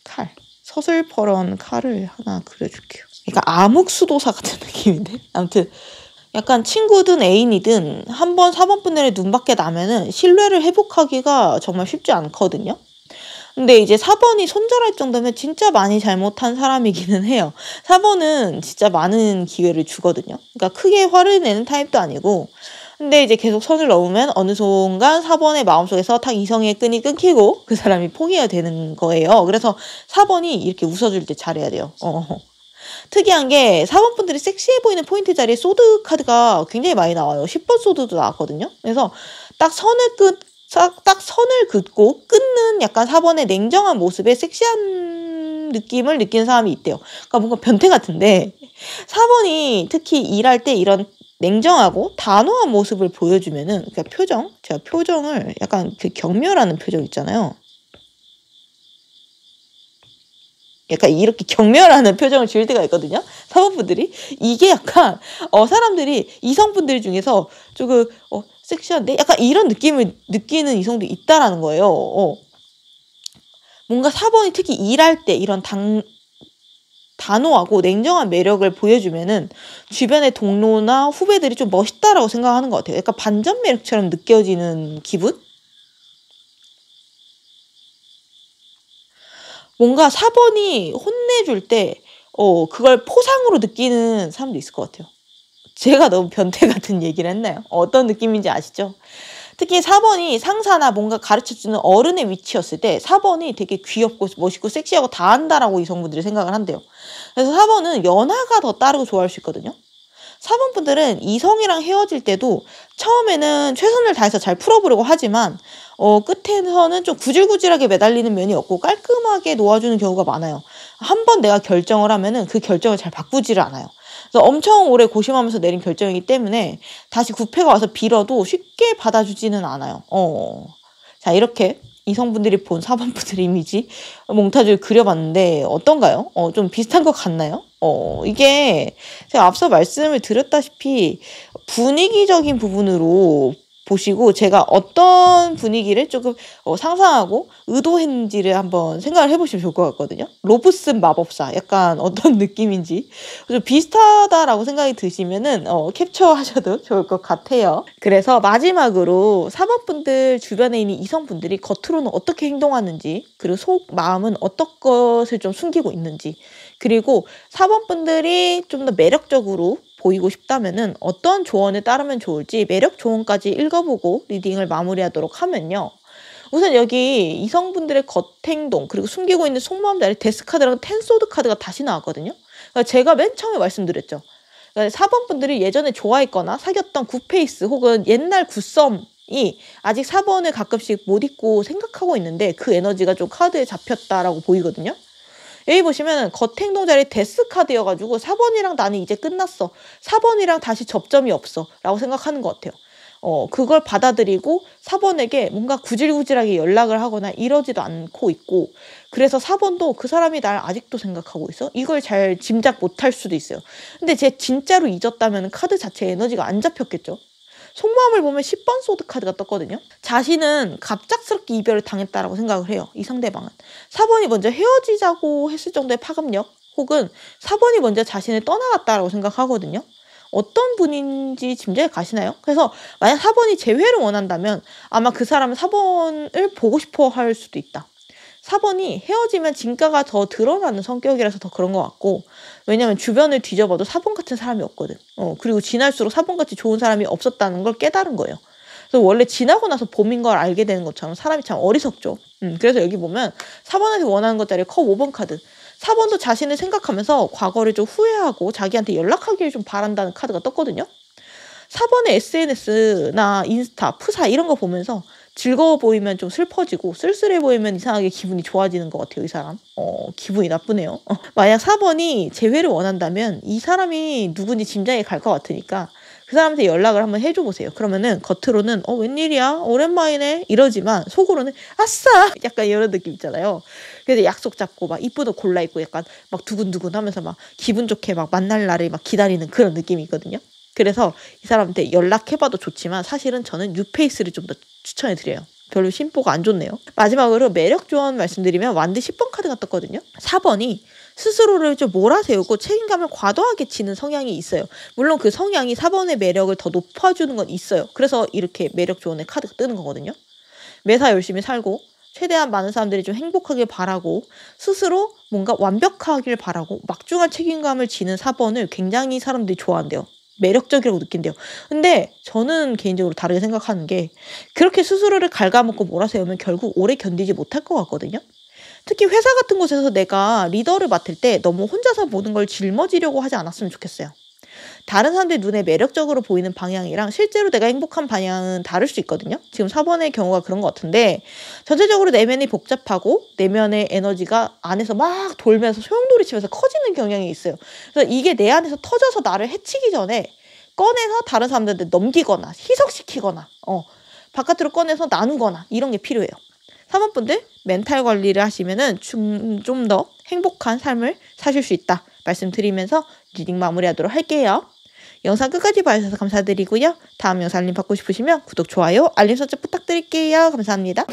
칼. 서슬퍼런 칼을 하나 그려줄게요. 그러니까 암흑수도사 같은 느낌인데? 아무튼 약간 친구든 애인이든 한 번 4번 분들의 눈밖에 나면은 신뢰를 회복하기가 정말 쉽지 않거든요. 근데 이제 4번이 손절할 정도면 진짜 많이 잘못한 사람이기는 해요. 4번은 진짜 많은 기회를 주거든요. 그러니까 크게 화를 내는 타입도 아니고 근데 이제 계속 선을 넘으면 어느 순간 4번의 마음속에서 탁 이성의 끈이 끊기고 그 사람이 포기해야 되는 거예요. 그래서 4번이 이렇게 웃어줄 때 잘해야 돼요. 특이한 게 4번 분들이 섹시해 보이는 포인트 자리에 소드 카드가 굉장히 많이 나와요. 10번 소드도 나왔거든요. 그래서 딱 선을 긋고 끊는 약간 4번의 냉정한 모습에 섹시한 느낌을 느끼는 사람이 있대요. 그러니까 뭔가 변태 같은데 4번이 특히 일할 때 이런 냉정하고 단호한 모습을 보여주면은 그러니까 제가 표정을 약간 그 경멸하는 표정 있잖아요. 약간 이렇게 경멸하는 표정을 지을 때가 있거든요. 4번 분들이 이게 약간 사람들이 이성분들 중에서 조금 섹시한데 약간 이런 느낌을 느끼는 이성도 있다라는 거예요. 뭔가 4번이 특히 일할 때 이런 단호하고 냉정한 매력을 보여주면은 주변의 동료나 후배들이 좀 멋있다라고 생각하는 것 같아요. 약간 반전 매력처럼 느껴지는 기분? 뭔가 4번이 혼내줄 때 그걸 포상으로 느끼는 사람도 있을 것 같아요. 제가 너무 변태 같은 얘기를 했나요? 어떤 느낌인지 아시죠? 특히 4번이 상사나 뭔가 가르쳐주는 어른의 위치였을 때 4번이 되게 귀엽고 멋있고 섹시하고 다 한다라고 이성분들이 생각을 한대요. 그래서 4번은 연하가 더 따르고 좋아할 수 있거든요. 4번 분들은 이성이랑 헤어질 때도 처음에는 최선을 다해서 잘 풀어보려고 하지만 끝에서는 좀 구질구질하게 매달리는 면이 없고 깔끔하게 놓아주는 경우가 많아요. 한 번 내가 결정을 하면은 그 결정을 잘 바꾸지를 않아요. 그래서 엄청 오래 고심하면서 내린 결정이기 때문에 다시 구패가 와서 빌어도 쉽게 받아주지는 않아요. 자, 이렇게 이성분들이 본 4번 분들 이미지 몽타주를 그려봤는데 어떤가요? 좀 비슷한 것 같나요? 이게 제가 앞서 말씀을 드렸다시피 분위기적인 부분으로 보시고 제가 어떤 분위기를 조금 상상하고 의도했는지를 한번 생각을 해보시면 좋을 것 같거든요. 로브슨 마법사 약간 어떤 느낌인지 좀 비슷하다라고 생각이 드시면은 캡처하셔도 좋을 것 같아요. 그래서 마지막으로 4번분들 주변에 있는 이성분들이 겉으로는 어떻게 행동하는지 그리고 속 마음은 어떤 것을 좀 숨기고 있는지 그리고 4번분들이 좀 더 매력적으로 보이고 싶다면은 어떤 조언을 따르면 좋을지 매력 조언까지 읽어보고 리딩을 마무리하도록 하면요. 우선 여기 이성분들의 겉행동 그리고 숨기고 있는 속마음 자리 데스카드랑 텐소드 카드가 다시 나왔거든요. 그러니까 제가 맨 처음에 말씀드렸죠. 그러니까 4번분들이 예전에 좋아했거나 사귀었던 굿페이스 혹은 옛날 굿썸이 아직 4번을 가끔씩 못 잊고 생각하고 있는데 그 에너지가 좀 카드에 잡혔다라고 보이거든요. 여기 보시면 겉행동 자리 데스 카드여가지고 4번이랑 나는 이제 끝났어. 4번이랑 다시 접점이 없어. 라고 생각하는 것 같아요. 그걸 받아들이고 4번에게 뭔가 구질구질하게 연락을 하거나 이러지도 않고 있고 그래서 4번도 그 사람이 날 아직도 생각하고 있어? 이걸 잘 짐작 못할 수도 있어요. 근데 제 진짜로 잊었다면 카드 자체 에너지가 안 잡혔겠죠. 속마음을 보면 10번 소드 카드가 떴거든요. 자신은 갑작스럽게 이별을 당했다라고 생각을 해요. 이 상대방은. 4번이 먼저 헤어지자고 했을 정도의 파급력 혹은 4번이 먼저 자신을 떠나갔다라고 생각하거든요. 어떤 분인지 짐작이 가시나요? 그래서 만약 4번이 재회를 원한다면 아마 그 사람은 4번을 보고 싶어 할 수도 있다. 4번이 헤어지면 진가가 더 드러나는 성격이라서 더 그런 것 같고 왜냐면 주변을 뒤져봐도 4번 같은 사람이 없거든. 그리고 지날수록 4번같이 좋은 사람이 없었다는 걸 깨달은 거예요. 그래서 원래 지나고 나서 봄인 걸 알게 되는 것처럼 사람이 참 어리석죠. 그래서 여기 보면 4번한테 원하는 것짜리 컵 5번 카드. 4번도 자신을 생각하면서 과거를 좀 후회하고 자기한테 연락하기를 좀 바란다는 카드가 떴거든요. 4번의 SNS나 인스타, 프사 이런 거 보면서 즐거워 보이면 좀 슬퍼지고 쓸쓸해 보이면 이상하게 기분이 좋아지는 것 같아요. 이 사람. 기분이 나쁘네요. 만약 4번이 재회를 원한다면 이 사람이 누군지 짐작이 갈 것 같으니까 그 사람한테 연락을 한번 해줘 보세요. 그러면은 겉으로는 웬일이야? 오랜만이네? 이러지만 속으로는 아싸! 약간 이런 느낌 있잖아요. 그래서 약속 잡고 막 이쁜 옷 골라 입고 약간 막 두근두근 하면서 막 기분 좋게 막 만날 날을 막 기다리는 그런 느낌이 있거든요. 그래서 이 사람한테 연락해봐도 좋지만 사실은 저는 뉴페이스를 좀 더 추천해드려요. 별로 심보가 안 좋네요. 마지막으로 매력 조언 말씀드리면 완드 10번 카드가 떴거든요. 4번이 스스로를 좀 몰아세우고 책임감을 과도하게 지는 성향이 있어요. 물론 그 성향이 4번의 매력을 더 높아주는 건 있어요. 그래서 이렇게 매력 조언의 카드가 뜨는 거거든요. 매사 열심히 살고 최대한 많은 사람들이 좀 행복하길 바라고 스스로 뭔가 완벽하길 바라고 막중한 책임감을 지는 4번을 굉장히 사람들이 좋아한대요. 매력적이라고 느낀대요. 근데 저는 개인적으로 다르게 생각하는 게 그렇게 스스로를 갉아먹고 몰아세우면 결국 오래 견디지 못할 것 같거든요. 특히 회사 같은 곳에서 내가 리더를 맡을 때 너무 혼자서 모든 걸 짊어지려고 하지 않았으면 좋겠어요. 다른 사람들 눈에 매력적으로 보이는 방향이랑 실제로 내가 행복한 방향은 다를 수 있거든요. 지금 4번의 경우가 그런 것 같은데 전체적으로 내면이 복잡하고 내면의 에너지가 안에서 막 돌면서 소용돌이 치면서 커지는 경향이 있어요. 그래서 이게 내 안에서 터져서 나를 해치기 전에 꺼내서 다른 사람들한테 넘기거나 희석시키거나 바깥으로 꺼내서 나누거나 이런 게 필요해요. 3번분들 멘탈 관리를 하시면은 좀 더 행복한 삶을 사실 수 있다 말씀드리면서 리딩 마무리하도록 할게요. 영상 끝까지 봐주셔서 감사드리고요. 다음 영상 알림 받고 싶으시면 구독, 좋아요, 알림 설정 부탁드릴게요. 감사합니다.